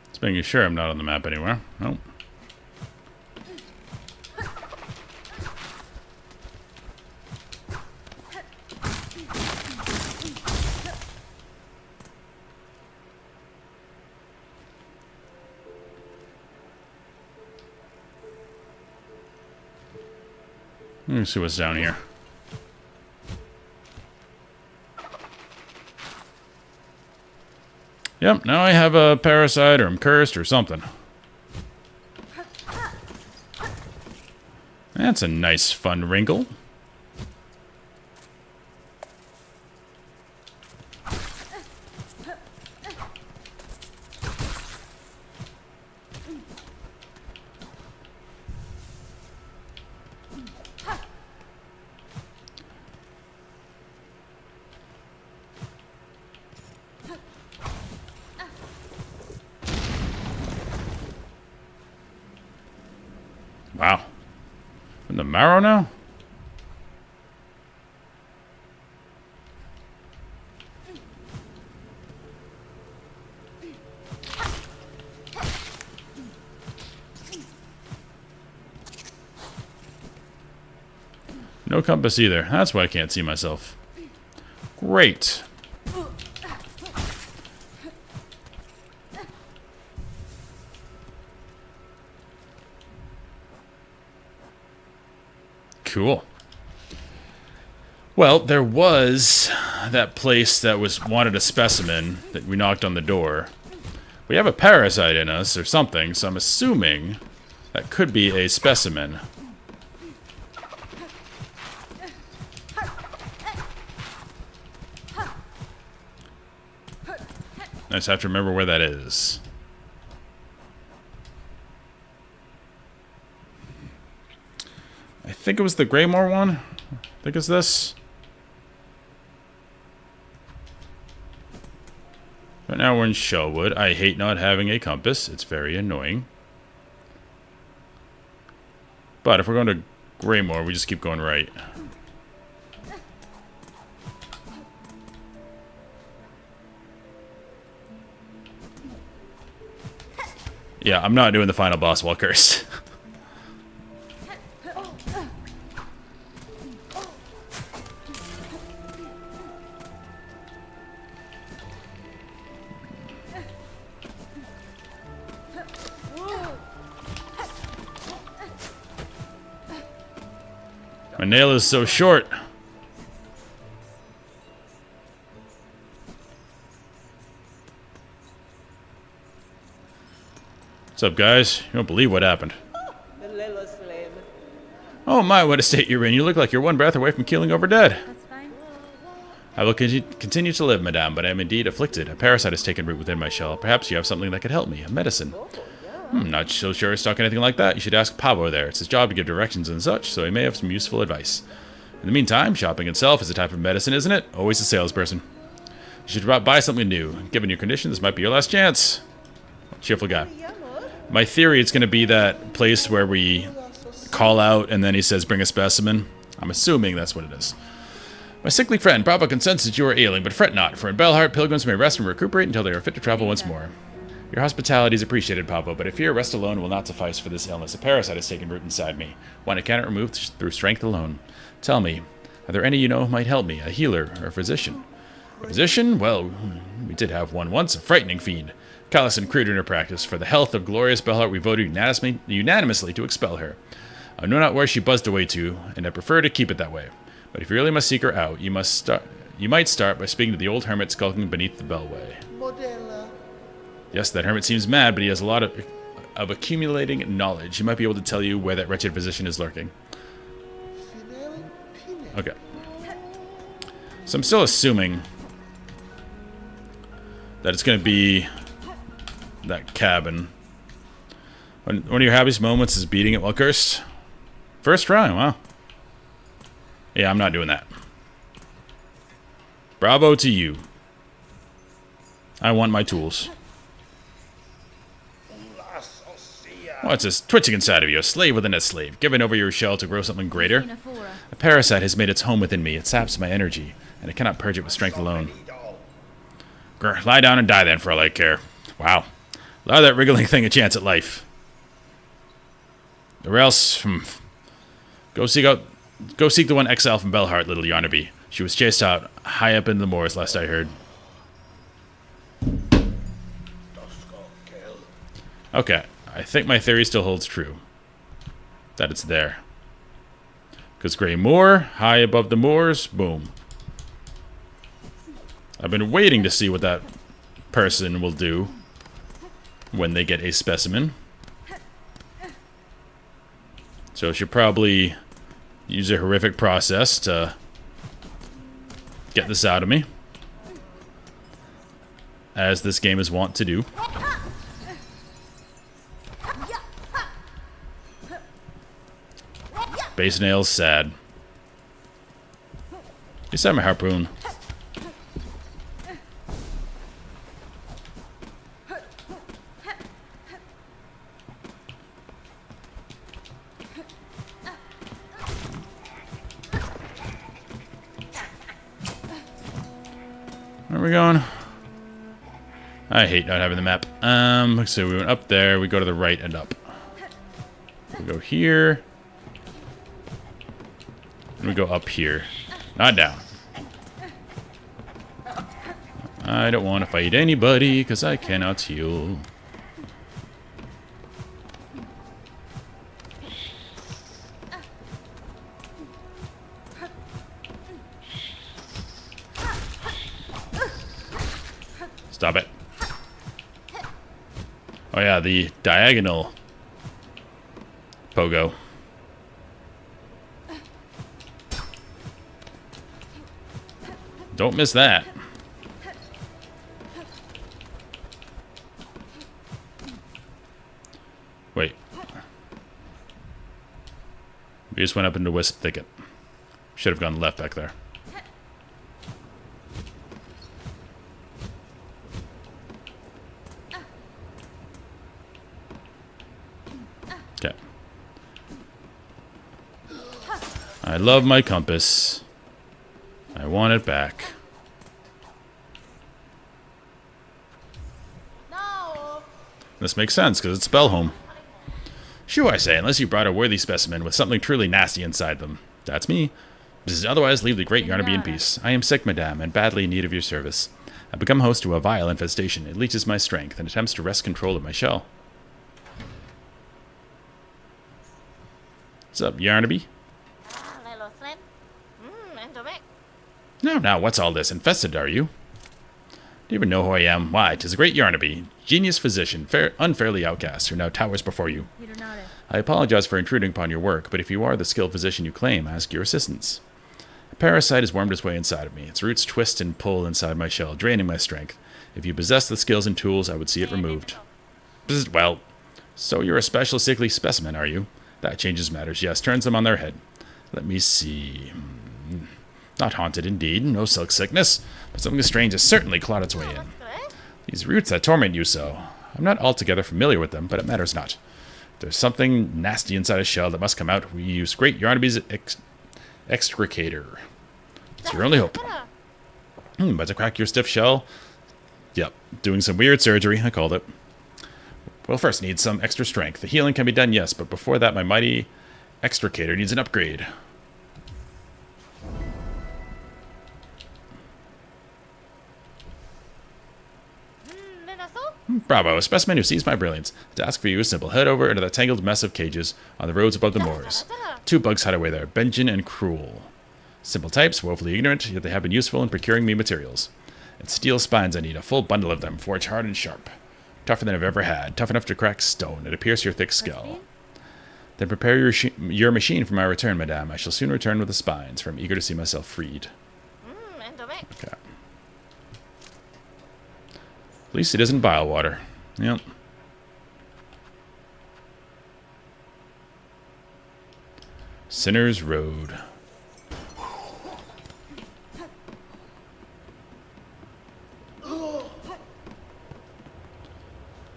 Just making sure I'm not on the map anywhere. Nope. Let me see what's down here. Yep, now I have a parasite, or I'm cursed, or something. That's a nice, fun wrinkle. Wow. In the marrow now? No compass either. That's why I can't see myself. Great. Cool. Well, there was that place that wanted a specimen that we knocked on the door. We have a parasite in us or something, so I'm assuming that could be a specimen. I just have to remember where that is. I think it was the Greymore one. I think it's this. But now we're in Shellwood. I hate not having a compass. It's very annoying. But if we're going to Greymore, we just keep going right. Yeah, I'm not doing the final boss while cursed. My nail is so short. What's up, guys? You don't believe what happened. Oh my, what a state you're in. You look like you're one breath away from keeling over dead. That's fine. I will continue to live, madame, but I am indeed afflicted. A parasite has taken root within my shell. Perhaps you have something that could help me. A medicine. Not so sure it's talking anything like that. You should ask Pablo there. It's his job to give directions and such, so he may have some useful advice. In the meantime, shopping itself is a type of medicine, isn't it? Always a salesperson. You should buy something new. Given your condition, this might be your last chance. Cheerful guy. My theory, it's going to be that place where we call out and then he says, bring a specimen. I'm assuming that's what it is. My sickly friend, Papa consents that you are ailing, but fret not, for in Belheart, pilgrims may rest and recuperate until they are fit to travel once more. Your hospitality is appreciated, Pavo, but I fear rest alone will not suffice for this illness. A parasite has taken root inside me, one I cannot remove through strength alone. Tell me, are there any you know who might help me, a healer or a physician? A physician? Well, we did have one once, a frightening fiend. Callous and crude in her practice. For the health of glorious Belheart, we voted unanimously to expel her. I know not where she buzzed away to, and I prefer to keep it that way. But if you really must seek her out, you might start by speaking to the old hermit skulking beneath the bellway. Yes, that hermit seems mad, but he has a lot of accumulating knowledge. He might be able to tell you where that wretched physician is lurking. Okay. So I'm still assuming that it's going to be that cabin. One of your happiest moments is beating it while cursed. First try, wow. Yeah, I'm not doing that. Bravo to you. I want my tools. What's this twitching inside of you? A slave within a slave, giving over your shell to grow something greater? A parasite has made its home within me. It saps my energy, and I cannot purge it with strength alone. Grr, lie down and die then, for all I care. Wow. Allow that wriggling thing a chance at life. Or else, go seek the one exiled from Belheart, little Yarnaby. She was chased out high up in the moors, last I heard. Okay, I think my theory still holds true. That it's there. Because Grey Moor, high above the moors, boom. I've been waiting to see what that person will do when they get a specimen. So she'll probably use a horrific process to get this out of me, as this game is wont to do. Base nails, sad. At least I have my harpoon. Where are we going? I hate not having the map. So we went up there, we go to the right and up. We go here. And we go up here. Not down. I don't want to fight anybody because I cannot heal. Stop it. Oh yeah, the diagonal pogo. Don't miss that. Wait. We just went up into Wisp Thicket. Should have gone left back there. Okay. I love my compass. I want it back. No. This makes sense, because it's Spellhome. Shoo, I say, unless you brought a worthy specimen with something truly nasty inside them. That's me. Otherwise, leave the great Yarnaby in peace. I am sick, madame, and badly in need of your service. I've become host to a vile infestation. It leeches my strength and attempts to wrest control of my shell. What's up, Yarnaby? Now, what's all this? Infested, are you? Do you even know who I am? Why, 'tis a great Yarnaby, genius physician, unfairly outcast, who now towers before you. I apologize for intruding upon your work, but if you are the skilled physician you claim, I ask your assistance. A parasite has wormed its way inside of me. Its roots twist and pull inside my shell, draining my strength. If you possess the skills and tools, I would see it removed. Well, so you're a special sickly specimen, are you? That changes matters, yes, turns them on their head. Let me see. Not haunted, indeed. No silk sickness. But something strange has certainly clawed its way in. These roots that torment you so. I'm not altogether familiar with them, but it matters not. There's something nasty inside a shell that must come out. We use great Yarnaby's extricator. It's your only hope. But to crack your stiff shell? Yep. Doing some weird surgery. I called it. We'll first need some extra strength. The healing can be done, yes, but before that, my mighty extricator needs an upgrade. Bravo, a specimen who sees my brilliance. The task for you is simple. Head over into the tangled mess of cages on the roads above the moors. 2 bugs hide away there, Benjin and Cruel. Simple types, woefully ignorant, yet they have been useful in procuring me materials. It's steel spines I need, a full bundle of them, forged hard and sharp. Tougher than I've ever had, tough enough to crack stone, and to pierce your thick skull. Then prepare your machine for my return, madame. I shall soon return with the spines, for I'm eager to see myself freed. Okay. At least it isn't bile water. Yep. Sinner's Road.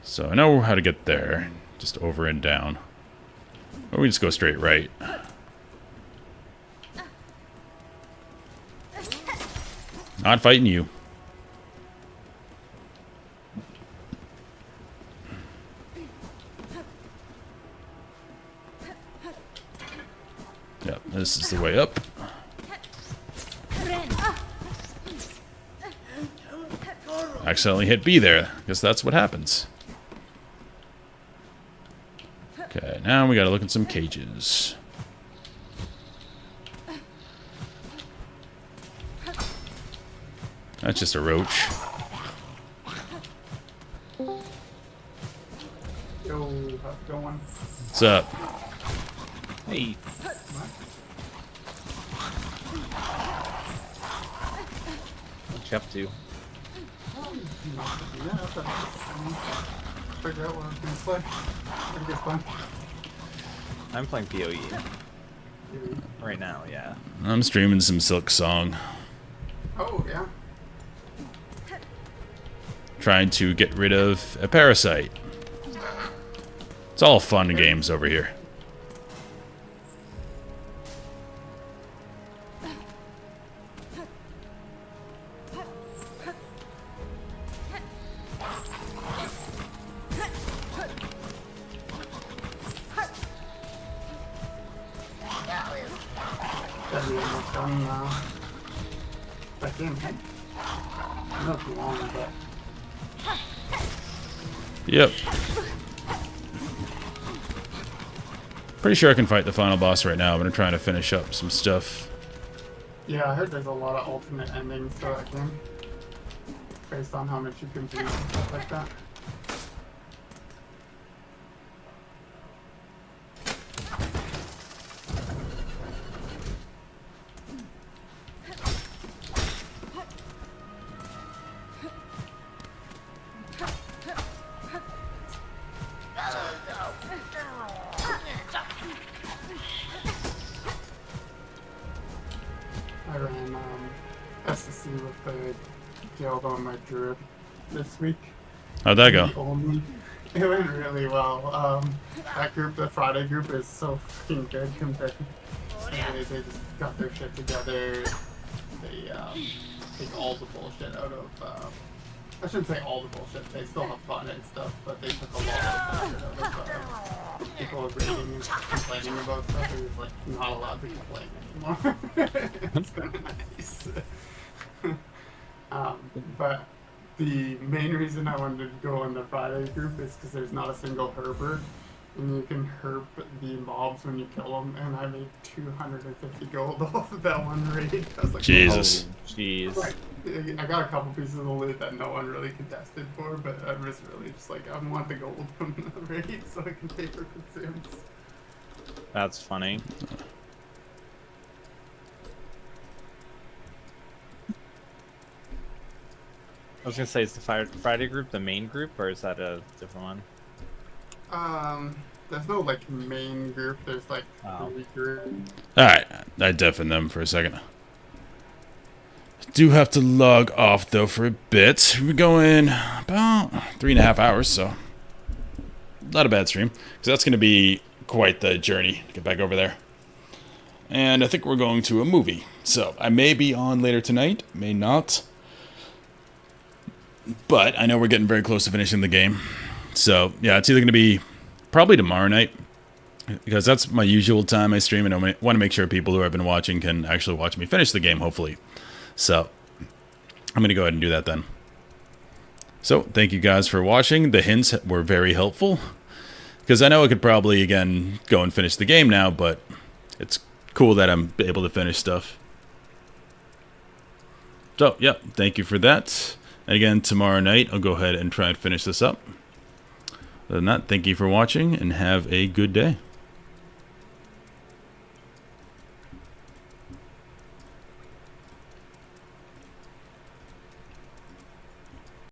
So I know how to get there. Just over and down. Or we just go straight right. Not fighting you. Yep, this is the way up. Accidentally hit B there. Guess that's what happens. Okay, now we gotta look at some cages. That's just a roach. Yo, how's it going? What's up? Hey. What you up to? Figure out what I was gonna play. I guess fun. I'm playing PoE. Right now, yeah. I'm streaming some Silk Song. Oh, yeah. Trying to get rid of a parasite. It's all fun and games over here. Gotta be almost done now. That game, hey? Not too long, but... Yep. Pretty sure I can fight the final boss right now, but I'm trying to finish up some stuff. Yeah, I heard there's a lot of alternate endings to that game. Based on how much you can do and stuff like that. I ran SSC with the guild on my druid this week. How'd that go? It went really well. That group, the Friday group, is so freaking good compared to... They just got their shit together. They take all the bullshit out of... I shouldn't say all the bullshit. They still have fun and stuff, but they took a lot of bullshit out of people rating and complaining about stuff. They're just like not allowed to complain anymore. It's kind of nice. But the main reason I wanted to go in the Friday group is because there's not a single herber, and you can herb the mobs when you kill them. And I made 250 gold off of that one raid. I was like, Jesus. Oh, jeez. like, I got a couple pieces of loot that no one really contested for, but I was really just like, I want the gold from the raid so I can pay for consumes. That's funny. I was gonna say, is the Friday group the main group, or is that a different one? There's no like main group. There's like Oh. 3 groups. Alright, I deafened them for a second. Do have to log off though for a bit. We're going about 3.5 hours, so not a bad stream. Because that's going to be quite the journey to get back over there. And I think we're going to a movie. So I may be on later tonight, may not. But I know we're getting very close to finishing the game. So, yeah, it's either going to be probably tomorrow night, because that's my usual time I stream, and I want to make sure people who have been watching can actually watch me finish the game, hopefully. So, I'm going to go ahead and do that then. So, thank you guys for watching. The hints were very helpful, because I know I could probably, again, go and finish the game now, but it's cool that I'm able to finish stuff. So, yeah, thank you for that. And again, tomorrow night, I'll go ahead and try and finish this up. Other than that, thank you for watching, and have a good day.